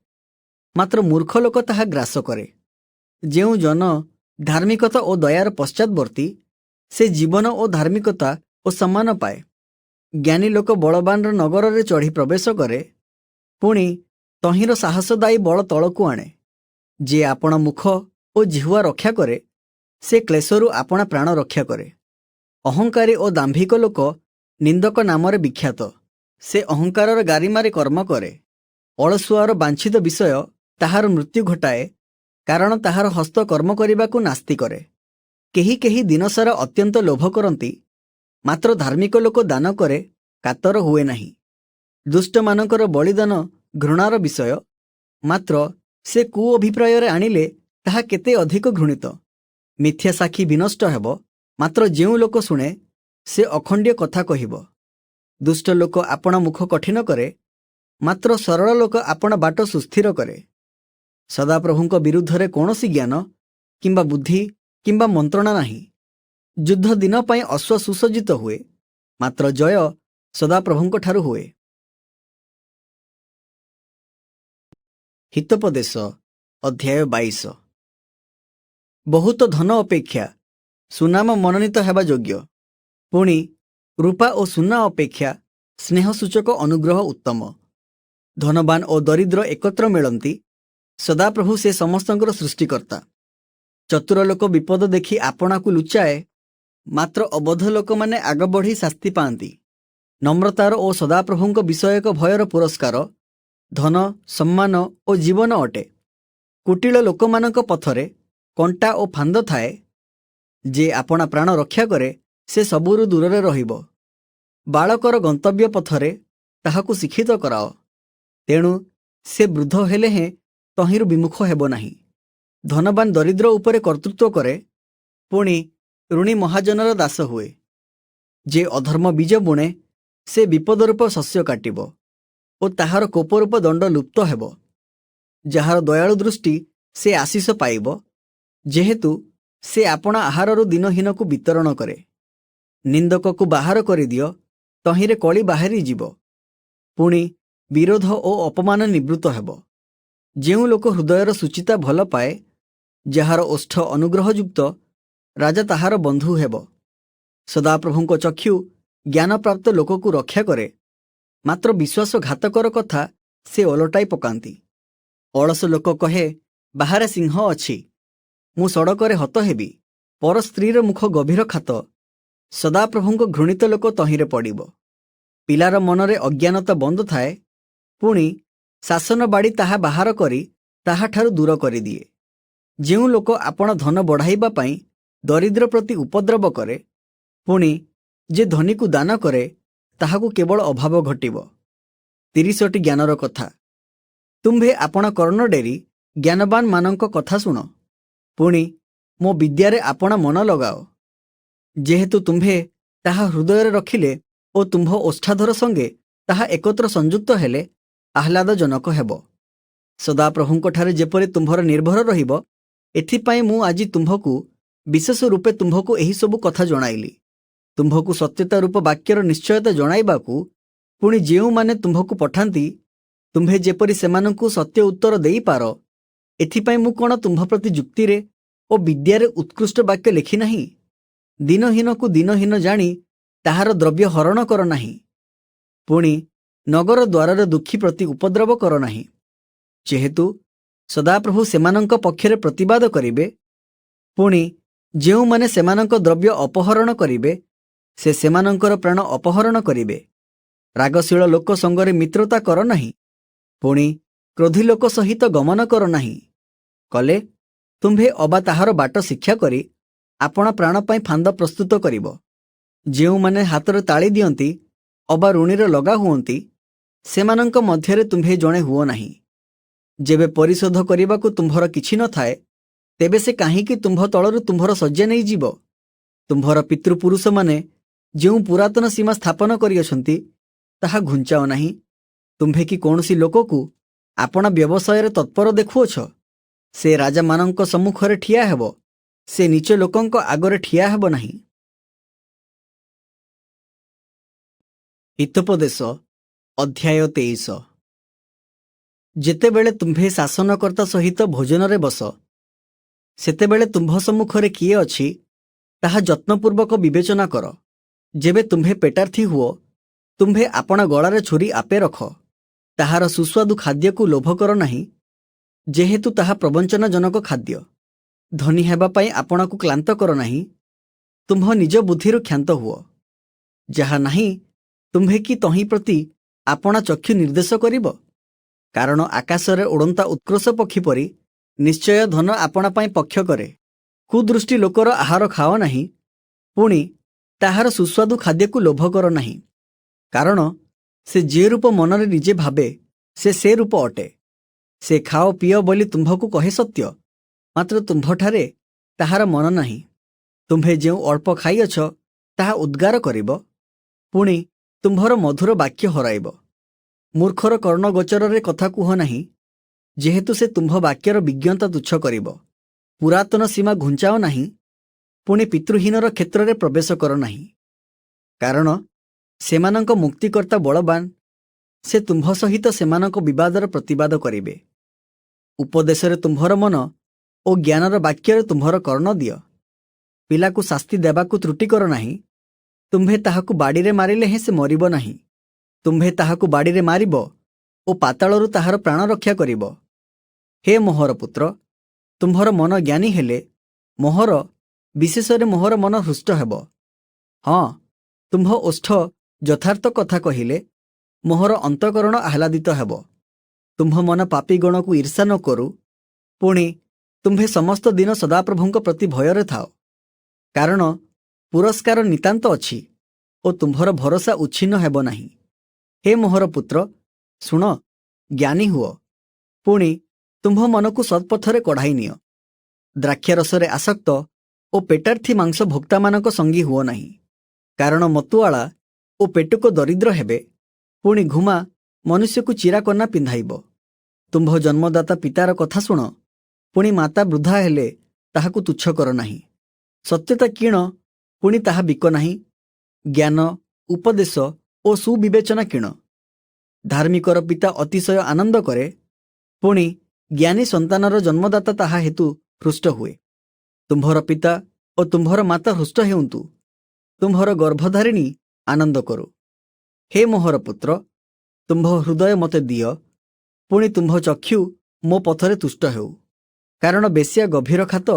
मात्र मूर्ख लोक ताहा ग्रास करे। जेउ जन धार्मिकता ओ दयार पश्चातवर्ती, से जीवन ओ धार्मिकता ओ सम्मान पाए। ज्ञानी लोक बलवानर नगर रे चढ़ी प्रवेश करे, पुणी तहिर साहसदायी बल तलकु आणे। जे आपण मुख ओ जिह्वा रक्षा करे, से क्लेशरु आपणा प्राण रक्षा करे। अहंकारी ओ दाम्भिक लोक निंदक नामरे विख्यात, से अहंकारर गारिमारे कर्म करे। अलसुआर बांछित विषय ताहार मृत्यु घटाए, कारण ताहार हस्त कर्म करिबाकु नास्ति करे। केही केही दिनसारा अत्यंत लोभ करती, मात्र धार्मिक लोक दान करे कातर हुए नाही। दुष्ट मानकर बलिदान घृणार विषय, मात्र से कुअभिप्राय आनिले ताहा केते अधिक घृणित। मिथ्या साक्षी विनष्ट हेब, मात्र जेउ लोक शुणे से अखंड्य कथा कहिब। दुष्ट लोक आपण मुख कठिन करे, मात्र सरल लोक आपण बाट सुस्थिर करे। सदाप्रभुंक विरुद्धरे कौनसी ज्ञान किंबा बुद्धि किंबा मंत्रणा नाही। युद्ध दिन पाई अश्व सुसज्जित हुए, मात्र जय सदाप्रभुंक ठारु हुए। हितोपदेश अध्याय 22। बहुत धन अपेक्षा सुनाम मनोनीत हेबा योग्य, पुणी रूपा और सुना अपेक्षा स्नेहसूचक अनुग्रह उत्तम। धनवान और दरिद्र एकत्र मिलती, सदाप्रभु से समस्तंकर सृष्टिकर्ता। चतुर लोक विपद देखि आपणा को लुचाए, ମାତ୍ର ଅବୋଧ ଲୋକମାନେ ଆଗ ବଢ଼ି ଶାସ୍ତି ପାଆନ୍ତି। ନମ୍ରତାର ଓ ସଦାପ୍ରଭୁଙ୍କ ବିଷୟକ ଭୟର ପୁରସ୍କାର ଧନ, ସମ୍ମାନ ଓ ଜୀବନ ଅଟେ। କୁଟିଳ ଲୋକମାନଙ୍କ ପଥରେ କଣ୍ଟା ଓ ଫାନ୍ଦ ଥାଏ। ଯେ ଆପଣା ପ୍ରାଣ ରକ୍ଷା କରେ ସେ ସବୁରୁ ଦୂରରେ ରହିବ। ବାଳକର ଗନ୍ତବ୍ୟ ପଥରେ ତାହାକୁ ଶିକ୍ଷିତ କରାଅ, ତେଣୁ ସେ ବୃଦ୍ଧ ହେଲେ ହେଁ ତହିଁରୁ ବିମୁଖ ହେବ ନାହିଁ। ଧନବାନ ଦରିଦ୍ର ଉପରେ କର୍ତ୍ତୃତ୍ୱ କରେ, ପୁଣି ଋଣୀ ମହାଜନର ଦାସ ହୁଏ। ଯେ ଅଧର୍ମ ବୀଜ ବୁଣେ ସେ ବିପଦରୂପ ଶସ୍ୟ କାଟିବ ଓ ତାହାର କୋପରୂପ ଦଣ୍ଡ ଲୁପ୍ତ ହେବ। ଯାହାର ଦୟାଳୁ ଦୃଷ୍ଟି ସେ ଆଶିଷ ପାଇବ, ଯେହେତୁ ସେ ଆପଣା ଆହାରରୁ ଦିନହୀନକୁ ବିତରଣ କରେ। ନିନ୍ଦକକୁ ବାହାର କରିଦିଅ, ତହିଁରେ କଳି ବାହାରିଯିବ, ପୁଣି ବିରୋଧ ଓ ଅପମାନ ନିବୃତ୍ତ ହେବ। ଯେଉଁ ଲୋକ ହୃଦୟର ସୁଚିତା ଭଲ ପାଏ, ଯାହାର ଓଷ୍ଠ ଅନୁଗ୍ରହଯୁକ୍ତ, ରାଜା ତାହାର ବନ୍ଧୁ ହେବ। ସଦାପ୍ରଭୁଙ୍କ ଚକ୍ଷୁ ଜ୍ଞାନପ୍ରାପ୍ତ ଲୋକକୁ ରକ୍ଷା କରେ, ମାତ୍ର ବିଶ୍ୱାସଘାତକର କଥା ସେ ଓଲଟାଇ ପକାନ୍ତି। ଅଳସ ଲୋକ କହେ, ବାହାରେ ସିଂହ ଅଛି, ମୁଁ ସଡ଼କରେ ହତ ହେବି। ପର ସ୍ତ୍ରୀର ମୁଖ ଗଭୀର ଖାତ, ସଦାପ୍ରଭୁଙ୍କ ଘୃଣିତ ଲୋକ ତହିଁରେ ପଡ଼ିବ। ପିଲାର ମନରେ ଅଜ୍ଞାନତା ବନ୍ଦ ଥାଏ, ପୁଣି ଶାସନ ବାଡ଼ି ତାହା ବାହାର କରି ତାହାଠାରୁ ଦୂର କରିଦିଏ। ଯେଉଁ ଲୋକ ଆପଣ ଧନ ବଢ଼ାଇବା ପାଇଁ ଦରିଦ୍ର ପ୍ରତି ଉପଦ୍ରବ କରେ, ପୁଣି ଯେ ଧନୀକୁ ଦାନ କରେ ତାହାକୁ କେବଳ ଅଭାବ ଘଟିବ। 30ଟି ଜ୍ଞାନର କଥା। ତୁମ୍ଭେ ଆପଣ କର୍ଣ୍ଣ ଡେରି ଜ୍ଞାନବାନମାନଙ୍କ କଥା ଶୁଣ, ପୁଣି ମୋ ବିଦ୍ୟାରେ ଆପଣା ମନ ଲଗାଅ। ଯେହେତୁ ତୁମ୍ଭେ ତାହା ହୃଦୟରେ ରଖିଲେ ଓ ତୁମ୍ଭ ଓଷ୍ଠାଧର ସଙ୍ଗେ ତାହା ଏକତ୍ର ସଂଯୁକ୍ତ ହେଲେ ଆହ୍ଲାଦଜନକ ହେବ। ସଦାପ୍ରଭୁଙ୍କଠାରେ ଯେପରି ତୁମ୍ଭର ନିର୍ଭର ରହିବ, ଏଥିପାଇଁ ମୁଁ ଆଜି ତୁମ୍ଭକୁ ବିଶେଷ ରୂପେ ତୁମ୍ଭକୁ ଏହିସବୁ କଥା ଜଣାଇଲି। ତୁମ୍ଭକୁ ସତ୍ୟତା ରୂପ ବାକ୍ୟର ନିଶ୍ଚୟତା ଜଣାଇବାକୁ, ପୁଣି ଯେଉଁମାନେ ତୁମ୍ଭକୁ ପଠାନ୍ତି ତୁମ୍ଭେ ଯେପରି ସେମାନଙ୍କୁ ସତ୍ୟ ଉତ୍ତର ଦେଇପାର, ଏଥିପାଇଁ ମୁଁ କ'ଣ ତୁମ୍ଭ ପ୍ରତି ଯୁକ୍ତିରେ ଓ ବିଦ୍ୟାରେ ଉତ୍କୃଷ୍ଟ ବାକ୍ୟ ଲେଖି ନାହିଁ? ଦିନହୀନକୁ ଦିନହୀନ ଜାଣି ତାହାର ଦ୍ରବ୍ୟ ହରଣ କର ନାହିଁ, ପୁଣି ନଗର ଦ୍ୱାରରେ ଦୁଃଖୀ ପ୍ରତି ଉପଦ୍ରବ କର ନାହିଁ। ଯେହେତୁ ସଦାପ୍ରଭୁ ସେମାନଙ୍କ ପକ୍ଷରେ ପ୍ରତିବାଦ କରିବେ, ପୁଣି ଯେଉଁମାନେ ସେମାନଙ୍କ ଦ୍ରବ୍ୟ ଅପହରଣ କରିବେ ସେ ସେମାନଙ୍କର ପ୍ରାଣ ଅପହରଣ କରିବେ। ରାଗଶୀଳ ଲୋକ ସଙ୍ଗରେ ମିତ୍ରତା କର ନାହିଁ, ପୁଣି କ୍ରୋଧୀ ଲୋକ ସହିତ ଗମନ କର ନାହିଁ। କଲେ ତୁମ୍ଭେ ଅବା ତାହାର ବାଟ ଶିକ୍ଷା କରି ଆପଣା ପ୍ରାଣ ପାଇଁ ଫାନ୍ଦ ପ୍ରସ୍ତୁତ କରିବ। ଯେଉଁମାନେ ହାତରେ ତାଳି ଦିଅନ୍ତି ଅବା ଋଣୀରେ ଲଗା ହୁଅନ୍ତି, ସେମାନଙ୍କ ମଧ୍ୟରେ ତୁମ୍ଭେ ଜଣେ ହୁଅ ନାହିଁ। ଯେବେ ପରିଶୋଧ କରିବାକୁ ତୁମ୍ଭର କିଛି ନଥାଏ, ତେବେ ସେ କାହିଁକି ତୁମ୍ଭ ତଳରୁ ତୁମ୍ଭର ଶଯ୍ୟା ନେଇଯିବ? ତୁମ୍ଭର ପିତୃପୁରୁଷମାନେ ଯେଉଁ ପୁରାତନ ସୀମା ସ୍ଥାପନ କରିଅଛନ୍ତି ତାହା ଘୁଞ୍ଚାଅ ନାହିଁ। ତୁମ୍ଭେ କି କୌଣସି ଲୋକକୁ ଆପଣା ବ୍ୟବସାୟରେ ତତ୍ପର ଦେଖୁଅଛ? ସେ ରାଜାମାନଙ୍କ ସମ୍ମୁଖରେ ଠିଆ ହେବ, ସେ ନୀଚ ଲୋକଙ୍କ ଆଗରେ ଠିଆ ହେବ ନାହିଁ। ହିତୋପଦେଶ ଅଧ୍ୟାୟ 23। ଯେତେବେଳେ ତୁମ୍ଭେ ଶାସନକର୍ତ୍ତା ସହିତ ଭୋଜନରେ ବସ, ସେତେବେଳେ ତୁମ୍ଭ ସମ୍ମୁଖରେ କିଏ ଅଛି ତାହା ଯତ୍ନପୂର୍ବକ ବିବେଚନା କର। ଯେବେ ତୁମ୍ଭେ ପେଟାର୍ଥୀ ହୁଅ, ତୁମ୍ଭେ ଆପଣା ଗଳାରେ ଛୁରୀ ଆପେ ରଖ। ତାହାର ସୁସ୍ୱାଦୁ ଖାଦ୍ୟକୁ ଲୋଭ କର ନାହିଁ, ଯେହେତୁ ତାହା ପ୍ରବଞ୍ଚନାଜନକ ଖାଦ୍ୟ। ଧନୀ ହେବା ପାଇଁ ଆପଣାକୁ କ୍ଳାନ୍ତ କର ନାହିଁ, ତୁମ୍ଭ ନିଜ ବୁଦ୍ଧିରୁ କ୍ଷାନ୍ତ ହୁଅ। ଯାହା ନାହିଁ ତୁମ୍ଭେ କି ତହିଁ ପ୍ରତି ଆପଣା ଚକ୍ଷୁ ନିର୍ଦ୍ଦେଶ କରିବ? କାରଣ ଆକାଶରେ ଉଡ଼ନ୍ତା ଉତ୍କର୍ଷ ପକ୍ଷୀ ପରି ନିଶ୍ଚୟ ଧନ ଆପଣା ପାଇଁ ପକ୍ଷ କରେ। କୁଦୃଷ୍ଟି ଲୋକର ଆହାର ଖାଅ ନାହିଁ, ପୁଣି ତାହାର ସୁସ୍ୱାଦୁ ଖାଦ୍ୟକୁ ଲୋଭ କର ନାହିଁ। କାରଣ ସେ ଯେ ରୂପ ମନରେ ନିଜେ ଭାବେ ସେ ରୂପ ଅଟେ। ସେ ଖାଅ ପିଅ ବୋଲି ତୁମ୍ଭକୁ କହେ ସତ୍ୟ, ମାତ୍ର ତୁମ୍ଭଠାରେ ତାହାର ମନ ନାହିଁ। ତୁମ୍ଭେ ଯେଉଁ ଅଳ୍ପ ଖାଇଅଛ ତାହା ଉଦ୍ଗାର କରିବ, ପୁଣି ତୁମ୍ଭର ମଧୁର ବାକ୍ୟ ହରାଇବ। ମୂର୍ଖର କର୍ଣ୍ଣଗୋଚରରେ କଥା କୁହ ନାହିଁ, ଯେହେତୁ ସେ ତୁମ୍ଭ ବାକ୍ୟର ବିଜ୍ଞତା ତୁଚ୍ଛ କରିବ। ପୁରାତନ ସୀମା ଘୁଞ୍ଚାଅ ନାହିଁ, ପୁଣି ପିତୃହୀନର କ୍ଷେତ୍ରରେ ପ୍ରବେଶ କର ନାହିଁ। କାରଣ ସେମାନଙ୍କ ମୁକ୍ତିକର୍ତ୍ତା ବଳବାନ, ସେ ତୁମ୍ଭ ସହିତ ସେମାନଙ୍କ ବିବାଦର ପ୍ରତିବାଦ କରିବେ। ଉପଦେଶରେ ତୁମ୍ଭର ମନ ଓ ଜ୍ଞାନର ବାକ୍ୟରେ ତୁମ୍ଭର କର୍ଣ୍ଣ ଦିଅ। ପିଲାକୁ ଶାସ୍ତି ଦେବାକୁ ତ୍ରୁଟି କର ନାହିଁ, ତୁମ୍ଭେ ତାହାକୁ ବାଡ଼ିରେ ମାରିଲେ ହେଁ ସେ ମରିବ ନାହିଁ। ତୁମ୍ଭେ ତାହାକୁ ବାଡ଼ିରେ ମାରିବ ଓ ପାତାଳରୁ ତାହାର ପ୍ରାଣ ରକ୍ଷା କରିବ। ହେ ମୋହର ପୁତ୍ର, ତୁମ୍ଭର ମନ ଜ୍ଞାନୀ ହେଲେ ମୋହର विशेषरे मोहर मन हृष्ट हेब। हाँ, तुम्भ ओष्ठ यथार्थ कथा कहिले मोहर अंतकरण आह्लादित हेब। तुम्भ मन पापी गण को ईर्षा न करू, पुणी तुम्भे समस्त दिन सदाप्रभुंक प्रति भୟରେ थाओ, कारण पुरस्कार नितांत अछि ओ तुम्भर भरोसा उच्छिन्न हेब नाही। हे मोहर पुत्र, शुण, ज्ञानी हुओ, पुणी तुम्भ मनकु सत्पथरे कढ़ाई नियो। द्राक्षारसरे आसक्त ओ पेटार्थी मांस भोक्तामानक संगी हुओ नाही, कारण मतुआला ओ पेटुक दरिद्र हेबे, पुणी घुमा मनुष्यकु चिराकन्ना पिंधाइब। तुम्भ जन्मदाता पितार कथा शुण, पुणी माता वृद्धा हेले ताहाकु तुच्छ कर नाही। सत्यता किण, पुणी ताहा बिक नाही। ज्ञान, उपदेश ओ सुविवेचना किण। धार्मिकर पिता अतिशय आनंद करे, पुणी ज्ञानी संतानर जन्मदाता ताहा हेतु हृष्ट हुए। तुम्भर पिता और तुम्भर माता हृष्ट हेउंतु, तुम्भर गर्भधारिणी आनंद करू। हे मोहर पुत्र, तुम्भ हृदय मते दिय, पुणी तुम्भ चक्षु मो पथरे तुष्ट हेउ। कारण बेश्या गभीर खात,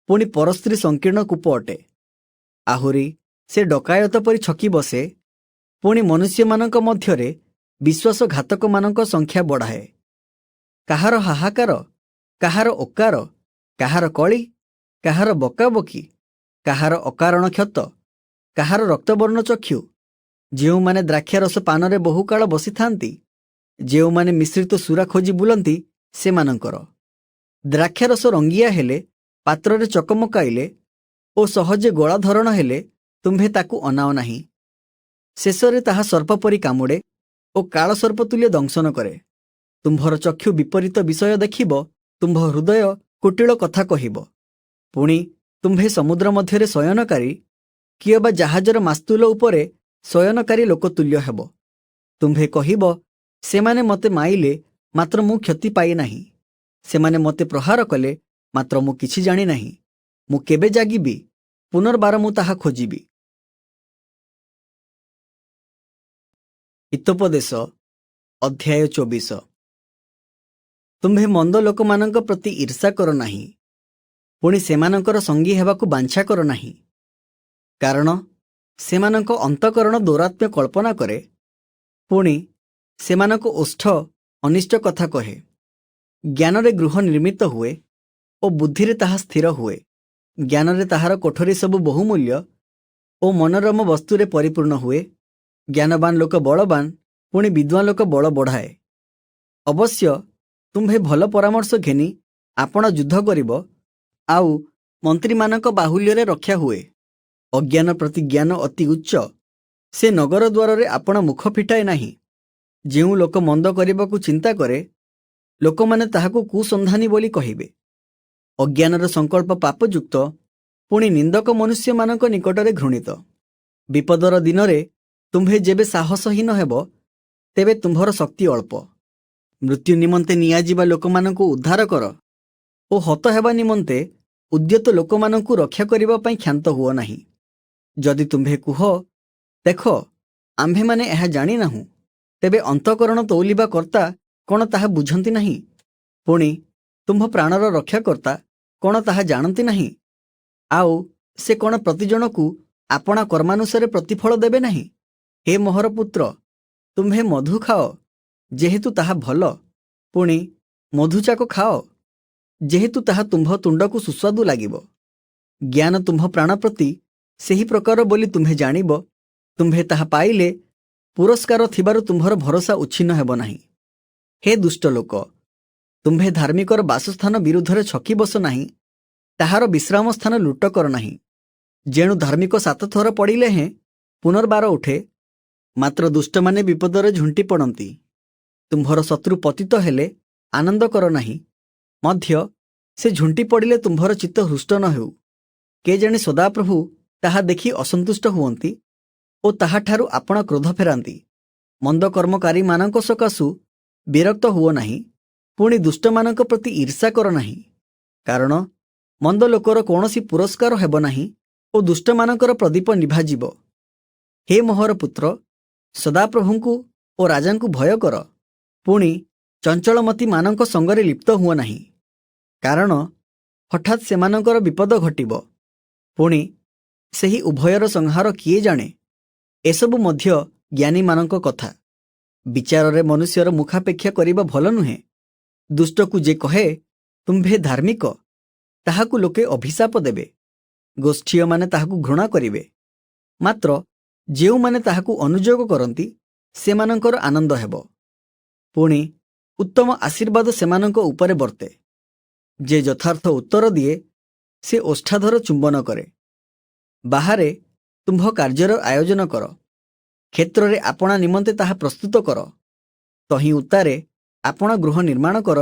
पुणी परस्त्री संकीर्ण कूप अटे। आहुरी से डकायत परि छकी बसे, पुणी मनुष्य मानक मध्यरे विश्वासघातक मानक संख्या बढ़ाए। काहार हाहाकार, काहार ओकार, काहार कଳି, काहार बकाबकी, काहार अकारण क्षत, काहार रक्तवर्ण चक्षु, जेउ माने द्राक्षारस पानरे बहु काल बसी थांती, जेउ माने मिश्रित सुरा खोजी बुलंती, से मानकर। द्राक्षारस रंगिया हेले, पात्ररे चकमकाइले ओ सहजे गोला धरण हेले तुम्भे ताकू अनाओ नाही। शेषरे ताहा सर्प परि कामुड़े ओ काल सर्प तुल्य दंशन करे। तुम्भर चक्षु विपरीत विषय देखिब, तुम्भ हृदय कुटिल कथा कहिब। पुणी तुम्भे समुद्र मध्यरे शयनकारी, किए बा जहाजर मास्तुल उपरे शयनकारी लोक तुल्य हेब। तुम्भे कहिब, सेमाने मते माइले मात्र मु क्षति पाई नाही, सेमाने मते प्रहार कले मात्र मु किछि जानि नाही। मु केबे जागिबी, पुनर्बार मु ताहा खोजिबी। हितोपदेश अध्याय 24। तुम्भे मंद लोक मानक प्रति ईर्षा कर नाही, पुणी सेमानकर संगी हेबाकु बांछा कर नाही, कारण सेमानक अंतकरण दौरात्म्य कल्पना करे, पुणी सेमानक ओष्ठ अनिष्ट कथा कहे। ज्ञानरे गृह निर्मित हुए ओ बुद्धिरे ताहा स्थिर हुए। ज्ञानरे ताहार कोठरी सबु बहुमूल्य ओ मनोरम वस्तुरे परिपूर्ण हुए। ज्ञानवान लोक बलवान, पुणी विद्वान लोक बल बढ़ाए। अवश्य तुम्भे भल परामर्श घेनी आपण युद्ध करिब, आउ मंत्री मानक बाहुल्ୟରେ रक्षा हुए। अज्ञान प्रति ज्ञान अति उच्च, से नगर द्वारे आपण मुख फिटाए नाही। जेउ लोक मंद करिबाकु चिंता करे, लोकमाने ताहाकु कुसंधानी बोली कहिबे। अज्ञानर संकल्प पापयुक्त, पुणी निंदक मनुष्य मानक निकटरे घृणित। विपदर दिनरे तुम्भे जेबे साहसहीन हेब, तेबे तुम्भर शक्ति अल्प। मृत्यु निमंते नियाजिबा लोकमानंकु उद्धार कर ओ हत हेबा निमंते उद्यत लोकमानंकु रक्षा करिबा पई क्षांत हुओ नाही। जदि तुम्भे कुह, देख आम्भे माने एहा जानि नाहु, तेबे अंतकरण तौलिबा कर्ता कोन ताहा बुझंती नाही, पुणी तुम्भ प्राणर रक्षाकर्ता कोन ताहा जानती नाही। आउ से कोन प्रतिजणकु आपणा कर्मानुसारे प्रतिफल देबे नाही। हे मोहर पुत्र, तुम्भे मधु खाओ, जेहेतु ताहा भल, पुणी मधुचाक खाओ, जेहेतु ताहा तुम्भ तुंडकु सुस्वादु लागिब। ज्ञान तुम्भ प्राण प्रति सेही प्रकार बोली तुम्भे जानिब। तुम्भे ताहा पाइले पुरस्कार थिबारु तुम्भर भरोसा उच्छिन्न हेब नाही। हे दुष्ट लोक, तुम्भे धार्मिकर बासस्थान विरुद्धरे छकी बस नाही, ताहार विश्राम स्थान लुट कर नाही। जेणु धार्मिक 7 थर पड़िले हें पुनर्बार उठे, मात्र दुष्ट माने विपदरे झुंटी पड़ती। तुम्भर शत्रु पतित हेले आनंद कर नाही, मध्य से झुंटी पड़िले तुम्भर चित्त हृष्ट न हेउ। के जाने सदाप्रभु ताहा देखि असंतुष्ट हुवंती ओ ताहाठारु आपण क्रोध फेरांती। मंद कर्मकारी मानक सकाशु विरक्त हुओ नाही, पुणी दुष्ट मानक प्रति ईर्षा कर नाही, कारण मंद लोकर कौनसी पुरस्कार हेब नाही ओ दुष्ट मानकर प्रदीप निभाजिब। हे मोहर पुत्र, सदाप्रभुंकु ओ राजांकु भय कर, पुणी चंचलमती मानक संगरे लिप्त हुओ नाही, कारण हठात सेमानकर विपद घटिब। पुणी ସେହି ଉଭୟର ସଂହାର କିଏ ଜାଣେ? ଏସବୁ ମଧ୍ୟ ଜ୍ଞାନୀମାନଙ୍କ କଥା। ବିଚାରରେ ମନୁଷ୍ୟର ମୁଖାପେକ୍ଷା କରିବା ଭଲ ନୁହେଁ। ଦୁଷ୍ଟକୁ ଯେ କହେ ତୁମ୍ଭେ ଧାର୍ମିକ, ତାହାକୁ ଲୋକେ ଅଭିଶାପ ଦେବେ। ଗୋଷ୍ଠୀୟମାନେ ତାହାକୁ ଘୃଣା କରିବେ। ମାତ୍ର ଯେଉଁମାନେ ତାହାକୁ ଅନୁଯୋଗ କରନ୍ତି ସେମାନଙ୍କର ଆନନ୍ଦ ହେବ। ପୁଣି ଉତ୍ତମ ଆଶୀର୍ବାଦ ସେମାନଙ୍କ ଉପରେ ବର୍ତ୍ତେ। ଯେ ଯଥାର୍ଥ ଉତ୍ତର ଦିଏ ସେ ଓଷ୍ଠାଧର ଚୁମ୍ବନ କରେ। ବାହାରେ ତୁମ୍ଭ କାର୍ଯ୍ୟର ଆୟୋଜନ କର। କ୍ଷେତ୍ରରେ ଆପଣା ନିମନ୍ତେ ତାହା ପ୍ରସ୍ତୁତ କର। ତହିଁ ଉତ୍ତାରେ ଆପଣା ଗୃହ ନିର୍ମାଣ କର।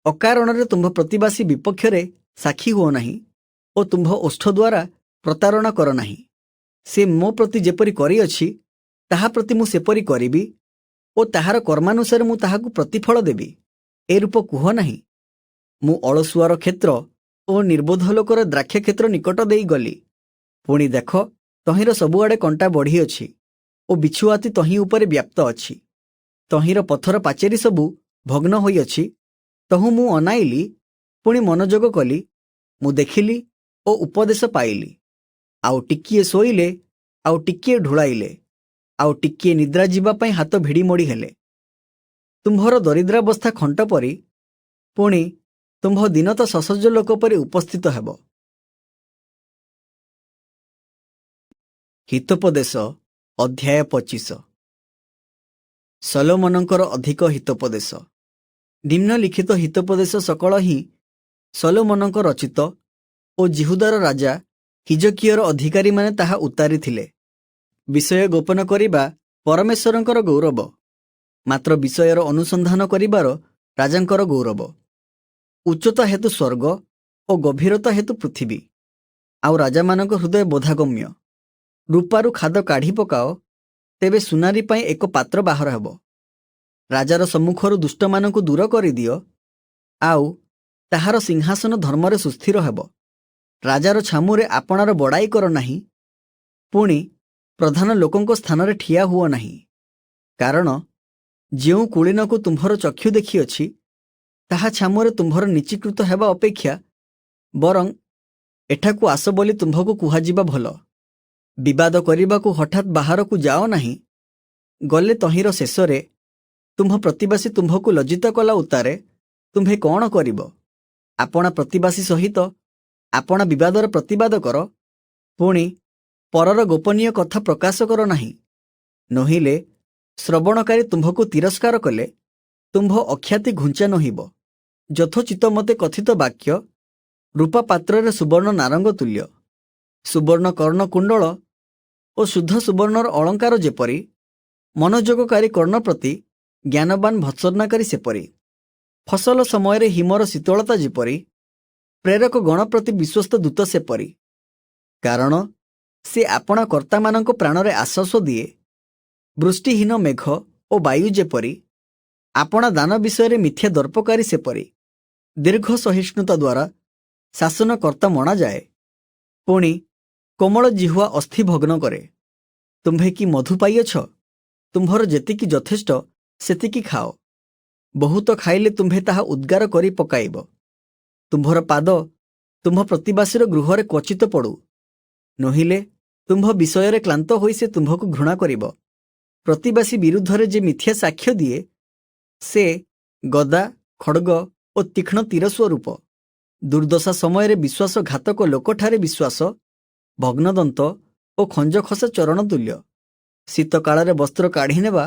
ଅକାରଣରେ ତୁମ୍ଭ ପ୍ରତିବାସୀ ବିପକ୍ଷରେ ସାକ୍ଷୀ ହୁଅ ନାହିଁ ଓ ତୁମ୍ଭ ଓଷ୍ଠ ଦ୍ୱାରା ପ୍ରତାରଣା କର ନାହିଁ। ସେ ମୋ ପ୍ରତି ଯେପରି କରିଅଛି ତାହା ପ୍ରତି ମୁଁ ସେପରି କରିବି ଓ ତାହାର କର୍ମାନୁସାରେ ମୁଁ ତାହାକୁ ପ୍ରତିଫଳ ଦେବି। ଏ ରୂପ କୁହ ନାହିଁ। ମୁଁ ଅଳସୁଆର କ୍ଷେତ୍ର ଓ ନିର୍ବୋଧ ଲୋକର ଦ୍ରାକ୍ଷ କ୍ଷେତ୍ର ନିକଟ ଦେଇ ଗଲି। ପୁଣି ଦେଖ, ତହିଁର ସବୁଆଡ଼େ କଣ୍ଟା ବଢ଼ିଅଛି ଓ ବିଛୁଆତି ତହିଁ ଉପରେ ବ୍ୟାପ୍ତ ଅଛି। ତହିଁର ପଥର ପାଚେରୀ ସବୁ ଭଗ୍ନ ହୋଇଅଛି। ତହୁଁ ମୁଁ ଅନାଇଲି, ପୁଣି ମନୋଯୋଗ କଲି। ମୁଁ ଦେଖିଲି ଓ ଉପଦେଶ ପାଇଲି। ଆଉ ଟିକିଏ ଶୋଇଲେ, ଆଉ ଟିକିଏ ଢୁଳାଇଲେ, ଆଉ ଟିକିଏ ନିଦ୍ରା ଯିବା ପାଇଁ ହାତ ଭିଡ଼ି ମୋଡ଼ି ହେଲେ। ତୁମ୍ଭର ଦରିଦ୍ରାବସ୍ଥା ଖଣ୍ଟ ପରି, ପୁଣି ତୁମ୍ଭ ଦୀନତା ସସଜ ଲୋକ ପରି ଉପସ୍ଥିତ ହେବ। ହିତୋପଦେଶ ଅଧ୍ୟାୟ 25। ସଲୋମନଙ୍କର ଅଧିକ ହିତୋପଦେଶ। ନିମ୍ନଲିଖିତ ହିତୋପଦେଶ ସକଳ ହିଁ ସଲୋମନଙ୍କ ରଚିତ ଓ ଜିହୁଦାର ରାଜା ହିଜକିୟର ଅଧିକାରୀମାନେ ତାହା ଉତ୍ତାରିଥିଲେ। ବିଷୟ ଗୋପନ କରିବା ପରମେଶ୍ୱରଙ୍କର ଗୌରବ, ମାତ୍ର ବିଷୟର ଅନୁସନ୍ଧାନ କରିବାର ରାଜାଙ୍କର ଗୌରବ। ଉଚ୍ଚତା ହେତୁ ସ୍ୱର୍ଗ ଓ ଗଭୀରତା ହେତୁ ପୃଥିବୀ, ଆଉ ରାଜାମାନଙ୍କ ହୃଦୟ ବୋଧାଗମ୍ୟ। ରୂପାରୁ ଖାଦ କାଢ଼ି ପକାଅ, ତେବେ ସୁନାରୀ ପାଇଁ ଏକ ପାତ୍ର ବାହାର ହେବ। ରାଜାର ସମ୍ମୁଖରୁ ଦୁଷ୍ଟମାନଙ୍କୁ ଦୂର କରିଦିଅ, ଆଉ ତାହାର ସିଂହାସନ ଧର୍ମରେ ସୁସ୍ଥିର ହେବ। ରାଜାର ଛାମୁରେ ଆପଣାର ବଡ଼ାଇ କର ନାହିଁ, ପୁଣି ପ୍ରଧାନ ଲୋକଙ୍କ ସ୍ଥାନରେ ଠିଆ ହୁଅ ନାହିଁ। କାରଣ ଯେଉଁ କୁଳୀନକୁ ତୁମ୍ଭର ଚକ୍ଷୁ ଦେଖିଅଛି, ତାହା ଛାମୁରେ ତୁମ୍ଭର ନିଚୀକୃତ ହେବା ଅପେକ୍ଷା ବରଂ ଏଠାକୁ ଆସ ବୋଲି ତୁମ୍ଭକୁ କୁହାଯିବା ଭଲ। ବିବାଦ କରିବାକୁ ହଠାତ୍ ବାହାରକୁ ଯାଅ ନାହିଁ। ଗଲେ ତହିଁର ଶେଷରେ ତୁମ୍ଭ ପ୍ରତିବାସୀ ତୁମ୍ଭକୁ ଲଜ୍ଜିତ କଲା ଉତ୍ତାରେ ତୁମ୍ଭେ କ'ଣ କରିବ? ଆପଣା ପ୍ରତିବାସୀ ସହିତ ଆପଣା ବିବାଦର ପ୍ରତିବାଦ କର, ପୁଣି ପରର ଗୋପନୀୟ କଥା ପ୍ରକାଶ କର ନାହିଁ। ନୋହିଲେ ଶ୍ରବଣକାରୀ ତୁମ୍ଭକୁ ତିରସ୍କାର କଲେ ତୁମ୍ଭ ଅଖ୍ୟାତି ଘୁଞ୍ଚା ନୋହିବ। ଯଥୋଚିତ ମତେ କଥିତ ବାକ୍ୟ ରୂପା ପାତ୍ରରେ ସୁବର୍ଣ୍ଣ ନାରଙ୍ଗ ତୁଲ୍ୟ। ସୁବର୍ଣ୍ଣ କର୍ଣ୍ଣକୁଣ୍ଡଳ ଓ ଶୁଦ୍ଧ ସୁବର୍ଣ୍ଣର ଅଳଙ୍କାର ଯେପରି, ମନୋଯୋଗକାରୀ କର୍ଣ୍ଣ ପ୍ରତି ଜ୍ଞାନବାନ ଭତ୍ସର୍ଣ୍ଣାକାରୀ ସେପରି। ଫସଲ ସମୟରେ ହିମର ଶୀତଳତା ଯେପରି, ପ୍ରେରକ ଗଣ ପ୍ରତି ବିଶ୍ୱସ୍ତ ଦୂତ ସେପରି। କାରଣ ସେ ଆପଣା କର୍ତ୍ତାମାନଙ୍କ ପ୍ରାଣରେ ଆଶ୍ୱାସ ଦିଏ। ବୃଷ୍ଟିହୀନ ମେଘ ଓ ବାୟୁ ଯେପରି, ଆପଣା ଦାନ ବିଷୟରେ ମିଥ୍ୟା ଦର୍ପକାରୀ ସେପରି। ଦୀର୍ଘ ସହିଷ୍ଣୁତା ଦ୍ୱାରା ଶାସନକର୍ତ୍ତା ମଣାଯାଏ, ପୁଣି କୋମଳ ଜିହ୍ୱା ଅସ୍ଥି ଭଗ୍ନ କରେ। ତୁମ୍ଭେ କି ମଧୁ ପାଇଅଛ? ତୁମ୍ଭର ଯେତିକି ଯଥେଷ୍ଟ ସେତିକି ଖାଅ। ବହୁତ ଖାଇଲେ ତୁମ୍ଭେ ତାହା ଉଦ୍ଗାର କରି ପକାଇବ। ତୁମ୍ଭର ପାଦ ତୁମ୍ଭ ପ୍ରତିବାସୀର ଗୃହରେ କ୍ୱଚିତ ପଡ଼ୁ। ନୋହିଲେ ତୁମ୍ଭ ବିଷୟରେ କ୍ଳାନ୍ତ ହୋଇ ସେ ତୁମ୍ଭକୁ ଘୃଣା କରିବ। ପ୍ରତିବାସୀ ବିରୁଦ୍ଧରେ ଯେ ମିଥ୍ୟା ସାକ୍ଷ୍ୟ ଦିଏ, ସେ ଗଦା, ଖଡ଼୍ଗ ଓ ତୀକ୍ଷ୍ଣ ତୀର ସ୍ୱରୂପ। ଦୁର୍ଦ୍ଦଶା ସମୟରେ ବିଶ୍ୱାସଘାତକ ଲୋକଠାରେ ବିଶ୍ୱାସ ଭଗ୍ନଦନ୍ତ ଓ ଖଞ୍ଜଖସା ଚରଣ ତୁଲ୍ୟ। ଶୀତକାଳରେ ବସ୍ତ୍ର କାଢ଼ି ନେବା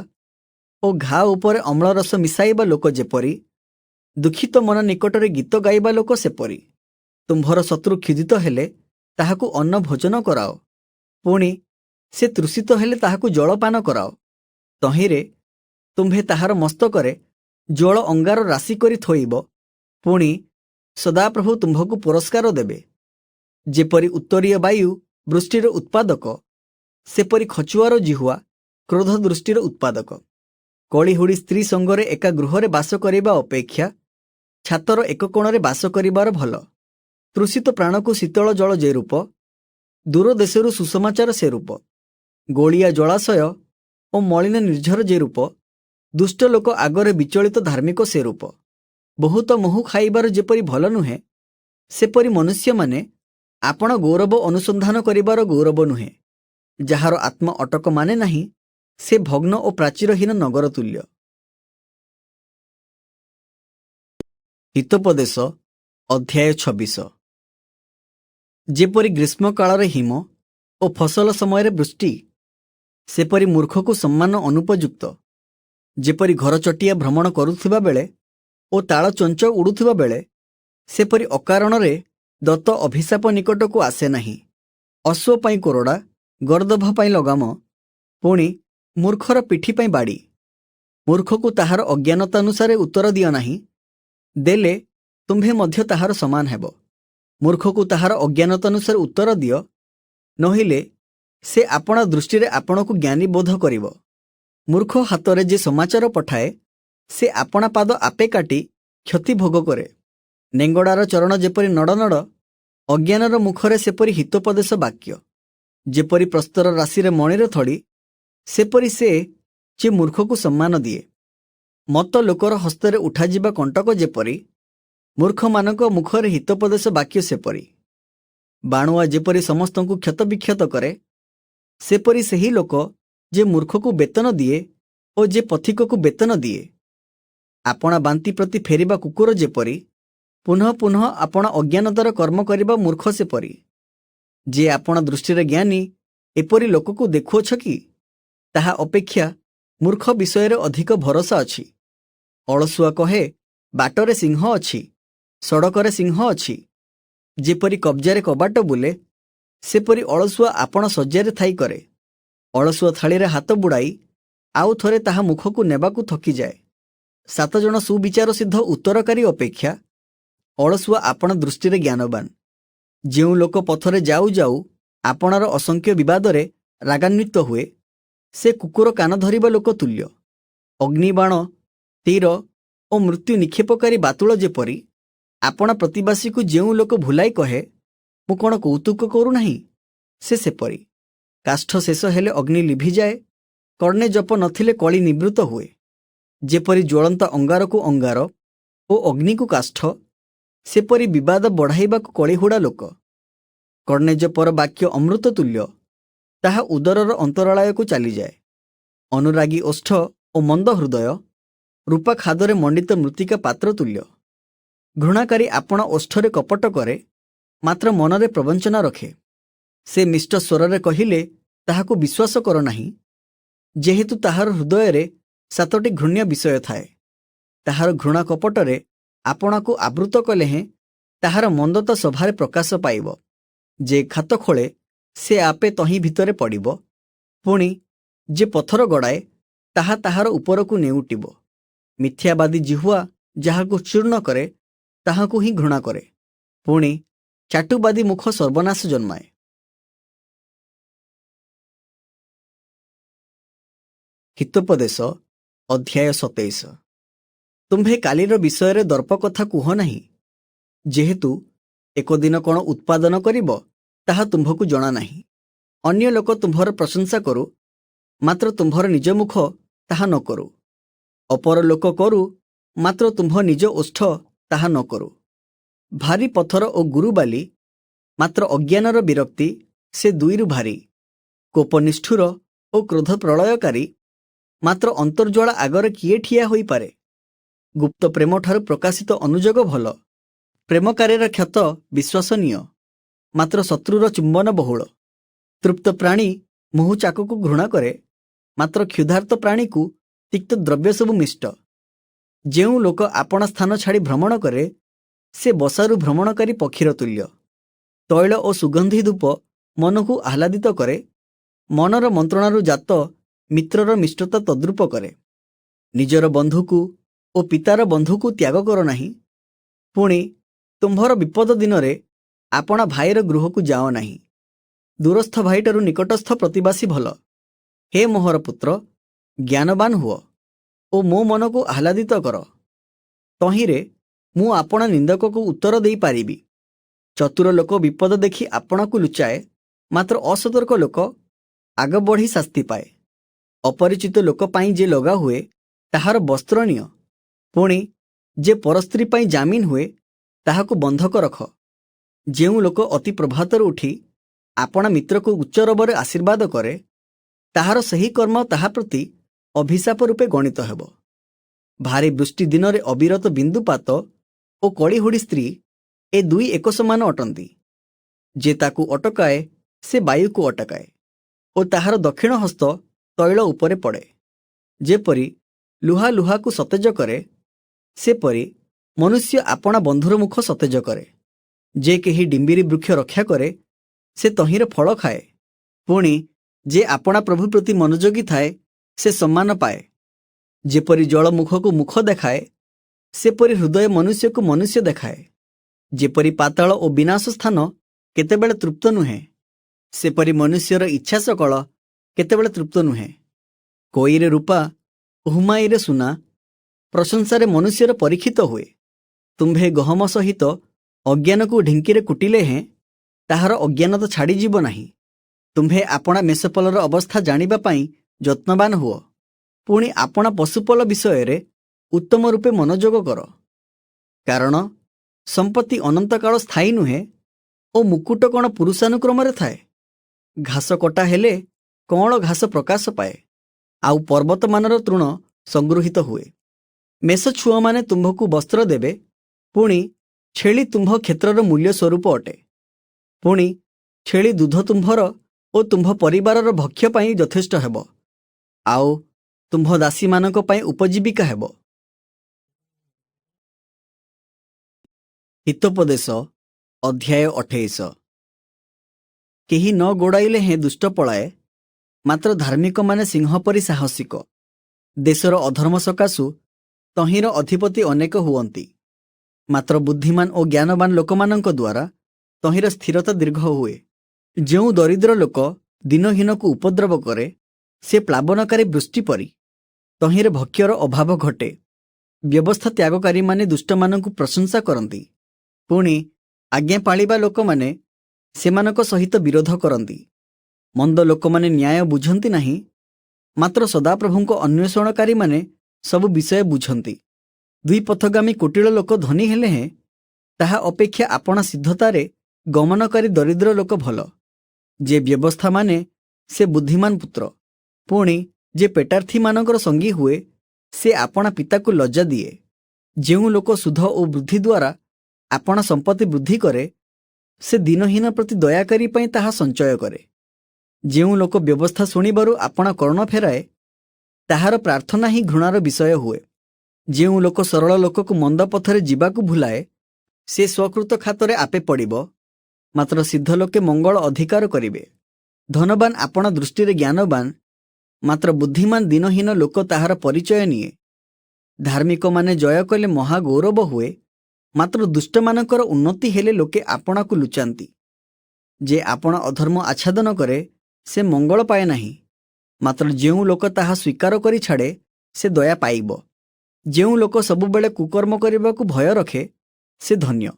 ଓ ଘା ଉପରେ ଅମ୍ଳରସ ମିଶାଇବା ଲୋକ ଯେପରି, ଦୁଃଖିତ ମନ ନିକଟରେ ଗୀତ ଗାଇବା ଲୋକ ସେପରି। ତୁମ୍ଭର ଶତ୍ରୁ କ୍ଷୁଧିତ ହେଲେ ତାହାକୁ ଅନ୍ନ ଭୋଜନ କରାଅ, ପୁଣି ସେ ତୃଷିତ ହେଲେ ତାହାକୁ ଜଳପାନ କରାଅ। ତହିଁରେ ତୁମ୍ଭେ ତାହାର ମସ୍ତକରେ ଜଳ ଅଙ୍ଗାର ରାଶି କରି ଥୋଇବ, ପୁଣି ସଦାପ୍ରଭୁ ତୁମ୍ଭକୁ ପୁରସ୍କାର ଦେବେ। ଯେପରି ଉତ୍ତରୀୟ ବାୟୁ ବୃଷ୍ଟିର ଉତ୍ପାଦକ, ସେପରି ଖଚୁଆର ଜିହ୍ୱା କ୍ରୋଧ ଦୃଷ୍ଟିର ଉତ୍ପାଦକ। କଳିହୁଡ଼ି ସ୍ତ୍ରୀ ସଙ୍ଗରେ ଏକା ଗୃହରେ ବାସ କରିବା ଅପେକ୍ଷା ଛାତର ଏକ କୋଣରେ ବାସ କରିବାର ଭଲ। ତୃଷିତ ପ୍ରାଣକୁ ଶୀତଳ ଜଳ ଯେ ରୂପ, ଦୂର ଦେଶରୁ ସୁସମାଚାର ସେ ରୂପ। ଗୋଳିଆ ଜଳାଶୟ ଓ ମଳିନ ନିର୍ଝର ଯେ ରୂପ, ଦୁଷ୍ଟ ଲୋକ ଆଗରେ ବିଚଳିତ ଧାର୍ମିକ ସେ ରୂପ। ବହୁତ ମହୁ ଖାଇବାର ଯେପରି ଭଲ ନୁହେଁ, ସେପରି ମନୁଷ୍ୟମାନେ आपण गौरव अनुसंधान करिबार गौरव नुहे, जार आत्म अटक माने नहीं से भग्न और प्राचीरहीन नगर तुल्य। हितोपदेश अध्याय 26। जेपरी ग्रीष्म काल हिम और फसल समय वृष्टि, सेपरी मूर्ख को सम्मान अनुपयुक्त। जेपरी घर चटिया भ्रमण करुथिबा बेले और ताल चंच उड़ुथिबा बेले, सेपरी अकारण रे दत्त अभिशाप निकट को आसे नहीं। अश्व पाई कोरडा, गर्दभ पाई लगाम, पुणी मूर्खर पिठी पाई बाड़ी। मूर्ख को ताहार अज्ञानतानुसारे उत्तर दियो नहीं, देले तुम्भे मध्य ताहार समान हेबो। मूर्ख को ताहार अज्ञानतानुसारे उत्तर दियो, नहिले से आपणा दृष्टि रे आपण को ज्ञानी बोध करिवो। मूर्ख हातरे जे समाचार पठाए, से आपणा पाद आपे काटी क्षति भोग करे। नेंगड़ार चरण जेपरी नड़ नड़, अज्ञानर मुखरे सेपरी हितोपदेश वाक्य। जेपरी प्रस्तर राशि रे मणिर थड़ी, सेपरी से जे मूर्ख को सम्मान दिए। मत लोकर हस्तरे उठाजिबा कंटक जेपरी, मूर्ख मानक मुखरे हितोपदेश वाक्य सेपरी। बाणुआ जेपरी समस्त को क्षत विक्षत करे, सेपरी सही लोक जे मूर्ख को वेतन दिए और जे पथिक को वेतन दिए। आपणा बांती प्रति फेरिबा कुकुर जेपरी, पुनः पुनः आपणा अज्ञानतार कर्म करिबा मूर्ख सेपरी। जे आपणा दृष्टि रे ज्ञानी एपरी लोक को देखुअछ कि, ताहा अपेक्षा मूर्ख विषय रे अधिक भरोसा अछि। अलसुआ कहे बाटरे सिंह अछि, सड़करे सिंह अछि। जेपरी कब्जारे कबाट बुले, सेपरी अलसुआ आपण सज्जारे थाई करे। अलसुआ थाली रे हाथ बुड़ाई आउ थरे ताहा मुख को नेबाकू थकी जाए। 7 जन सुविचार सिद्ध उत्तरकारी अपेक्षा अलसुआ आपण दृष्टि रे ज्ञानवान। जेउ लोक पथरे जाऊ जाऊ आपणार असंख्य विवादरे रागान्वित हुए, से कुकुर कान धरिबा लोक तुल्य। अग्निबाण, तीर और मृत्यु निक्षेपकारी बातुल जेपरी, आपण प्रतिवासी को जेउ लोक भुलाई कहे, मु कोन कौतुक करू नहीं, से सेपरी। काष्ठ शेष हेले अग्नि लिभि जाए, कर्णे जप नथिले कली निवृत्त हुए। जेपरी ज्वलंत अंगार को अंगार और अग्नि को काष्ठ, सेपरी विवाद बढ़ाइबा को कलिहुड़ा लोक। कर्णे जपर वाक्य अमृत तुल्य, ताहा उदरर अंतरालय को चली जाए। अनुरागी ओष्ठ और मंद हृदय, रूपा खादरे मंडित मृत्तिका पात्र तुल्य। घृणाकारी आपण ओष्ठरे कपट करे, मात्र मनरे प्रवंचना रखे। से मिष्ट स्वरे कहिले ताहाको विश्वास कर नहीं, जेहेतु ताहार हृदय रे 7टी घृण्य विषय थाए। ताहार घृणा कपटरे आपणा को आवृत कले हें ताहार मंदता सभारे प्रकाश पाइब। जे खात खोले से आपे तही भितरे पड़िब, पुणी जे पथर गड़ाए ताहा ताहार उपरकू नेउटिब। मिथ्यावादी जिह्वा जाहाको चूर्ण करे, ताहाको ही घृणा करे, पुणी चाटुबादी मुख सर्वनाश जन्माए। हितोपदेश अध्याय 27। तुम्भे कालीर विषय दर्प कथा कुह नहीं, जेहेतु एक दिन कौन उत्पादन करिब ताहा तुम्भकु जना नहीं। अन्य लोक तुम्भर प्रशंसा करू, मात्र तुम्भर निज मुख ताहा न करू। अपर लोक करू, मात्र तुम्भ निज ओष्ठ ताहा न करू। भारी पथर और गुरुबाली, मात्र अज्ञानर विरक्ति से दुईरु भारी। कोपनिष्ठुर और क्रोध प्रलयकारी, मात्र अंतर्ज्वाला आगरे किए ठिया होई पारे। गुप्त प्रेम ठारू प्रकाशित अनुजोग भल। प्रेमकार्यर क्षत विश्वसनीय, मात्र शत्रुर चुंबन बहुल। तृप्त प्राणी मुहु चाक को घृणा करे, मात्र क्षुधार्त प्राणी को तिक्त द्रव्य सबु मिष्ट। जेउ लोक आपण स्थान छाड़ी भ्रमण करे, से बसारु भ्रमणकारी पक्षीर तुल्य। तैल और सुगंधी धूप मन को आह्लादित करे, मनर मंत्रणारु जात मित्रर मिष्टता तद्रूप करे। निजर बंधु को और पितार बंधु को त्याग कर नहीं, पुणी तुम्भर विपद दिन रे आपणा भाईर गृह को जाओ नहीं। दूरस्थ भाईटारू निकटस्थ प्रतिवासी भल। हे मोहर पुत्र, ज्ञानवान हुओ और मो मन को आह्लादित कर। तहिरे मु आपणा निंदक को उत्तर देई पारिबी। चतुर लोक विपद देखि आपणा को लुचाए, मात्र असतर्क लोक आग बढ़ी शास्ति पाए। अपरिचित लोक पाई जे लगा हुए ताहार वस्त्र निय, पुणी जे परस्त्री पाई जामिन हुए ताहाको बंधक रख। ଯେଉଁ ଲୋକ ଅତି ପ୍ରଭାତରୁ ଉଠି ଆପଣା ମିତ୍ରକୁ ଉଚ୍ଚ ରବରେ ଆଶୀର୍ବାଦ କରେ, ତାହାର ସେହି କର୍ମ ତାହା ପ୍ରତି ଅଭିଶାପ ରୂପେ ଗଣିତ ହେବ। ଭାରି ବୃଷ୍ଟି ଦିନରେ ଅବିରତ ବିନ୍ଦୁପାତ ଓ କଳିହୁଡ଼ି ସ୍ତ୍ରୀ ଏ ଦୁଇ ଏକ ସମାନ ଅଟନ୍ତି। ଯେ ତାକୁ ଅଟକାଏ ସେ ବାୟୁକୁ ଅଟକାଏ ଓ ତାହାର ଦକ୍ଷିଣ ହସ୍ତ ତୈଳ ଉପରେ ପଡ଼େ। ଯେପରି ଲୁହା ଲୁହାକୁ ସତେଜ କରେ, ସେପରି ମନୁଷ୍ୟ ଆପଣା ବନ୍ଧୁର ମୁଖ ସତେଜ କରେ। ଯେ କେହି ଡିମ୍ବିରି ବୃକ୍ଷ ରକ୍ଷା କରେ, ସେ ତହିଁର ଫଳ ଖାଏ। ପୁଣି ଯେ ଆପଣା ପ୍ରଭୁ ପ୍ରତି ମନୋଯୋଗୀ ଥାଏ, ସେ ସମ୍ମାନ ପାଏ। ଯେପରି ଜଳ ମୁଖକୁ ମୁଖ ଦେଖାଏ, ସେପରି ହୃଦୟ ମନୁଷ୍ୟକୁ ମନୁଷ୍ୟ ଦେଖାଏ। ଯେପରି ପାତାଳ ଓ ବିନାଶ ସ୍ଥାନ କେତେବେଳେ ତୃପ୍ତ ନୁହେଁ, ସେପରି ମନୁଷ୍ୟର ଇଚ୍ଛା ସକଳ କେତେବେଳେ ତୃପ୍ତ ନୁହେଁ। କୋଇରେ ରୂପା, ହୁମାଇରେ ସୁନା, ପ୍ରଶଂସାରେ ମନୁଷ୍ୟର ପରୀକ୍ଷିତ ହୁଏ। ତୁମ୍ଭେ ଗହମ ସହିତ ଅଜ୍ଞାନକୁ ଢିଙ୍କିରେ କୁଟିଲେ ହେଁ ତାହାର ଅଜ୍ଞାନତା ଛାଡ଼ିଯିବ ନାହିଁ। ତୁମ୍ଭେ ଆପଣା ମେଷପଲର ଅବସ୍ଥା ଜାଣିବା ପାଇଁ ଯତ୍ନବାନ ହୁଅ। ପୁଣି ଆପଣା ପଶୁପଲ ବିଷୟରେ ଉତ୍ତମ ରୂପେ ମନୋଯୋଗ କର। କାରଣ ସମ୍ପତ୍ତି ଅନନ୍ତକାଳ ସ୍ଥାୟୀ ନୁହେଁ ଓ ମୁକୁଟ କ'ଣ ପୁରୁଷାନୁକ୍ରମରେ ଥାଏ। ଘାସ କଟା ହେଲେ କଅଁଳ ଘାସ ପ୍ରକାଶ ପାଏ, ଆଉ ପର୍ବତମାନର ତୃଣ ସଂଗୃହୀତ ହୁଏ। ମେଷଛୁଅମାନେ ତୁମ୍ଭକୁ ବସ୍ତ୍ର ଦେବେ, ପୁଣି ଛେଳି ତୁମ୍ଭ କ୍ଷେତ୍ରର ମୂଲ୍ୟ ସ୍ୱରୂପ ଅଟେ। ପୁଣି ଛେଳି ଦୁଧ ତୁମ୍ଭର ଓ ତୁମ୍ଭ ପରିବାରର ଭକ୍ଷ୍ୟ ପାଇଁ ଯଥେଷ୍ଟ ହେବ, ଆଉ ତୁମ୍ଭ ଦାସୀମାନଙ୍କ ପାଇଁ ଉପଜୀବିକା ହେବ। ହିତୋପଦେଶ ଅଧ୍ୟାୟ 28। କେହି ନ ଗୋଡ଼ାଇଲେ ହେଁ ଦୁଷ୍ଟ ପଳାଏ, ମାତ୍ର ଧାର୍ମିକମାନେ ସିଂହ ପରି ସାହସିକ। ଦେଶର ଅଧର୍ମ ସକାଶୁ ତହିଁର ଅଧିପତି ଅନେକ ହୁଅନ୍ତି, ମାତ୍ର ବୁଦ୍ଧିମାନ ଓ ଜ୍ଞାନବାନ ଲୋକମାନଙ୍କ ଦ୍ୱାରା ତହିଁର ସ୍ଥିରତା ଦୀର୍ଘ ହୁଏ। ଯେଉଁ ଦରିଦ୍ର ଲୋକ ଦିନହୀନକୁ ଉପଦ୍ରବ କରେ, ସେ ପ୍ଲାବନକାରୀ ବୃଷ୍ଟି ପରି। ତହିଁରେ ଭକ୍ଷ୍ୟର ଅଭାବ ଘଟେ। ବ୍ୟବସ୍ଥା ତ୍ୟାଗକାରୀମାନେ ଦୁଷ୍ଟମାନଙ୍କୁ ପ୍ରଶଂସା କରନ୍ତି, ପୁଣି ଆଜ୍ଞା ପାଳିବା ଲୋକମାନେ ସେମାନଙ୍କ ସହିତ ବିରୋଧ କରନ୍ତି। ମନ୍ଦ ଲୋକମାନେ ନ୍ୟାୟ ବୁଝନ୍ତି ନାହିଁ, ମାତ୍ର ସଦାପ୍ରଭୁଙ୍କ ଅନ୍ୱେଷଣକାରୀମାନେ ସବୁ ବିଷୟ ବୁଝନ୍ତି। ଦୁଇ ପଥଗାମୀ କୁଟିଳ ଲୋକ ଧନୀ ହେଲେ ହେଁ ତାହା ଅପେକ୍ଷା ଆପଣା ସିଦ୍ଧତାରେ ଗମନକାରୀ ଦରିଦ୍ର ଲୋକ ଭଲ। ଯେ ବ୍ୟବସ୍ଥା ମାନେ ସେ ବୁଦ୍ଧିମାନ ପୁତ୍ର। ପୁଣି ଯେ ପେଟାର୍ଥୀମାନଙ୍କର ସଙ୍ଗୀ ହୁଏ, ସେ ଆପଣା ପିତାକୁ ଲଜ୍ଜା ଦିଏ। ଯେଉଁ ଲୋକ ସୁଧ ଓ ବୃଦ୍ଧି ଦ୍ୱାରା ଆପଣା ସମ୍ପତ୍ତି ବୃଦ୍ଧି କରେ, ସେ ଦିନହୀନ ପ୍ରତି ଦୟାକାରୀ ପାଇଁ ତାହା ସଞ୍ଚୟ କରେ। ଯେଉଁ ଲୋକ ବ୍ୟବସ୍ଥା ଶୁଣିବାରୁ ଆପଣା କର୍ଣ୍ଣ ଫେରାଏ, ତାହାର ପ୍ରାର୍ଥନା ହିଁ ଘୃଣାର ବିଷୟ ହୁଏ। ଯେଉଁ ଲୋକ ସରଳ ଲୋକକୁ ମନ୍ଦ ପଥରେ ଯିବାକୁ ଭୁଲାଏ, ସେ ସ୍ୱକୃତ ଖାତରେ ଆପେ ପଡ଼ିବ, ମାତ୍ର ସିଦ୍ଧ ଲୋକେ ମଙ୍ଗଳ ଅଧିକାର କରିବେ। ଧନବାନ ଆପଣା ଦୃଷ୍ଟିରେ ଜ୍ଞାନବାନ, ମାତ୍ର ବୁଦ୍ଧିମାନ ଦିନହୀନ ଲୋକ ତାହାର ପରିଚୟ ନିଏ। ଧାର୍ମିକମାନେ ଜୟ କଲେ ମହା ଗୌରବ ହୁଏ, ମାତ୍ର ଦୁଷ୍ଟମାନଙ୍କର ଉନ୍ନତି ହେଲେ ଲୋକେ ଆପଣାକୁ ଲୁଚାନ୍ତି। ଯେ ଆପଣା ଅଧର୍ମ ଆଚ୍ଛାଦନ କରେ, ସେ ମଙ୍ଗଳ ପାଏ ନାହିଁ, ମାତ୍ର ଯେଉଁ ଲୋକ ତାହା ସ୍ୱୀକାର କରି ଛାଡ଼େ, ସେ ଦୟା ପାଇବ। ଯେଉଁ ଲୋକ ସବୁବେଳେ କୁକର୍ମ କରିବାକୁ ଭୟ ରଖେ, ସେ ଧନ୍ୟ,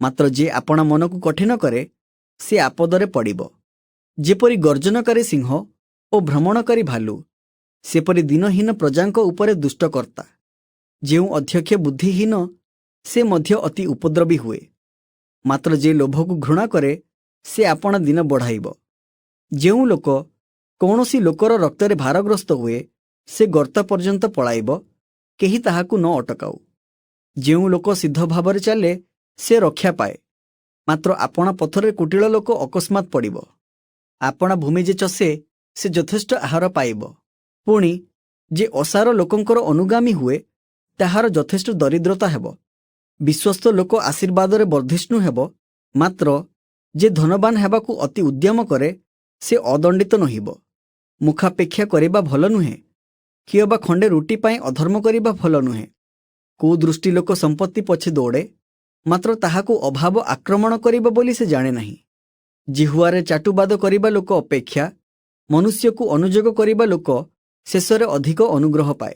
ମାତ୍ର ଯେ ଆପଣା ମନକୁ କଠିନ କରେ, ସେ ଆପଦରେ ପଡ଼ିବ। ଯେପରି ଗର୍ଜନକାରୀ ସିଂହ ଓ ଭ୍ରମଣକାରୀ ଭାଲୁ, ସେପରି ଦିନହୀନ ପ୍ରଜାଙ୍କ ଉପରେ ଦୁଷ୍ଟକର୍ତ୍ତା। ଯେଉଁ ଅଧ୍ୟକ୍ଷ ବୁଦ୍ଧିହୀନ, ସେ ମଧ୍ୟ ଅତି ଉପଦ୍ରବୀ ହୁଏ, ମାତ୍ର ଯେ ଲୋଭକୁ ଘୃଣା କରେ, ସେ ଆପଣା ଦିନ ବଢ଼ାଇବ। ଯେଉଁ ଲୋକ କୌଣସି ଲୋକର ରକ୍ତରେ ଭାରଗ୍ରସ୍ତ ହୁଏ, ସେ ଗର୍ତ୍ତ ପର୍ଯ୍ୟନ୍ତ ପଳାଇବ, କେହି ତାହାକୁ ନ ଅଟକାଉ। ଯେଉଁ ଲୋକ ସିଦ୍ଧ ଭାବରେ ଚାଲେ, ସେ ରକ୍ଷା ପାଏ, ମାତ୍ର ଆପଣା ପଥରେ କୁଟିଳ ଲୋକ ଅକସ୍ମାତ୍ ପଡ଼ିବ। ଆପଣା ଭୂମି ଯେ ଚଷେ, ସେ ଯଥେଷ୍ଟ ଆହାର ପାଇବ। ପୁଣି ଯେ ଅସାର ଲୋକଙ୍କର ଅନୁଗାମୀ ହୁଏ, ତାହାର ଯଥେଷ୍ଟ ଦରିଦ୍ରତା ହେବ। ବିଶ୍ୱସ୍ତ ଲୋକ ଆଶୀର୍ବାଦରେ ବର୍ଦ୍ଧିଷ୍ଣୁ ହେବ, ମାତ୍ର ଯେ ଧନବାନ ହେବାକୁ ଅତି ଉଦ୍ୟମ କରେ, ସେ ଅଦଣ୍ଡିତ ନୋହିବ। ମୁଖାପେକ୍ଷା କରିବା ଭଲ ନୁହେଁ, କିଏବା ଖଣ୍ଡେ ରୁଟି ପାଇଁ ଅଧର୍ମ କରିବା ଭଲ ନୁହେଁ। କୁଦୃଷ୍ଟି ଲୋକ ସମ୍ପତ୍ତି ପଛେ ଦୌଡ଼େ, ମାତ୍ର ତାହାକୁ ଅଭାବ ଆକ୍ରମଣ କରିବ ବୋଲି ସେ ଜାଣେ ନାହିଁ। ଜିହ୍ୱାରେ ଚାଟୁବାଦ କରିବା ଲୋକ ଅପେକ୍ଷା ମନୁଷ୍ୟକୁ ଅନୁଯୋଗ କରିବା ଲୋକ ଶେଷରେ ଅଧିକ ଅନୁଗ୍ରହ ପାଏ।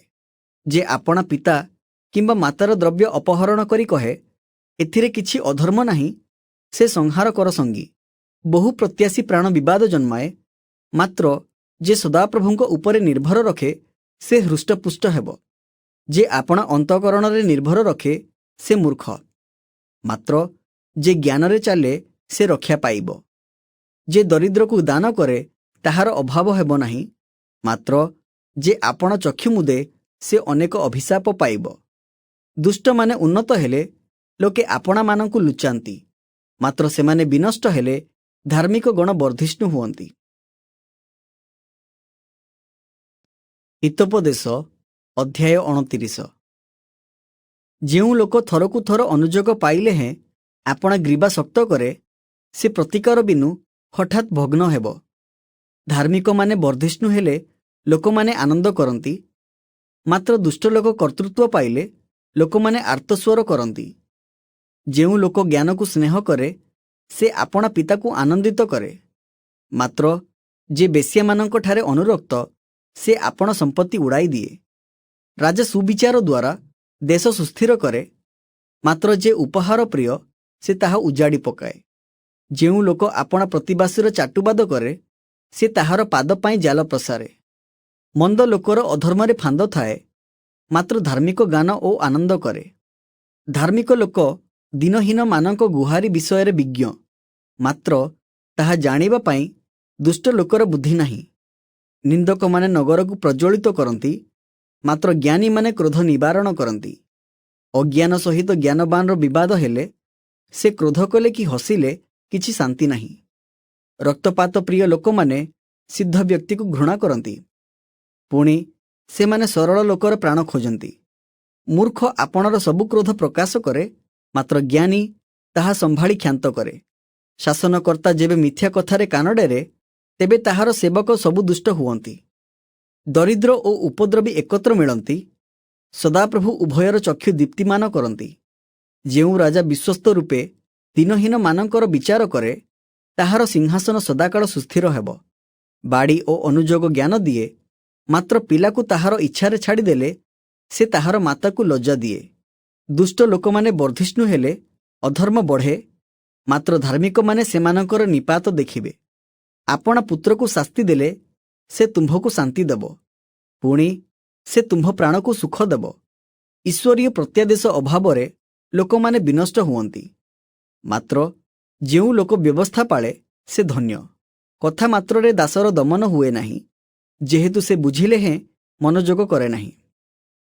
ଯେ ଆପଣା ପିତା କିମ୍ବା ମାତାର ଦ୍ରବ୍ୟ ଅପହରଣ କରି କହେ, ଏଥିରେ କିଛି ଅଧର୍ମ ନାହିଁ, ସେ ସଂହାର କର ସଙ୍ଗୀ। ବହୁ ପ୍ରତ୍ୟାଶୀ ପ୍ରାଣ ବିବାଦ ଜନ୍ମାଏ, ମାତ୍ର ଯେ ସଦାପ୍ରଭୁଙ୍କ ଉପରେ ନିର୍ଭର ରଖେ, ସେ ହୃଷ୍ଟପୁଷ୍ଟ ହେବ। ଯେ ଆପଣା ଅନ୍ତଃକରଣରେ ନିର୍ଭର ରଖେ, ସେ ମୂର୍ଖ, ମାତ୍ର जे ज्ञान चले से रक्षा पाइब। जे दरिद्र को दान करे ताहार अभाव हेब नाही, मात्र जे आपण चक्षु मुदे से अनेक अभिशाप पाइब। दुष्ट माने उन्नत हेले लोके आपणा मानंकु लुचांती, मात्र सेमाने विनष्ट हेले धार्मिक गण वर्धिष्णु हुअंती। हितोपदेश अध्याय 29। जेउ लोक थरकु थर अनुजोग पाइले हैं आपण ग्रीवा शक्त करे से प्रतिकार बिनु हठात भग्न हेब। धार्मिक माने वर्धिष्णु हेले लोक माने आनंद करती, मात्र दुष्ट लोक कर्तृत्व पाइले लोक माने आर्तस्वर करती। जेउ लोक ज्ञान को स्नेह करे से आपणा पिता को आनंदित करे, मात्र जे बेश्या मानंक ठारे अनुरक्त से आपण संपत्ति उड़ाई दिए। राजा सुविचार द्वारा देश सुस्थिर करे, मात्र जे उपहार प्रिय से ताहा उजाड़ी पकाए। जेउ लोक आपणा प्रतिवासीर चाटुबाद करे से ताहार पाद पाई जाल प्रसारे। मंद लोकर अधर्मरे फांद थाए, मात्र धार्मिक गान ओ आनंद करे। धार्मिक लोक दिनहीन मानक गुहारी विषय विज्ञ, मात्र ताहा जानिबा पाई दुष्ट लोकर बुद्धि नाही। निंदक माने नगर को प्रज्वलित करती, मात्र ज्ञानी माने क्रोध निवारण करती। अज्ञान सहित ज्ञानवान विवाद हेले से क्रोध कले कि हसिले किछि शांति नाही। रक्तपात प्रिय लोक माने सिद्ध व्यक्ति को घृणा करती, पुणी से माने सरल लोकर प्राण खोजती। मूर्ख आपणर सबु क्रोध प्रकाश करे, मात्र ज्ञानी ताहा संभाળી क्षांत करे। शासनकर्ता जेबे मिथ्या कथारे कान डेरे तेबे ताहार सेवक सबु दुष्ट हुअंती। दरिद्र ओ उपद्रवी एकत्र मिलती, सदाप्रभु उभयर चक्षु दीप्तिमान करती। जेउ राजा विश्वस्त रूपे दिनहीन मानकर विचार करे ताहार सिंहासन सदाकाल सुस्थिर हेब। बाड़ी ओ अनुजोग ज्ञान दिए, मात्र पिलाकु ताहार इच्छारे छाड़ीदेले से ताहार माताकु लज्जा दिए। दुष्ट लोक माने वर्धिष्णु हेले अधर्म बढ़े, मात्र धार्मिक माने सेमानकर निपात देखिबे। आपणा पुत्र को शास्ति देले से तुम्भको शांति देव, पुणी से तुम्भ प्राण को सुख देव। ईश्वरीय प्रत्यादेश अभाव लोक माने विनष्ट हुअंती, मात्र जेउ लोक व्यवस्था पाळे से धन्य। कथा मात्ररे दासर दमन हुए नाही, जेहेतु से बुझिले हैं मनोजोग करे नाही।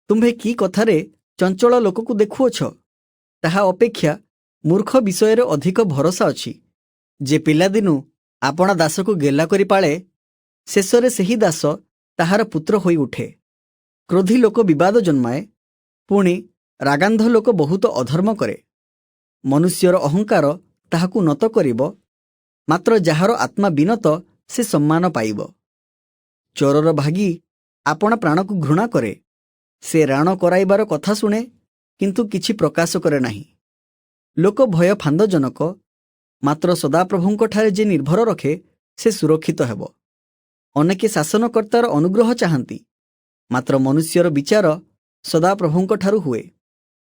तुम्भे की कथारे चंचल लोक को देखुअछ, ताहा अपेक्षा मूर्ख विषय अधिक भरोसा अछि। जे पिलादिनु आपणा दास को गेला करी पाळे, शेषरे सेही दास ताहार पुत्र होई उठे। क्रोधी लोक विवाद जन्माए, पुणी रागांध लोक बहुत अधर्म करे। मनुष्यर अहंकार ताहाकु नत करिब, मात्र जाहार आत्मा विनत से सम्मान पाइब। चोरर भागी आपणा प्राण को घृणा करे, से राण कराइबार कथा शुणे किंतु किछि प्रकाश करे नाही। लोक भय फांदजनक, मात्र सदाप्रभुंक ठारे जे निर्भर रखे से सुरक्षित हेब। अनेके शासनकर्तार अनुग्रह चाहती, मात्र मनुष्यर विचार सदाप्रभुंक ठारु हुए।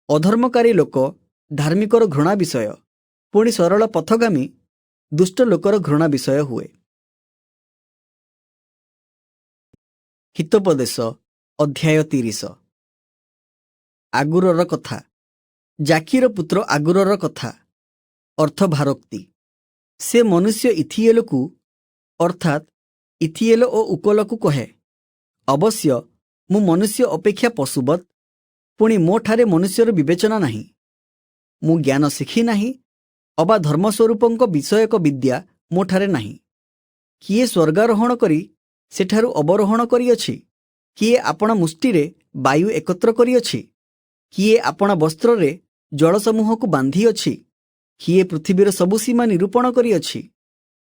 अधर्मकारी लोक धार्मिकर घृणा विषय, पुणी सरल पथगामी दुष्ट लोकर घृणा विषय हुए। हितोपदेश अध्याय 30। आगुरर कथा। जाकीर पुत्र आगुरर कथा अर्थ भारोक्ति। से मनुष्य इथिएल को अर्थात इथिएल ओ उकल को कहे, अवश्य मु मनुष्य अपेक्षा पशुवत, पुणी मो ठारे मनुष्यर विवेचना नहीं। मु ज्ञान शिखी नहीं, अबा धर्मस्वरूपंक विषयक विद्या मो ठारे नहीं। किए स्वर्गारोहण करी सेठारु अवरोहण करिअछि? किए आपण मुष्टिरे वायु एकत्र करिअछि? किए आपण वस्त्ररे जलसमूह को बांधी अछि? किए पृथ्वीर सबु सीमा निरूपण करिअछि?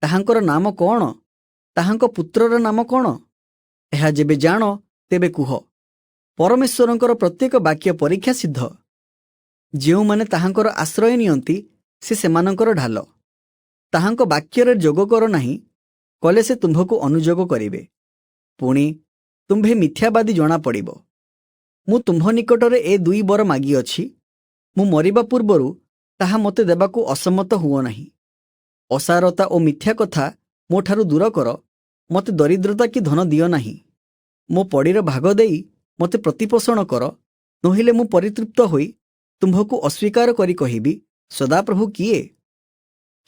ताहांकर नाम कौन? ताहांक पुत्रर नाम कौन? एहा जेबे जाण तेबे कुह। परमेश्वरंकर प्रत्येक वाक्य परीक्षा सिद्ध। जेउ माने ताहांकर आश्रय नियंती से सेमानंकर ढाल। ताहांक वाक्यरे जोग कर नाही, कले से तुम्भको अनुजोग करिवे। पुणी तुम्भे मिथ्यावादी जना पड़िबो। मु तुम्भ निकटरे ए दुई बर मागी अछि, मु मरिबा पूर्वरु ताहा मते देबाकू असम्मत हुओ नाही। असारता ओ मिथ्या कथा मो ठारु दूर कर, मते दरिद्रता कि धन दियो नाही। मो पड़ीर भाग देई मते प्रतिपोषण कर, नोहिले मु परितृप्त होई तुम्भको अस्वीकार करी कहिबी, सदाप्रभु किए?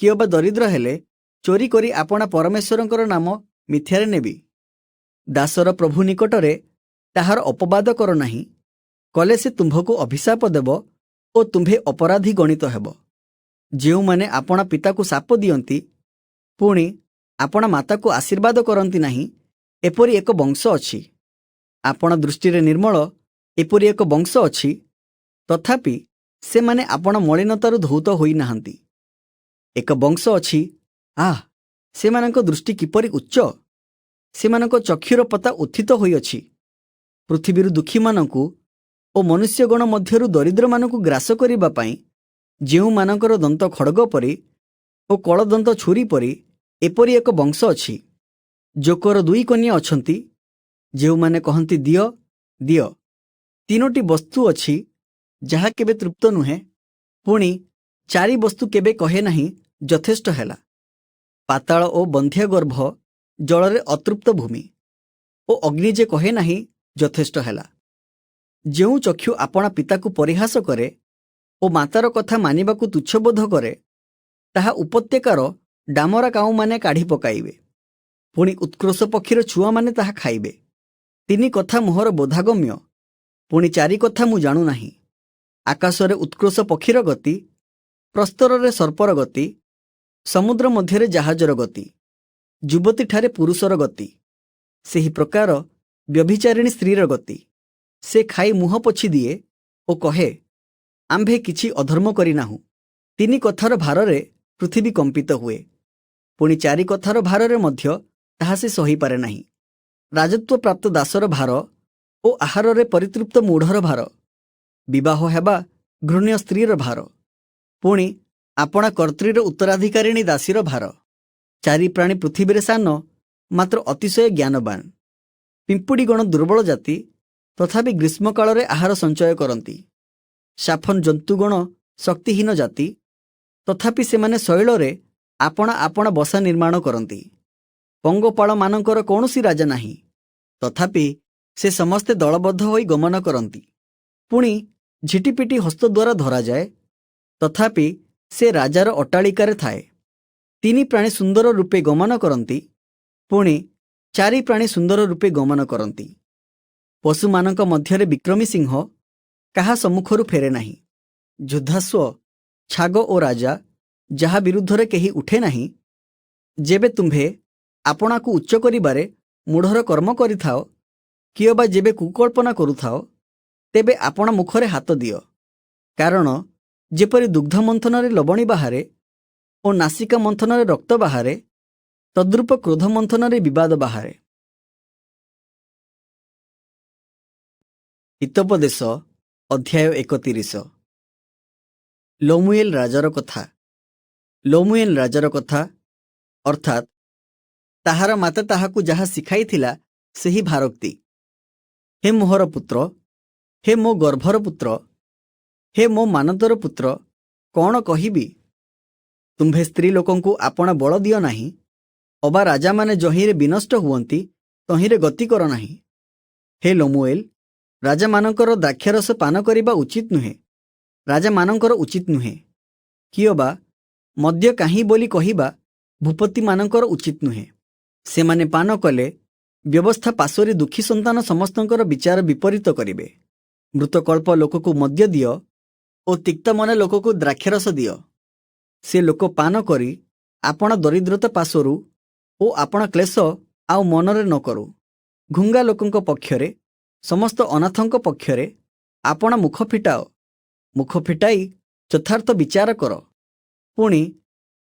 किए बा दरिद्र हेले चोरी करी आपणा परमेश्वरंकर नाम मिथ्यारे नेबी। दासर प्रभु निकटरे ताहार अपवाद कर नाही, कले से तुम्भको अभिशाप देव ओ तुम्भे अपराधी गणित हेब। जेउ माने आपणा पिता को साप दियंती पुणी आपणा माता को आशीर्वाद करंती नाही, एपरि एक वंश अछि। आपण दृष्टि निर्मल एपरि एक वंश अछि, तथापि से माने आपण मलिनतारु धौत होई नाहंती। एक वंश अछि, से मानक दृष्टि किपरि उच्च, से मानक चक्षुर पता उत्थित होई अछि। पृथ्वीरु दुखी मानकु ओ मनुष्यगण मध्यरु दरिद्र मानकु ग्रास करिबा पई जेउ मानकर दंत खड्ग परि ओ कलदंत छुरी परि एपरि एक वंश अछि। जोकर दुई कन्या अछंती, जेउ माने कहंती दियो दियो। तीनोटी वस्तु अछि जहा केबे तृप्त नुहे, पुणी चारि वस्तु केबे कहे नाही यथेष्ट हेला। पाताल ओ बंध्या गर्भ, जलरे अतृप्त भूमि ओ अग्नि जे कहे नाही यथेष्ट हेला। जेउ चक्षु आपणा पिता को परिहास करे ओ मातार कथा मानिबाकू तुच्छबोध करे, ताहा उपत्यकार डामरा काऊ माने काढ़ी पकाइबे, पुणी उत्कृष्ट पक्षीर छुआ माने ताहा खाइबे। तीनी कथा मोहर बोधागम्य, पुणी चारि कथा मु जाणु नाही। आकाशरे उत्कृष्ट पक्षीर गति, प्रस्तରରେ सर्पर गति, समुद्र मध्यरे जहाजर गति, युवती ठारे पुरुषर गति, सेही प्रकार व्यभिचारिणी स्त्रीर गति। से खाई मुह पोछि दिए ओ कहे, आम्भे किछि अधर्म करिनाहु। तीनी कथार भाररे पृथ्वी कंपित हुए, पुणी चारि कथार भाररे मध्य ताहा से सही पारे नाही। राजत्व प्राप्त दासर भार ओ आहाररे परितृप्त मूढ़र भार, विवाह हेबा घृण्य स्त्रीर भार, पुणी आपणा कर्त्रीर उत्तराधिकारिणी दासीर भार। चारि प्राणी पृथ्वीरे सान, मात्र अतिशय ज्ञानवान। पिंपुड़ीगण दुर्बल जाति, तथापि ग्रीष्म काଳରେ आहार संचय करती। साफन जंतुगण शक्तिहीन जाति, तथापि सेमाने शैଳରେ आपणा आपणा बसा निर्माण करती। पंगपाळ मानकर कौनसी राजा नाही, तथापि से समस्ते दलबद्ध होई गमन करती। पुणी झिटिपिटी हस्त द्वारा धरा जाए, तथापि से राजार अट्टालिकारे थाए। तीनी प्राणी सुंदर रूपे गमन करती, पुणी चारि प्राणी सुंदर रूपे गमन करती। पशुमानक मध्यरे विक्रमी सिंह काहा सम्मुखरु फेरे नाही। युद्धाश्व, छाग ओ राजा जहा विरुद्धरे केही उठे नाही। जेबे तुम्भे आपणा को उच्च करिबारे मूढ़र कर्म करिथाओ, किए बा जेबे कुकल्पना करुथाओ, तेबे आपणा मुखरे हाथ दियो। कारण जेपरि दुग्ध मंथनरे लवणी बाहारे ओ नासिका मंथनरे रक्त बाहारे, तद्रूप क्रोध मंथनरे विवाद बाहारे। हितोपदेश अध्याय 31। लोमुएल राजार कथा। लोमुएल राजार कथा अर्थात ताहार माता ताहाकू जहा शिखाई थिला सेही भारक्ति। हे मोहर पुत्र, हे मो गर्भर पुत्र, हे मो मानतर पुत्र, कौन कहिबी? तुम्भे स्त्री लोकंकु आपणा बल दियो नाही, अबा राजा माने जहिरे विनष्ट हुअंती तहिरे गति कर नाही। हे लोमुएल, राजा मानकर द्राक्षारस पान करिबा उचित नुहे, राजा मानकर उचित नुहे। कियोबा मद्य काहीं बोली कहिबा भूपति मानकर उचित नुहे। सेमाने पान कले व्यवस्था पाशोरी दुखी संतान समस्तंकर विचार विपरीत करिबे। मृतकल्प लोककु मद्य दियो ओ तिक्त मन लोककु द्राक्षारस दियो। से लोक पान करी आपण दरिद्रता पाशोरु ओ आपण क्लेश आउ मनरे न करू। घुंगा लोकंक पक्षरे, समस्त अनाथंक पक्षरे आपण मुख फिटाओ। मुख फिटाई यथार्थ विचार कर, पुणी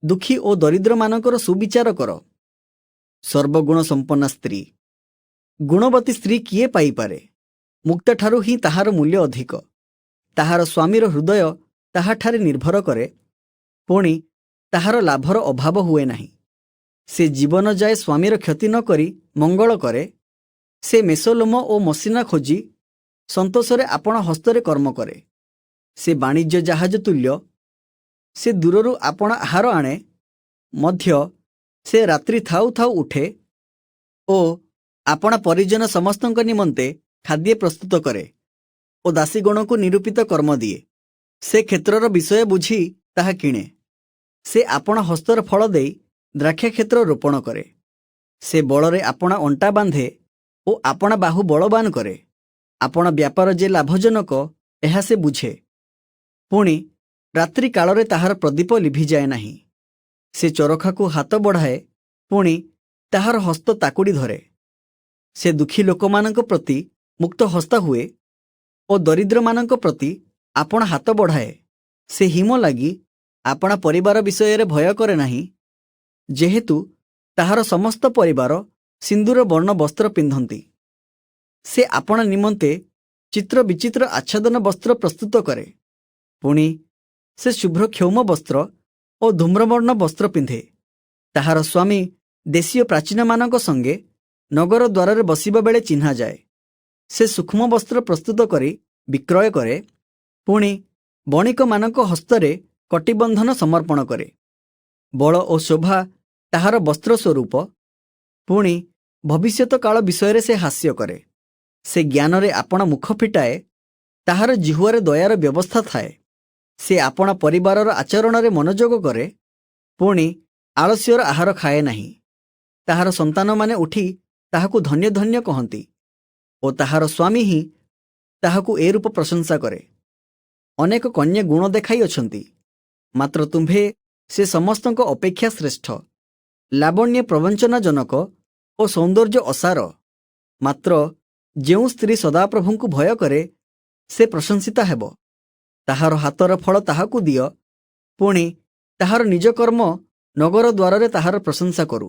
दुखी ओ दरिद्र मानकर सुविचार कर। सर्वगुण संपन्ना स्त्री, गुणवती स्त्री किए पाइपारे? मुक्त ठारू ही ताहार मूल्य अधिक। ताहार स्वामीर हृदय ताहाठारे निर्भर करे, पुणी ताहार लाभर अभाव हुए नाही। से जीवन जाए स्वामीर क्षति न करी मंगल करे। से मेसोलोम ओ मसिना खोजी संतोषरे आपण हस्तरे कर्म करे। से वाणिज्य जहाज तुल्य। से दूररू आपण आहार आणे, मध्य से रात्रि थाउ थाउ उठे ओ आपण परिजन समस्तंक निमंते खाद्य प्रस्तुत करे ओ दासीगण को निरूपित कर्म दिए। से क्षेत्रर विषय बुझी ताहा किणे। ସେ ଆପଣା ହସ୍ତର ଫଳ ଦେଇ ଦ୍ରାକ୍ଷାକ୍ଷେତ୍ର ରୋପଣ କରେ। ସେ ବଳରେ ଆପଣା ଅଣ୍ଟା ବାନ୍ଧେ ଓ ଆପଣା ବାହୁ ବଳବାନ କରେ। ଆପଣା ବ୍ୟାପାର ଯେ ଲାଭଜନକ ଏହା ସେ ବୁଝେ। ପୁଣି ରାତ୍ରି କାଳରେ ତାହାର ପ୍ରଦୀପ ଲିଭିଯାଏ ନାହିଁ। ସେ ଚରଖାକୁ ହାତ ବଢ଼ାଏ, ପୁଣି ତାହାର ହସ୍ତ ତାକୁଡ଼ି ଧରେ। ସେ ଦୁଃଖୀ ଲୋକମାନଙ୍କ ପ୍ରତି ମୁକ୍ତ ହସ୍ତ ହୁଏ ଓ ଦରିଦ୍ରମାନଙ୍କ ପ୍ରତି ଆପଣା ହାତ ବଢ଼ାଏ। ସେ ହିମ ଲାଗି ଆପଣା ପରିବାର ବିଷୟରେ ଭୟ କରେ ନାହିଁ, ଯେହେତୁ ତାହାର ସମସ୍ତ ପରିବାର ସିନ୍ଦୁର ବର୍ଣ୍ଣ ବସ୍ତ୍ର ପିନ୍ଧନ୍ତି। ସେ ଆପଣା ନିମନ୍ତେ ଚିତ୍ର ବିଚିତ୍ର ଆଚ୍ଛାଦନ ବସ୍ତ୍ର ପ୍ରସ୍ତୁତ କରେ। ପୁଣି ସେ ଶୁଭ୍ର କ୍ଷୌମ ବସ୍ତ୍ର ଓ ଧୂମ୍ରବର୍ଣ୍ଣ ବସ୍ତ୍ର ପିନ୍ଧେ। ତାହାର ସ୍ୱାମୀ ଦେଶୀୟ ପ୍ରାଚୀନମାନଙ୍କ ସଙ୍ଗେ ନଗର ଦ୍ୱାରରେ ବସିବା ବେଳେ ଚିହ୍ନାଯାଏ। ସେ ସୂକ୍ଷ୍ମ ବସ୍ତ୍ର ପ୍ରସ୍ତୁତ କରି ବିକ୍ରୟ କରେ, ପୁଣି ବଣିକମାନଙ୍କ ହସ୍ତରେ କଟିବନ୍ଧନ ସମର୍ପଣ କରେ। ବଳ ଓ ଶୋଭା ତାହାର ବସ୍ତ୍ର ସ୍ୱରୂପ। ପୁଣି ଭବିଷ୍ୟତ କାଳ ବିଷୟରେ ସେ ହାସ୍ୟ କରେ। ସେ ଜ୍ଞାନରେ ଆପଣା ମୁଖ ଫିଟାଏ, ତାହାର ଜିହ୍ୱାରେ ଦୟାର ବ୍ୟବସ୍ଥା ଥାଏ। ସେ ଆପଣା ପରିବାରର ଆଚରଣରେ ମନୋଯୋଗ କରେ, ପୁଣି ଆଳସ୍ୟର ଆହାର ଖାଏ ନାହିଁ। ତାହାର ସନ୍ତାନମାନେ ଉଠି ତାହାକୁ ଧନ୍ୟ ଧନ୍ୟ କହନ୍ତି ଓ ତାହାର ସ୍ୱାମୀ ହିଁ ତାହାକୁ ଏ ରୂପ ପ୍ରଶଂସା କରେ। ଅନେକ କନ୍ୟା ଗୁଣ ଦେଖାଇ ଅଛନ୍ତି, ମାତ୍ର ତୁମ୍ଭେ ସେ ସମସ୍ତଙ୍କ ଅପେକ୍ଷା ଶ୍ରେଷ୍ଠ। ଲାବଣ୍ୟ ପ୍ରବଞ୍ଚନାଜନକ ଓ ସୌନ୍ଦର୍ଯ୍ୟ ଅସାର। ମାତ୍ର ଯେଉଁ ସ୍ତ୍ରୀ ସଦାପ୍ରଭୁଙ୍କୁ ଭୟ କରେ ସେ ପ୍ରଶଂସିତା ହେବ। ତାହାର ହାତର ଫଳ ତାହାକୁ ଦିଅ, ପୁଣି ତାହାର ନିଜ କର୍ମ ନଗର ଦ୍ୱାରରେ ତାହାର ପ୍ରଶଂସା କରୁ।